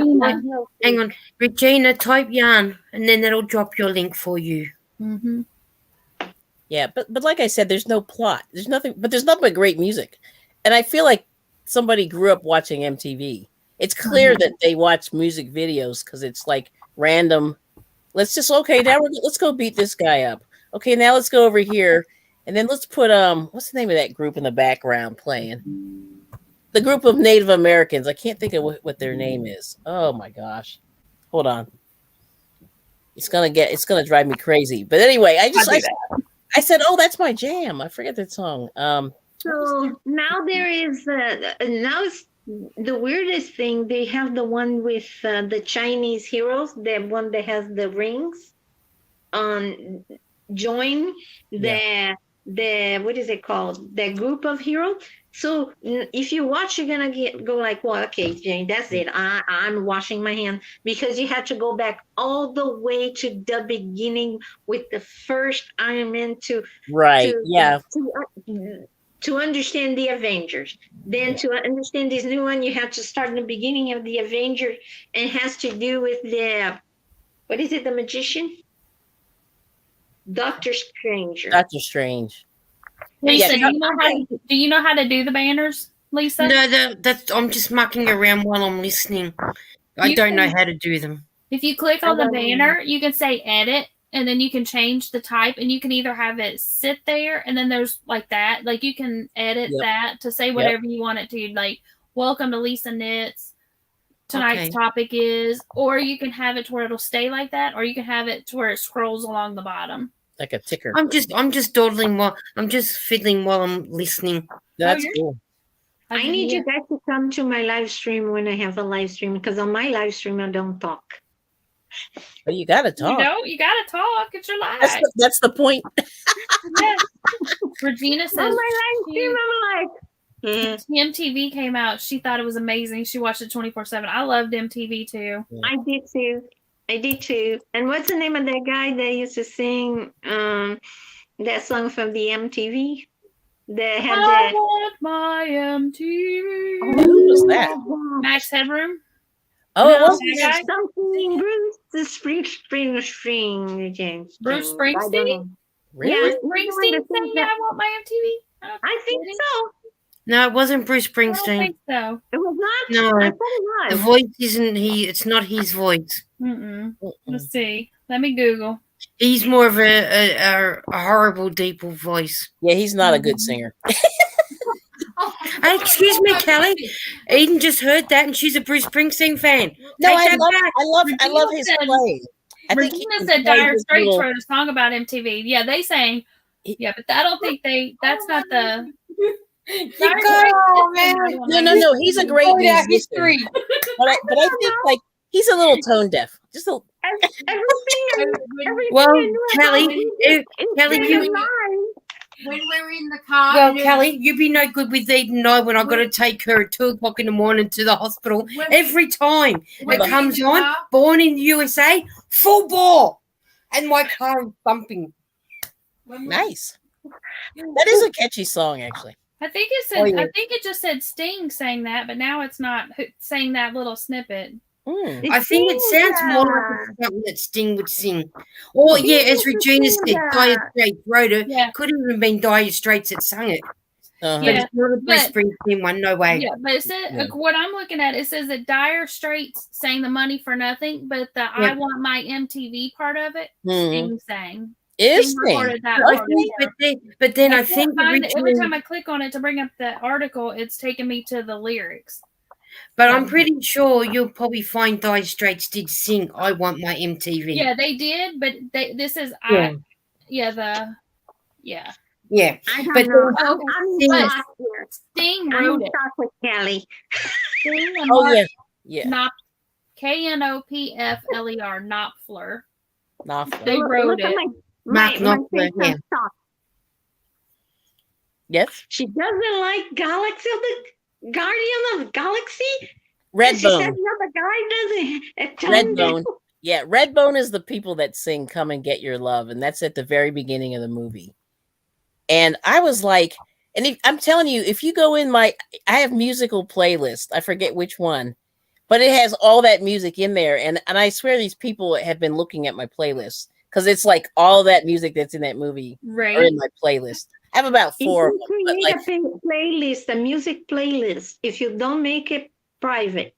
hang on. Regina, type yarn, and then it'll drop your link for you. Mm-hmm. Yeah, but like I said, there's no plot. There's nothing but great music, and I feel like somebody grew up watching MTV. It's clear that they watch music videos because it's like random. Let's go beat this guy up. Okay, now let's go over here. And then let's put what's the name of that group in the background playing? The group of Native Americans. I can't think of what their name is. Oh my gosh. Hold on. It's gonna drive me crazy. But anyway, I said, oh, that's my jam. I forget that song. So now there is now it's the weirdest thing. They have the one with the Chinese heroes, the one that has the rings on join the what is it called? The group of heroes. So if you watch, you're gonna go like, well, okay, Jane, that's it. I'm washing my hands, because you have to go back all the way to the beginning with the first Iron Man to understand the Avengers. Then to understand this new one, you have to start in the beginning of the Avengers, and it has to do with the the magician. Doctor Strange. Lisa, do you know how to do the banners, Lisa? No, I'm just mucking around while I'm listening. I don't know how to do them. If you click on the banner, you can say edit, and then you can change the type, and you can either have it sit there, and then there's like that. Like you can edit that to say whatever you want it to. Like, welcome to Lisa Knits. Tonight's topic is, or you can have it to where it'll stay like that, or you can have it to where it scrolls along the bottom. Like a ticker. I'm just dawdling while I'm just fiddling while I'm listening. That's cool. I need you guys to come to my live stream when I have a live stream, because on my live stream I don't talk. But you gotta talk. You gotta talk. It's your live. That's the point. Regina says on my live stream I'm like, MTV came out. She thought it was amazing. She watched it 24/7. I loved MTV too. I did too. And what's the name of that guy that used to sing that song from the MTV? That had I want my MTV. Who was that? Max Headroom. Oh, it was something Bruce the Springsteen. Bruce Springsteen. Really? Bruce Springsteen saying, "I want my MTV." I think so. No, it wasn't Bruce I Springsteen. don't think so. It was not. No, I thought it the was. voice isn't it's not his voice. Let's see. Let me Google. He's more of a horrible, deep voice. Yeah, he's not a good singer. Hey, excuse me, Kelly. Eden just heard that, and she's a Bruce Springsteen fan. No, Take that back. I love his playing. I think Regina said Dire Straits wrote a song about MTV. Yeah, they sang. Yeah, but I don't think that's not the. No. He's a great musician. But I think like he's a little tone deaf. Just a. Everything Well, Kelly, when we're in the car. Well, Kelly, you be no good with Eden and I when I got to take her at 2:00 in the morning to the hospital. Every time it comes on, Born in the USA, full bore, and my car is bumping. Nice. That is a catchy song, actually. I think it said. Oh, yeah. I think it just said Sting saying that, but now it's not saying that little snippet. I think it sounds more like it's something that Sting would sing. Or, yeah, as Regina said, Dire Straits wrote it. Yeah. Could have even been Dire Straits that sung it. Uh-huh. But it's not a Bruce Springsteen one, no way. Yeah, but it said what I'm looking at. It says that Dire Straits sang the Money for Nothing, but the I Want My MTV part of it, Sting sang. Is Sting recorded that I part. think, but then I think every time I click on it to bring up the article, it's taking me to the lyrics. But I'm pretty sure you'll probably find Dire Straits did sing I Want My MTV. Yeah, they did, but this is Yeah. Yeah. I don't know. But Sting wrote it. With Kelly. Sting and Yeah. Knopfler, Knopfler. Knopfler. They wrote it. Mark Knopfler, yeah. Yes. She doesn't like Galaxy of the Guardian of Galaxy. Redbone. She said, no, the guy doesn't. Redbone. Yeah, Redbone is the people that sing "Come and Get Your Love," and that's at the very beginning of the movie. And I was like, I'm telling you, if you go in I have musical playlist. I forget which one, but it has all that music in there. And I swear these people have been looking at my playlist because it's like all that music that's in that movie are in my playlist. I have about 4 of them. Create a playlist, a music playlist. If you don't make it private.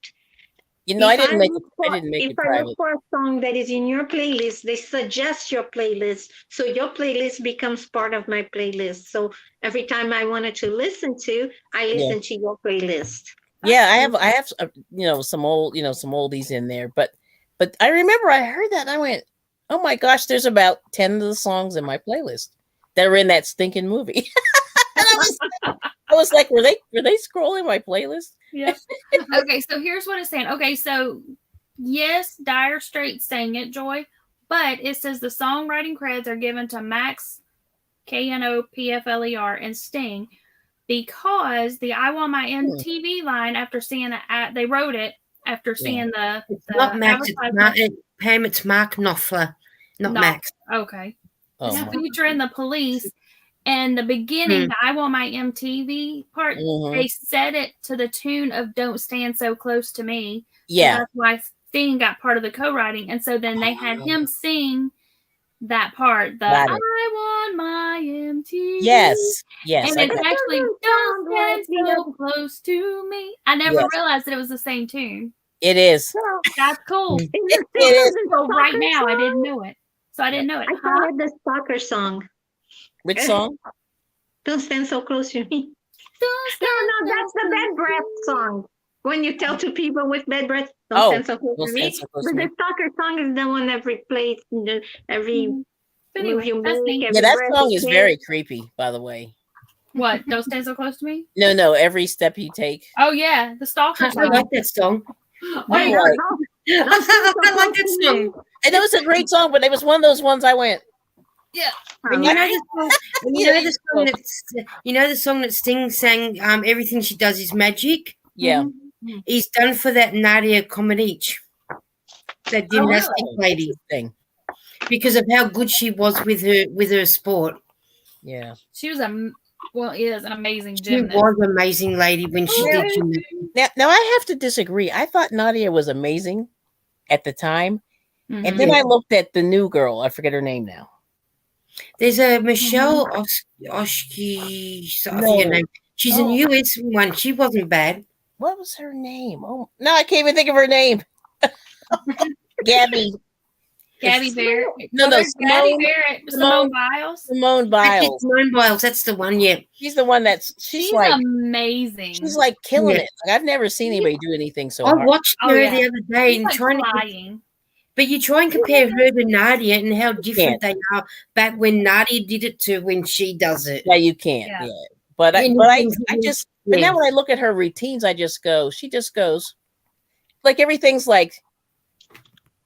I didn't make it private. If I look for a song that is in your playlist, they suggest your playlist. So your playlist becomes part of my playlist. So every time I wanted to listen to, I listen to your playlist. Yeah, I have some oldies in there, but I remember I heard that and I went, oh my gosh, there's about 10 of the songs in my playlist that are in that stinking movie. And I was like, were they scrolling my playlist? Yeah. Okay, so here's what it's saying. Okay, so yes, Dire Straits sang it, Joy, but it says the songwriting credits are given to Max Knopfler and Sting because the I Want My MTV line after seeing they wrote it after seeing the not Max, Pam, it's Mark Knopfler, not Max. Okay. It's featuring the Police. And the beginning, the I Want My MTV part, they said it to the tune of Don't Stand So Close to Me. Yeah. So that's why Sting got part of the co-writing. And so then they had him sing that part, I Want My MTV. Yes. And it's actually Don't Stand So Close to Me. I never realized that it was the same tune. It is. That's cool. It is. So right now, I didn't know it. So I didn't know it. I thought it was the soccer song. Which song? Don't Stand So Close to Me. No, that's the bad breath song. When you tell two people with bad breath, don't stand so close to me. But the soccer song is the one that replays every move you make. Yeah, that song is very creepy, by the way. What? Don't Stand So Close to Me? No, every step you take. Oh, yeah, the stalker song. I like that song. I like that song. And it was a great song, but it was one of those ones I went, yeah. And you know the song that Sting sang, Everything She Does Is Magic? Yeah. He's done for that Nadia Comaneci, that gymnastic lady thing. Because of how good she was with her sport. Yeah. She was an amazing gymnast. She was an amazing lady when she did gymnastics. Now I have to disagree. I thought Nadia was amazing at the time. And then I looked at the new girl. I forget her name now. There's a Michelle Oshki. I forget her name. She's a US one. She wasn't bad. What was her name? Oh no, I can't even think of her name. Gabby Barrett. Simone Biles. Simone Biles. That's the one. Yeah, she's the one she's like amazing. She's like killing it. Like, I've never seen anybody do anything so hard. I watched her the other day and trying. But you try and compare her to Nadia and how different they are back when Nadia did it to when she does it. Yeah, you can't. Yeah. But I just but now when I look at her routines, she just goes like everything's like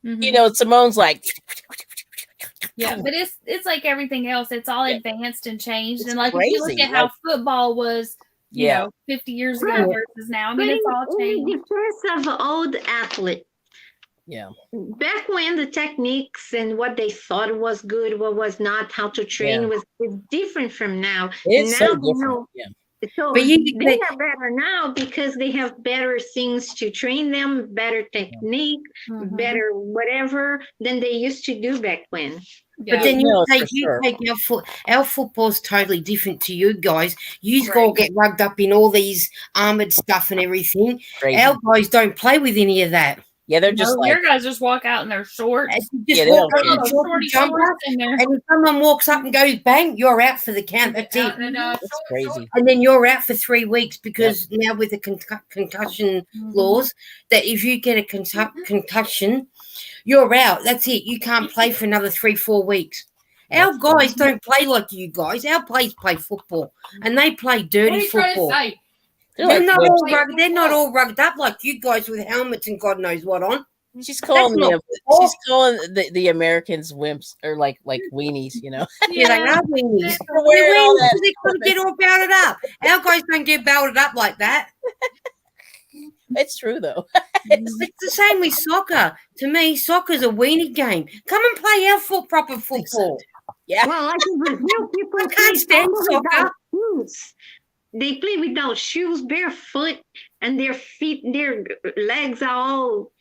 Simone's like yeah, but it's like everything else. It's all advanced and changed. And like crazy. If you look at how football was 50 years ago versus now. I mean, it's all changed. The first of old athlete. Yeah. Back when the techniques and what they thought was good, what was not, how to train Yeah. was different from now. It's Now so you different. know, Yeah. so But you they they, are better now because they have better things to train them, better technique, better whatever than they used to do back when. but Yeah. then No, for you sure. take our football's totally different to you guys. You all Right. get rugged up in all these armored stuff and everything. Crazy. Our guys don't play with any of that. Yeah, they're just No, like, your guys just walk out in their shorts. And you yeah, just they walk don't up care. in short Shorty jumper, shorts in there. and if someone walks up and goes bang, you're out for the count. That's it. It's crazy. And then you're out for 3 weeks because now with the concussion laws, that if you get a concussion, you're out. That's it. You can't play for another 3-4 weeks. Our guys don't play like you guys. Our players play football, and they play dirty football. They're They're like not wimps. all rugged. They're not all rugged up like you guys with helmets and God knows what on. She's calling not she's calling the Americans wimps or like weenies, you know. Yeah, they are weenies. They're wearing all that. They got to get all belted up. Our guys don't get belted up like that. It's true though. It's the same with soccer. To me, soccer's a weenie game. Come and play our proper football. Yeah. Well, like in Brazil, people I can't stand play soccer. without shoes. They play without shoes, barefoot, and their feet, their legs are all.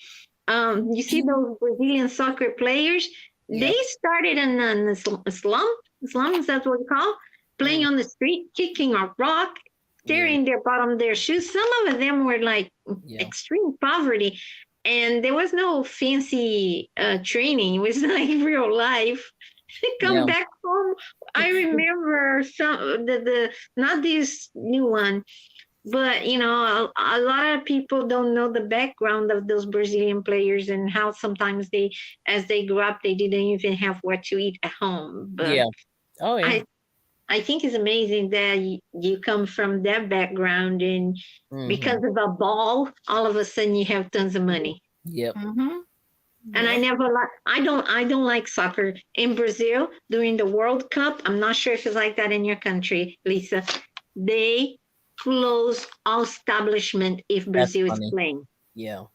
You see those Brazilian soccer players? Yeah. They started in a slum. Slum is that what we call? Playing on the street, kicking a rock, tearing their bottom of their shoes. Some of them were like extreme poverty, and there was no fancy training. It was like real life. Come back home. I remember some the not this new one, but you know, a lot of people don't know the background of those Brazilian players and how sometimes they, as they grew up, they didn't even have what to eat at home. But Oh yeah. I think it's amazing that you come from that background and because of a ball, all of a sudden you have tons of money. Yep. And I don't like soccer in Brazil during the World Cup. I'm not sure if it's like that in your country, Lisa. They close all establishment if Brazil is playing. Yeah.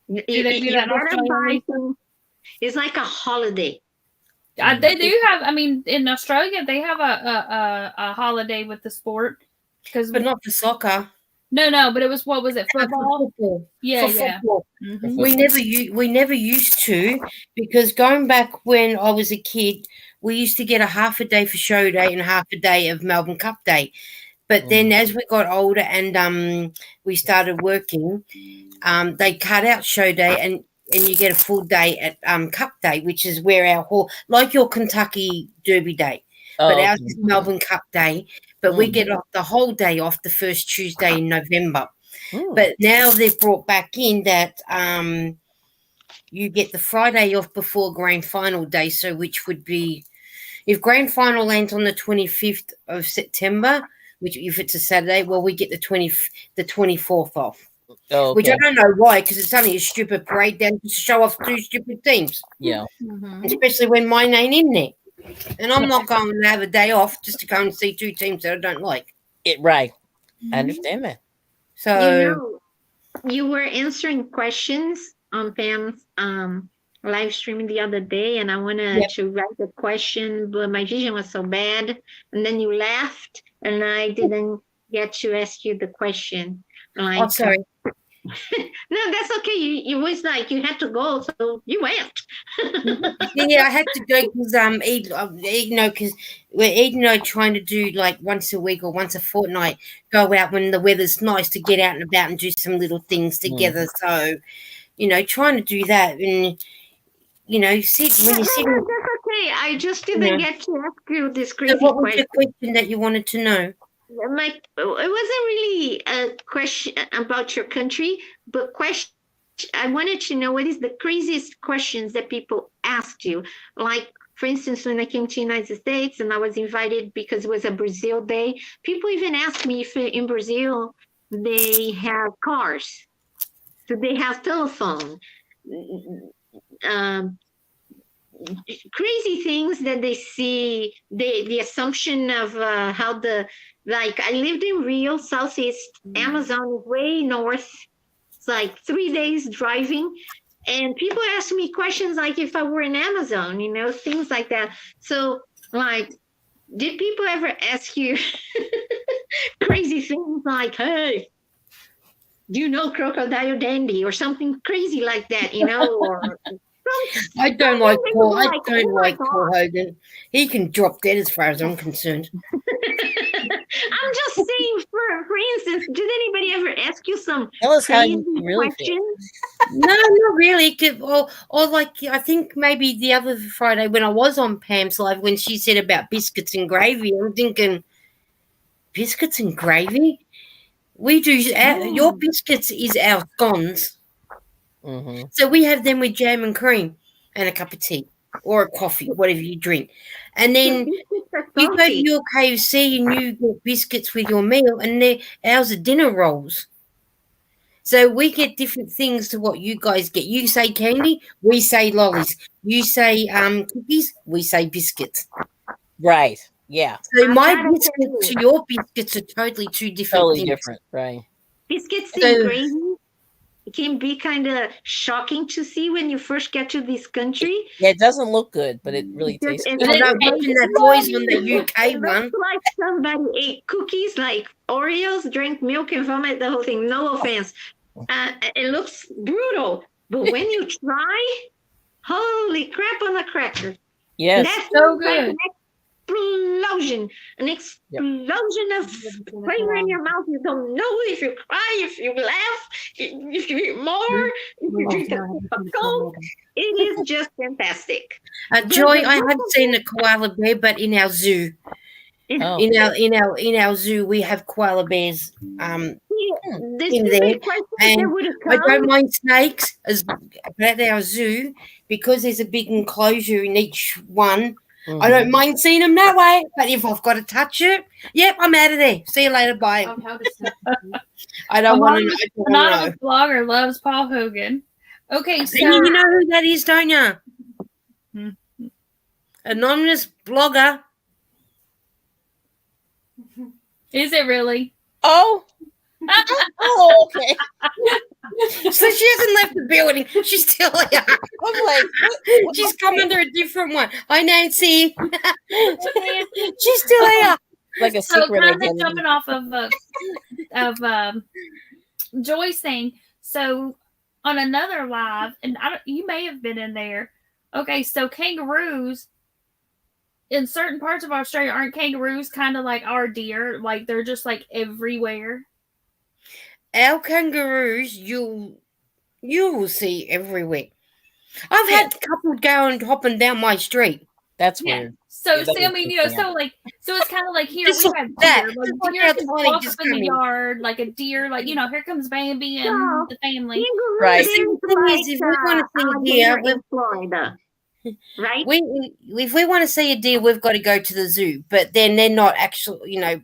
Do they do that in Australia? It's like a holiday. They do have. I mean, in Australia, they have a holiday with the sport But not for soccer. No, but it was what was it? Football. Football. Yeah, For yeah. football. We never used to, because going back when I was a kid, we used to get a half a day for show day and a half a day of Melbourne Cup day. But then as we got older and we started working, they cut out show day and you get a full day at Cup day, which is where our like your Kentucky Derby day. But ours is Melbourne Cup day. But we get off the whole day off the first Tuesday in November. But now they've brought back in that you get the Friday off before grand final day. So which would be, if grand final lands on the 25th of September, which if it's a Saturday, well, we get the 24th off. Oh, Which I don't know why, because it's only a stupid parade down to show off two stupid teams. Yeah. Especially when mine ain't in there. And I'm not going to have a day off just to go and see two teams that I don't like. Right. I understand that. So you were answering questions on Pam's live stream the other day, and I wanted to write the question, but my vision was so bad. And then you laughed, and I didn't get to ask you the question. Oh, sorry. No, that's okay. You was like, you had to go, so you went. Yeah, I had to go because we're trying to do like once a week or once a fortnight, go out when the weather's nice to get out and about and do some little things together. So, trying to do that and, sit when you sit. That's okay. I just didn't get to ask you this crazy So what was question. your question that you wanted to know? It wasn't really a question about your country, but I wanted to know what is the craziest questions that people asked you. Like, for instance, when I came to the United States and I was invited because it was a Brazil day, people even asked me if in Brazil they have cars. Do they have telephone? Crazy things that they see, the assumption of how I lived in Rio, Southeast Amazon, way north. It's like 3 days driving. And people ask me questions like if I were in Amazon, things like that. So, like, did people ever ask you crazy things like, hey, do you know Crocodile Dandy or something crazy like that, or I don't like something Paul. I like, don't oh my like God. Paul Hogan. He can drop dead as far as I'm concerned. I'm just saying, for instance, did anybody ever ask you some Tell us how crazy you really feel. questions? No, not really. Or like I think maybe the other Friday when I was on Pam's live when she said about biscuits and gravy, I'm thinking biscuits and gravy. We do your biscuits is our scones, so we have them with jam and cream and a cup of tea or a coffee, whatever you drink, and then you go to your KFC and you get biscuits with your meal, and ours are dinner rolls. So we get different things to what you guys get. You say candy, we say lollies. You say cookies, we say biscuits. Right. Yeah. So my biscuits to your biscuits are totally two different Totally things. different. Right. Biscuits So- and gravy. It can be kind of shocking to see when you first get to this country. Yeah, it doesn't look good, but it really Because tastes it- good. I know, watching that boys on the It UK looks one. like somebody ate cookies like Oreos, drank milk and vomit the whole thing. No offense. It looks brutal. But when you try, holy crap on a cracker. Yes. That's So like good. an explosion of flavor in your mouth. You don't know if you cry, if you laugh, if you eat more, if you drink a cup of Coke. It is just fantastic. Joy, I have seen a koala bear, but in our zoo. Oh. In our zoo, we have koala bears. The In stupid there, question and that would have I come. don't mind snakes but at our zoo because there's a big enclosure in each one. I don't mind seeing them that way, but if I've got to touch it, yep, I'm out of there. See you later, bye. I don't want to know. I don't wanna know. Anonymous blogger loves Paul Hogan. Okay, so And you know who that is, don't you? Hmm. Anonymous blogger. is it really? Oh. Oh, okay. So she hasn't left the building. She's still here. I'm like, what? She's come under a different one. Hi, Nancy. She's still here. Like a So secret kind of identity. jumping off of Joy's thing. So on another live, and you may have been in there. Okay, so kangaroos in certain parts of Australia aren't kangaroos kind of like our deer? Like they're just like everywhere. Our kangaroos, you will see everywhere. I've had a couple going hopping down my street. That's Yeah. weird. So, Yeah, that I mean, you know, is- so it's kind of like here Just we like have that. deer. Just Like like deer how can Tony walk just up in the come in. yard like a deer. Like, you know, here comes Bambi and No. the family. Kangaroo Right. is The thing is, if we want to see a deer, alligator in Florida, right? if we want to see a deer, we've got to go to the zoo. But then they're not actual,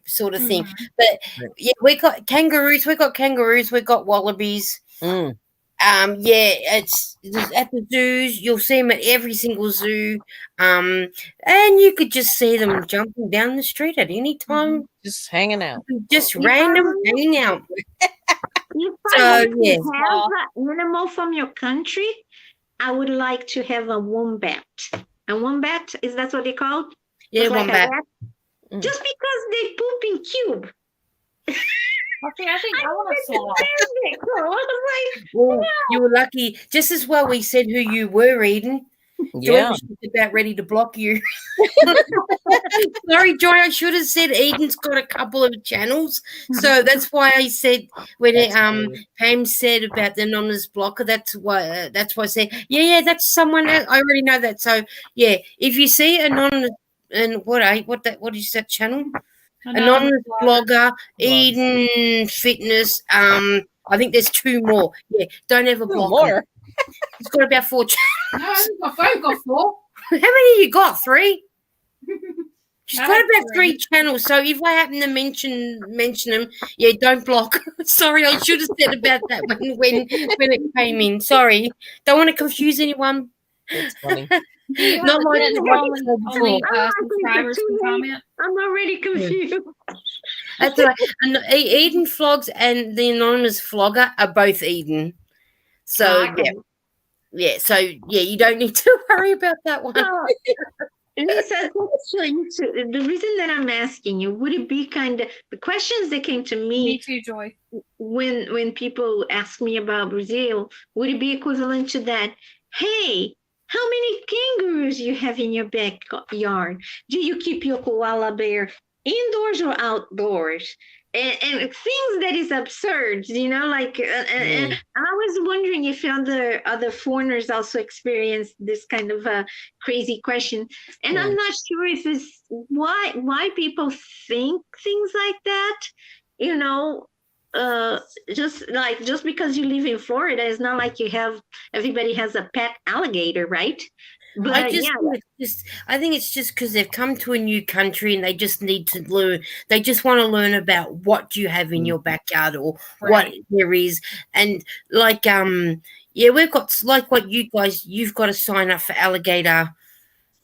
sort of thing. Mhm. But yeah, we got kangaroos. We got kangaroos. We got wallabies. Mm. It's at the zoos. You'll see them at every single zoo. And you could just see them jumping down the street at any time. Just hanging out. Just random hanging out. If So, I were to yes. have an animal from your country, I would like to have a wombat. A wombat, is that what they called? Yeah, Look like a wombat. rat? Mm. Just because they poop in cube. Okay, I think I want to sloth. Perfect. So I was like, Well, you were lucky. Just as well we said who you were, Eden. Joy Yeah. was just about ready to block you. Sorry, Joy, I should have said Eden's got a couple of channels. So that's why I said when That's weird. Pam said about the anonymous blocker, that's why I said, yeah, that's someone that I already know that. So yeah, if you see anonymous and what is that channel? Anonymous blogger, Eden Fitness. I think there's two more. Yeah, don't ever Two block more. him. He's got about 4 channels. No, I've got 4. How many you got? 3? She's I got have about 3 channels. So if I happen to mention them, yeah, don't block. Sorry, I should have said about that when it came in. Sorry, don't want to confuse anyone. That's funny. Do you have Not a like set the where one only before. too subscribers can late. comment? I'm already confused. That's right. And Eden Vlogs and the anonymous vlogger are both Eden. So Okay. yeah. Yeah, so you don't need to worry about that one. So, Lisa, the reason that I'm asking you, would it be kind of the questions that came to Me me too, Joy. when people ask me about Brazil, would it be equivalent to that? Hey, how many kangaroos you have in your backyard? Do you keep your koala bear indoors or outdoors? And things that is absurd, like, and I was wondering if other foreigners also experience this kind of crazy question. And I'm not sure if it's why people think things like that, you know just because you live in Florida, it's not like everybody has a pet alligator, right? But I think it's just because they've come to a new country and they just need to learn. They just want to learn about what you have in your backyard or what there is, and like we've got like what you've got to sign up for alligator.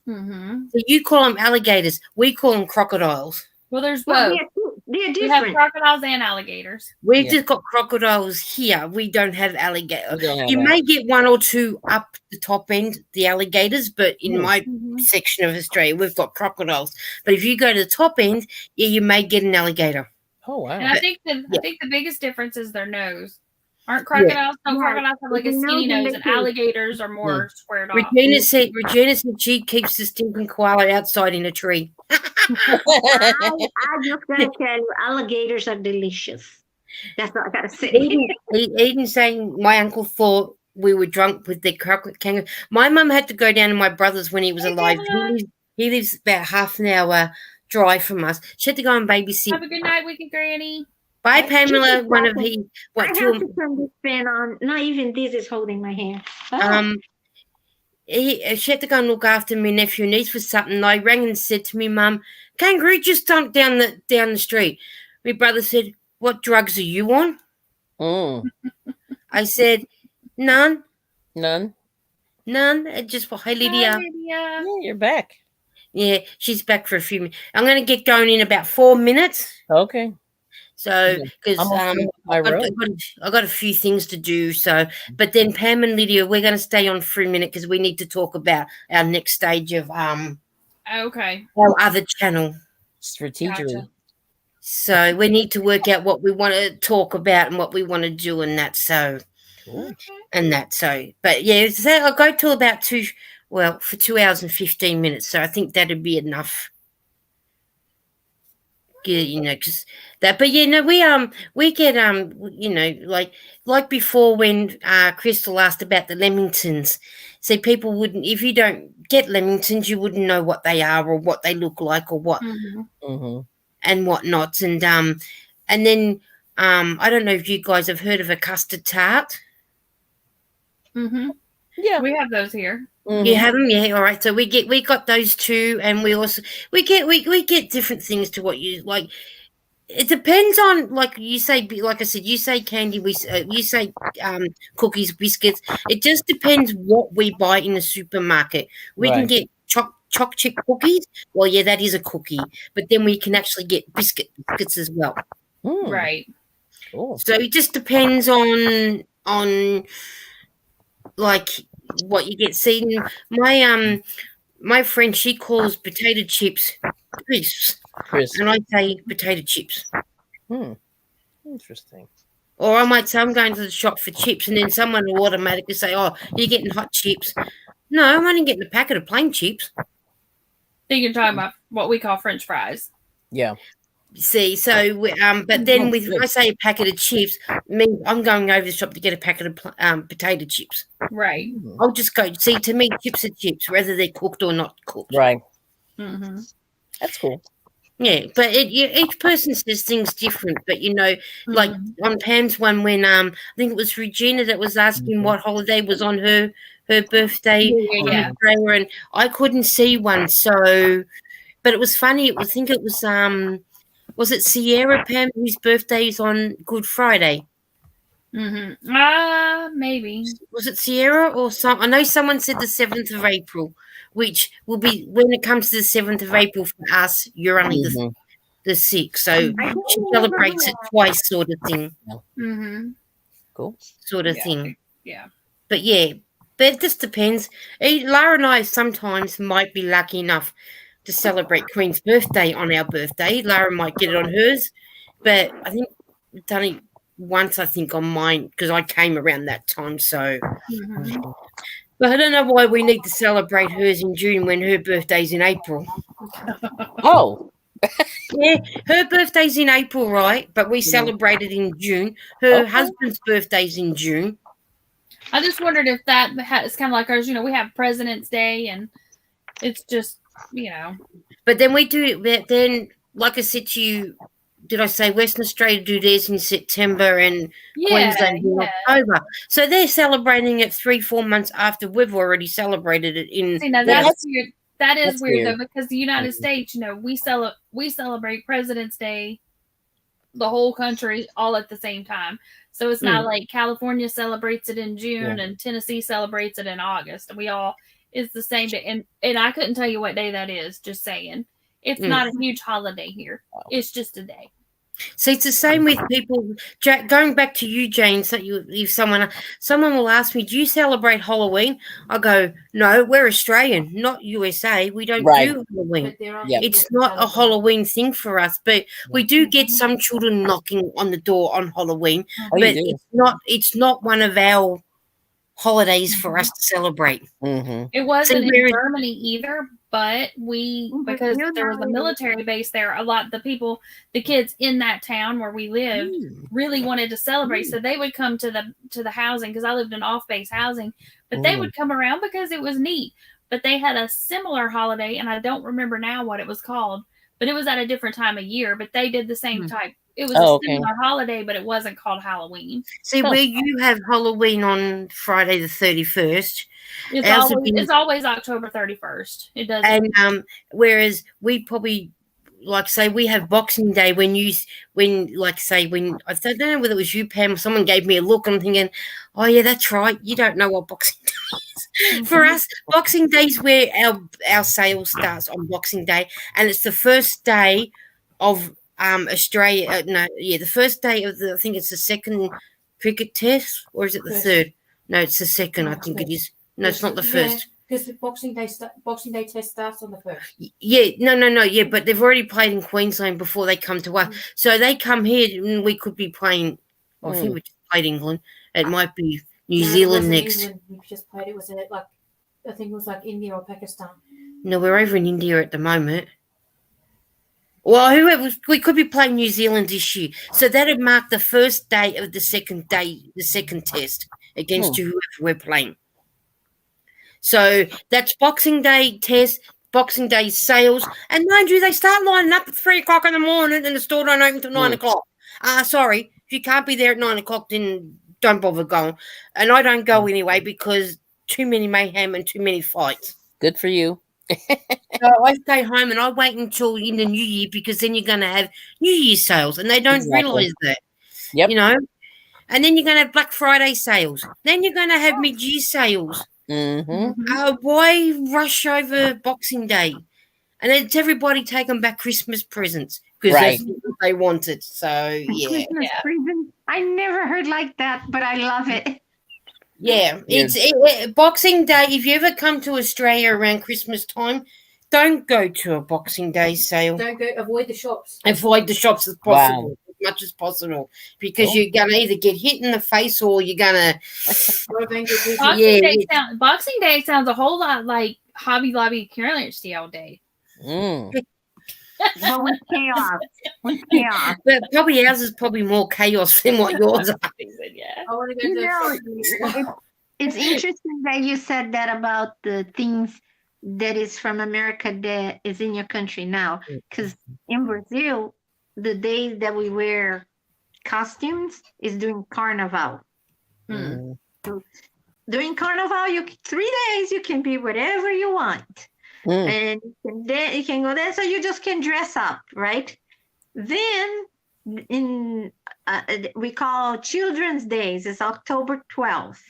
Mm-hmm. So you call them alligators, we call them crocodiles. Well, there's well, both. they're We have different. crocodiles and alligators. We've just got crocodiles here. We don't have alligator. We don't have You that. may get one or two up the top end, the alligators, but in my section of Australia, we've got crocodiles. But if you go to the top end, you may get an alligator. Oh wow! And I think the biggest difference is their nose. Aren't crocodiles? Some crocodiles have like a skinny nose, and alligators are more squared off. Regina said she keeps the stinking koala outside in a tree. I just gotta tell you, alligators are delicious. That's all I gotta say. Eden saying my uncle thought we were drunk with the kangaroo. My mum had to go down to my brother's when he was alive. He lives about half an hour drive from us. She had to go and babysit. Have a good night, Wicked Granny. Bye, Pamela. I have to turn this fan on. Not even this is holding my hand. Oh. She had to go and look after my nephew and niece for something. I rang and said to me, Mum, kangaroo just dumped down the street. My brother said, what drugs are you on? I said, none. None. It just, hi, Lydia. Hi, Lydia. Yeah, you're back. Yeah, she's back for a few minutes. I'm going to get going in about 4 minutes. Okay. So, because I got a few things to do. So, but then Pam and Lydia, we're going to stay on for a minute because we need to talk about our next stage of our other channel. Strategically. Gotcha. So we need to work out what we want to talk about and what we want to do and that. So, but yeah, so I'll go till about 2 hours and 15 minutes. So I think that'd be enough. Yeah, because that, but we get like before when Crystal asked about the lemingtons. See, people wouldn't, if you don't get lemingtons, you wouldn't know what they are or what they look like or what and whatnots. And then I don't know if you guys have heard of a custard tart. Yeah, we have those here. You have them, yeah. All right. So we got those too, and we also we get different things to what you like. It depends on, like you say, like I said, you say candy, you say cookies, biscuits. It just depends what we buy in the supermarket. We can get choc chip cookies. Well, yeah, that is a cookie, but then we can actually get biscuits as well. Right. Cool. So it just depends on like what you get. See, my friend, she calls potato chips crisps, and I say potato chips. Interesting. Or I might say I'm going to the shop for chips, and then someone will automatically say, "Oh, you're getting hot chips." No, I'm only getting a packet of plain chips. So you're talking about what we call French fries. Yeah. See, so but then when I say a packet of chips, I'm going over the shop to get a packet of potato chips. Right. I'll just go. See, to me, chips are chips, whether they're cooked or not cooked. Right. That's cool. Yeah, but each person says things different. But like on Pam's one, when I think it was Regina that was asking what holiday was on her birthday in Australia, and I couldn't see one. So, but it was funny. I think it was it Sierra, Pam, whose birthday is on Good Friday? Maybe. Was it Sierra or some? I know someone said the 7th of April, which will be, when it comes to the 7th of April for us, you're only the 6th. So she celebrates it twice, sort of thing. Cool. Sort of thing. Yeah. But yeah, But it just depends. Lara and I sometimes might be lucky enough to celebrate Queen's birthday on our birthday. Lara might get it on hers, but I think it's only once, I think, on mine because I came around that time. So, Mhm. but I don't know why we need to celebrate hers in June when her birthday's in April. Oh, Yeah, her birthday's in April, right? But we celebrate it in June. Her Okay. husband's birthday's in June. I just wondered if that it's kind of like ours. We have President's Day, and it's just But then we do. Then, like I said to you, did I say Western Australia do theirs in September and Queensland in October? So they're celebrating it 3-4 months after we've already celebrated it in. See, now Yeah, that's weird. That is that's weird, weird. though, because the United Mhm. States, we celebrate President's Day, the whole country, all at the same time. So it's not like California celebrates it in June and Tennessee celebrates it in August. It's the same day. And I couldn't tell you what day that is, just saying. It's not a huge holiday here. It's just a day. So it's the same with people. Going back to you, Jane. So if someone will ask me, "Do you celebrate Halloween?" I go, "No, we're Australian, not USA. We don't Right. do Halloween. Yeah. It's not a Halloween thing for us. But we do get some children knocking on the door on Halloween. Oh, you But do. it's not one of our holidays for us to celebrate. Mm-hmm. It wasn't See, in Germany either, but because there was a military base there, the kids in that town where we lived really wanted to celebrate. So they would come to the housing, because I lived in off-base housing, but they would come around because it was neat. But they had a similar holiday, and I don't remember now what it was called, but it was at a different time of year, but they did the same type. It was a similar holiday, but it wasn't called Halloween. See, where you have Halloween on Friday the 31st. It's always October 31st. It doesn't. And whereas we probably, like, say, we have Boxing Day when I don't know whether it was you, Pam, or someone gave me a look. I'm thinking, oh yeah, that's right. You don't know what Boxing Day is. For us, Boxing Day is where our sales starts on Boxing Day, and it's the first day of Australia. The first day of I think it's the second cricket test, or is it the third? No, it's the second. I think it is. No, it's not the first. Because the Boxing Day test starts on the 1st. Yeah, no, yeah, but they've already played in Queensland before they come to us. So they come here and we could be playing. I think we just played England. It might be New Zealand next. England we just played. It was I think it was like India or Pakistan. No, we're over in India at the moment. Well, we could be playing New Zealand this year. So that would mark the first day of the second test against whoever we're playing. So that's Boxing Day test, Boxing Day sales. And mind you, they start lining up at 3 o'clock in the morning and the store don't open till 9 o'clock. Sorry, if you can't be there at 9 o'clock, then don't bother going. And I don't go anyway because too many mayhem and too many fights. Good for you. So I stay home and I wait until in the new year because then you're going to have New Year's sales and they don't realise that. Yep. And then you're going to have Black Friday sales. Then you're going to have mid-year sales. Mm-hmm. Why rush over Boxing Day? And it's everybody taking back Christmas presents because that's what they wanted. So, yeah. Christmas present. I never heard like that, but I love it. Yeah. Boxing Day, if you ever come to Australia around Christmas time, don't go to a Boxing Day sale. Don't go. Avoid the shops. Avoid the shops as possible. As much as possible, because you're going to either get hit in the face or you're going to. Boxing Day sounds a whole lot like Hobby Lobby clearance sale day. But with chaos. But probably ours is probably more chaos than what yours are. Yeah. I want to go it's interesting that you said that about the things that is from America that is in your country now, because in Brazil, the days that we wear costumes is during Carnival. So during Carnival, 3 days you can be whatever you want, and then you can go there. So you just can dress up, right? Then we call Children's Days. It's October 12th.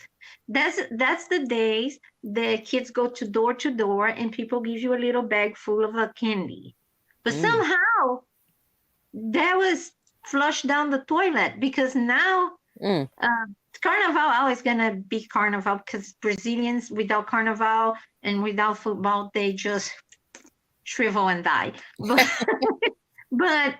That's the days the kids go to door and people give you a little bag full of candy, but somehow that was flushed down the toilet because now Carnival always gonna be Carnival because Brazilians without Carnival and without football, they just shrivel and die. But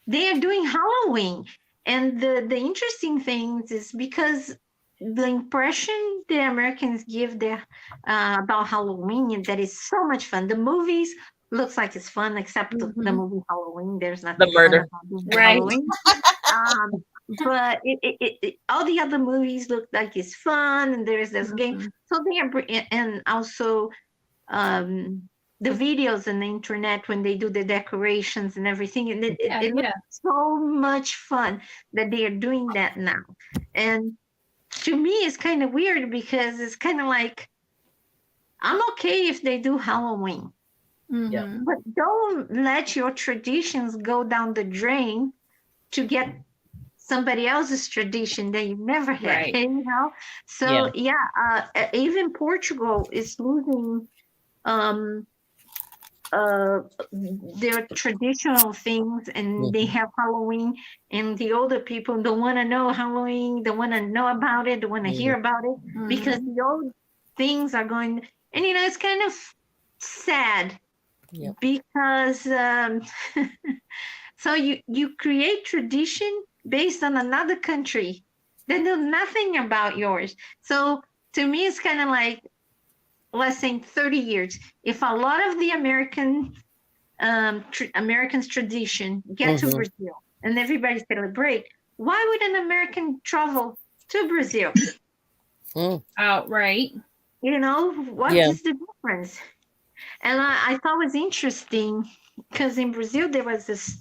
they are doing Halloween, and the interesting things is because the impression the Americans give their about Halloween is that it's so much fun. The movies looks like it's fun, except the movie Halloween. There's nothing The murder. fun about Right. Halloween. But it all the other movies look like it's fun, and there is this game. So they are, and also the videos on the internet when they do the decorations and everything, and it looks so much fun that they are doing that now. And to me, it's kind of weird because it's kind of like, I'm okay if they do Halloween, but don't let your traditions go down the drain to get somebody else's tradition that you never had, Right. you know? So even Portugal is losing their traditional things, and they have Halloween, and the older people don't want to know Halloween, don't want to know about it, don't want to hear about it, because the old things are going, and you know, it's kind of sad because so you create tradition based on another country that know nothing about yours. So to me, it's kind of like, let's say 30 years, if a lot of the Americans tradition get to Brazil and everybody celebrate, why would an American travel to Brazil? Outright. You know, what is the difference? And I thought it was interesting because in Brazil there was this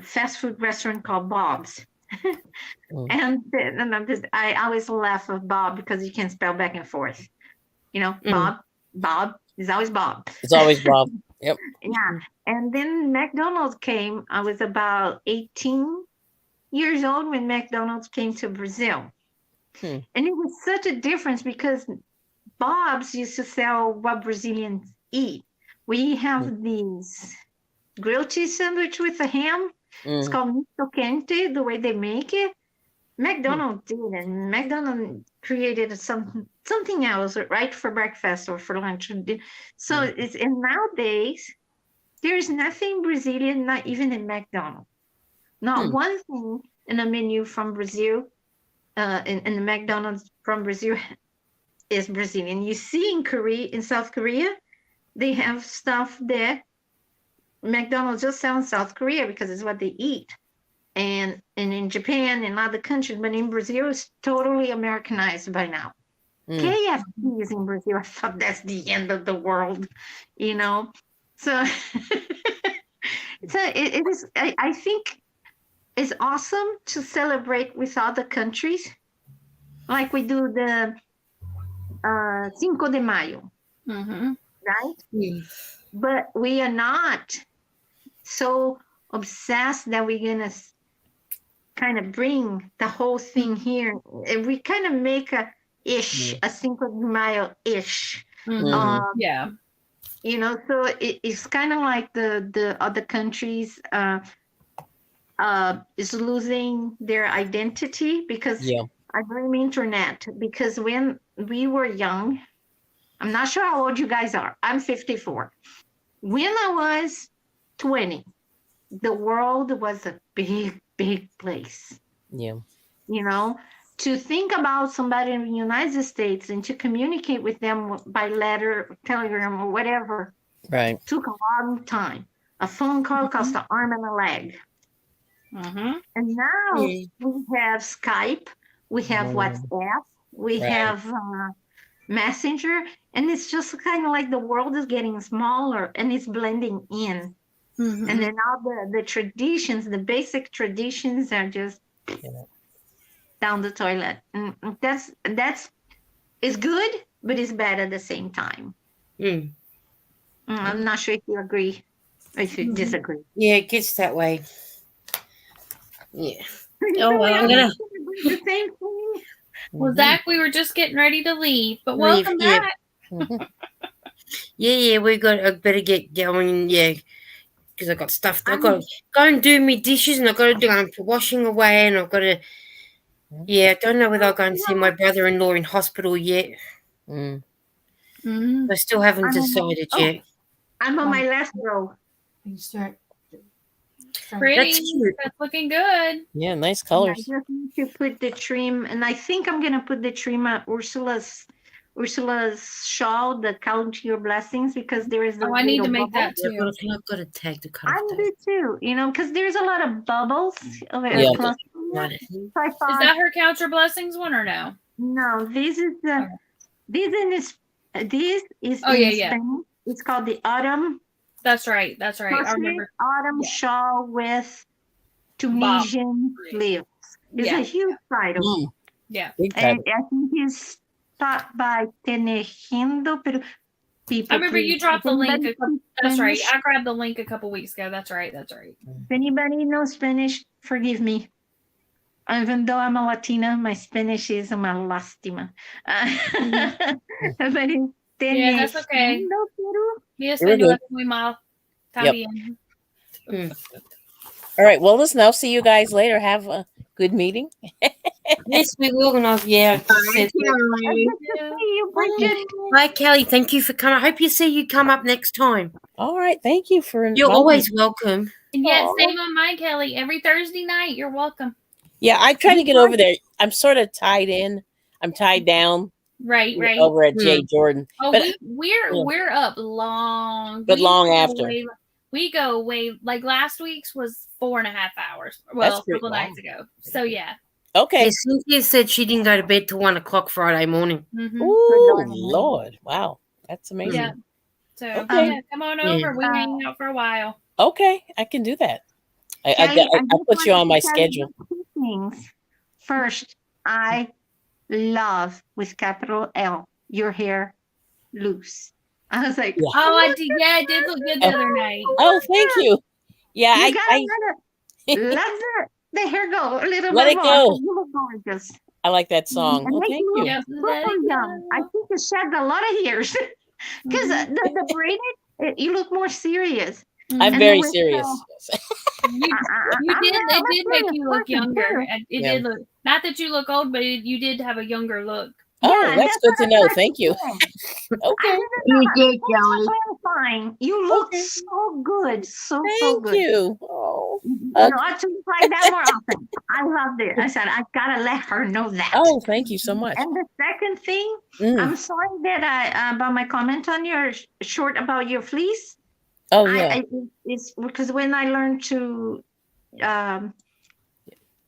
fast food restaurant called Bob's. And I always laugh at Bob because you can spell back and forth. You know, Bob is always Bob. It's always Bob. Yep. Yeah. And then McDonald's came. I was about 18 years old when McDonald's came to Brazil. And it was such a difference because Bob's used to sell what Brazilians eat. We have these grilled cheese sandwich with a ham. It's called misto quente, the way they make it. McDonald's did, and McDonald's created something else, right, for breakfast or for lunch. So it's, and nowadays there's nothing Brazilian, not even in McDonald's. Not one thing in a menu from Brazil, in the McDonald's from Brazil is Brazilian. You see in South Korea, they have stuff that McDonald's just sells in South Korea because it's what they eat. And in Japan and other countries, but in Brazil, it's totally Americanized by now. KFC is in Brazil. I thought that's the end of the world, you know. So, it is. I think it's awesome to celebrate with other countries, like we do the Cinco de Mayo, right? But we are not so obsessed that we're gonna kind of bring the whole thing here. And we kind of make a Cinco de Mayo ish. You know, so it's kind of like the other countries is losing their identity because I blame internet, because when we were young, I'm not sure how old you guys are. I'm 54. When I was 20, the world was a big place. You know, to think about somebody in the United States and to communicate with them by letter, telegram, or whatever, took a long time. A phone call cost an arm and a leg. And now we have Skype, we have WhatsApp, we have Messenger, and it's just kind of like the world is getting smaller and it's blending in. And then all the traditions, the basic traditions are just down the toilet. And that's it's good, but it's bad at the same time. I'm not sure if you agree or if you disagree. Yeah, it gets that way. Yeah. Oh, well, I'm gonna the same thing. Well, Zach, we were just getting ready to leave, but welcome back. Yeah, we got. I better get going. Yeah, because I got stuff. I got to go and do my dishes, and I got to do washing away, and I've got to Yeah, I don't know whether I'll go and see my brother-in-law in hospital yet. Mm. I still haven't decided yet. I'm on my last row. You start. Pretty. That's cute. That's looking good. Yeah, nice I colors. just need to put the trim, and I think I'm gonna put the trim on Ursula's shawl, the Count Your Blessings, because there is the Oh, I need to little make that bubble. too. I've got to tag the I color. do too, because there's a lot of bubbles Yeah. across. So I Is thought, that her Count Your Blessings one or no? no, this is the this is Oh, in yeah. Spain. It's called the autumn. That's right. I Crochet remember. autumn Yeah. shawl with Tunisian leaves. It's Yeah. a huge title. Mm. Yeah. Big And title. I think it's taught by Tenejindo, pero people. I remember you please, dropped the if link. anybody speaks That's right. Spanish- I grabbed the link a couple weeks ago. That's right. If anybody knows Spanish, forgive me. Even though I'm a Latina, my Spanish is una lástima. But it's Yeah, that's okay. Tenejindo, pero Mi We're español good. es muy mal. Yep. También. All right. Well, listen, I'll see you guys later. Have a good meeting. Yes, we will. And I've, yeah. Good to see you, Bridget. Hi, Kelly. Thank you for coming. I hope you see you come up next time. All right. Thank you for inviting You're always me. welcome. And yeah, Aw. same on my Kelly. Every Thursday night, you're welcome. Yeah, I try to get over there. I'm sort of tied in. I'm tied down Right. over at Jay Jordan. Oh, But we're up long. But long go after. we go way, like last week's was 4.5 hours. Well, a pretty couple long. nights ago. So yeah. okay. Yeah, Cynthia said she didn't go to bed till 1 o'clock Friday morning. Mhm. Ooh, Lord. Wow. That's amazing. Yeah. So Okay. yeah, come on over. We hang out for a while. Okay, I can do that. I Kelly, I just put you wanted on my to tell you schedule. two things. First, I love with capital L your hair loose. I was like, Yeah. Oh, I did look good the other night. Oh, thank you. Yeah, you I gotta let the hair go a little Let bit it more. go. You look gorgeous. I like that song. And Oh, make thank you look you. Yep, let super it young. I go. think you shed a lot of hairs because the braided, you look more serious. I'm And very with, serious. You I'm did. a It did make serious you look person, younger. too. And it Yeah. did look. Not that you look old, but you did have a younger look. Oh, Yeah, and that's good what to I know. tried Thank you. say. Okay. You did, Thanks for Kelly. clarifying. You look Okay. so good, so Thank good. you. Oh. You Okay. ought to look like that more often. I loved it. I said I gotta let her know that. Oh, thank you so much. And the second thing, Mm. I'm sorry that I about my comment on your short about your fleece. Oh, yeah. It's because when I learned to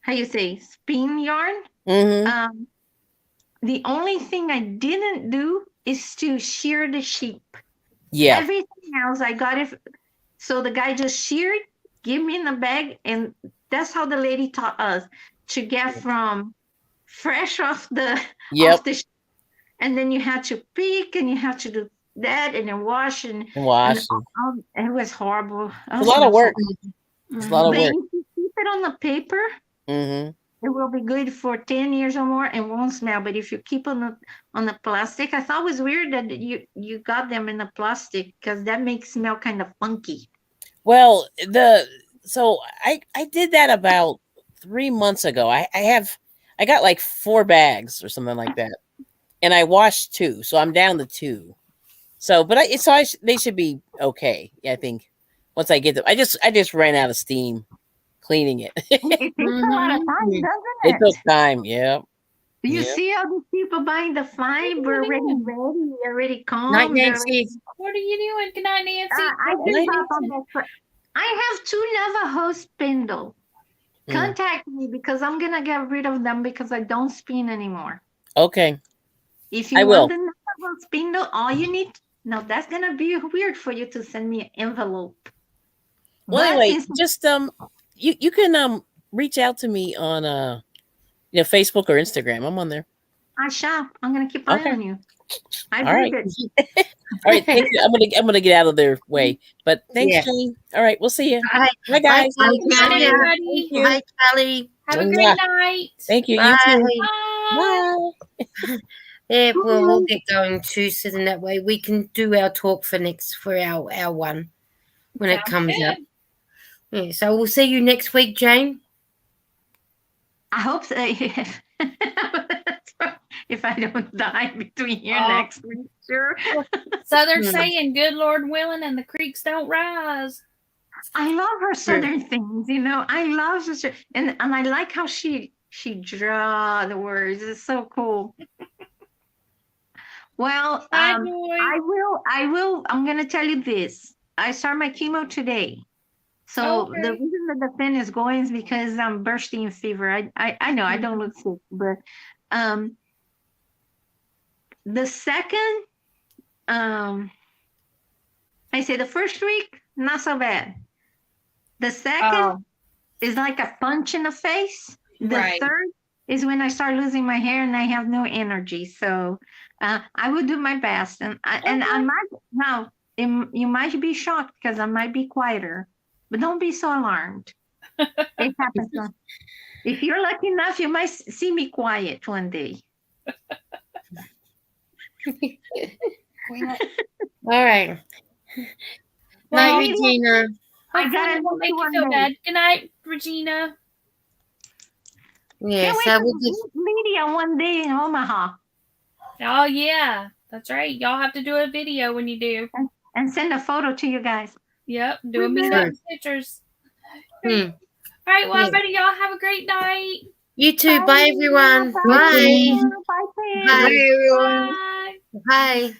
how you say spin yarn, Mm-hmm. the only thing I didn't do is to shear the sheep. Yeah. Everything else I got it. So the guy just sheared, give me in the bag, and that's how the lady taught us to get from fresh off the Yep. off the sheep. And then you had to pick and you had to do that and then wash and Wash. it was horrible. It's a lot of work. It's a lot of But work. if you keep it on the paper, Mm-hmm. it will be good for 10 years or more and won't smell. But if you keep on the plastic, I thought it was weird that you got them in the plastic because that makes smell kind of funky. Well, so I did that about 3 months ago. I got like 4 bags or something like that, and I washed 2, so I'm down to 2. So, but they should be okay. I think once I get them, I just ran out of steam cleaning it. It takes a lot of time, doesn't It it? took time. Yeah. You Yeah. see how these people buying the fiber already combed. Night, Nancy. What are you doing? Good night, Nancy. I just thought on that. I have 2 Navajo spindle. Mm. Contact me because I'm gonna get rid of them because I don't spin anymore. Okay. If you I will. want the Navajo spindle, all you need. No, that's gonna be weird for you to send me an envelope. Well, But anyway, since- just you can reach out to me on Facebook or Instagram. I'm on there. I shall. I'm gonna keep an Okay. eye on you. I All right. believe it. All right, thank you. I'm gonna get out of their way. But thanks, Yeah. Jane. All right, we'll see you. Hi, Bye, guys. Hi, Good night, Kelly. everybody. you. Hi, Kelly. Have a Mwah. great night. Thank you. Bye. You too. Bye. Bye. Yeah, we'll get going too, so then that way we can do our talk for our one when it Sounds comes good. up. Yeah, so we'll see you next week, Jane. I hope so. If I don't die between here next week, sure. Southern saying, good Lord willing, and the creeks don't rise. I love her Southern things, you know. I love her, and I like how she draw the words. It's so cool. Well, Bye, I will. I'm gonna tell you this. I start my chemo today. So Okay. the reason that the pen is going is because I'm bursting in fever. I know I don't look sick, but the second I say the first week, not so bad. The second is like a punch in the face. The third is when I start losing my hair and I have no energy. So I will do my best, and I might now. You might be shocked because I might be quieter, but don't be so alarmed. It happens. If you're lucky enough, you might see me quiet one day. All right. Well, Night, Regina. I gotta won't make you one feel day. bad. Good night, Regina. Yes, Can't I wait will to just. meet Lydia one day in Omaha Oh yeah, that's right. Y'all have to do a video when you do. and send a photo to you guys. Yep, do a meetup and pictures. All right, well, everybody, y'all have a great night. You too. Bye, everyone. Bye. Bye. Bye. Bye. Bye.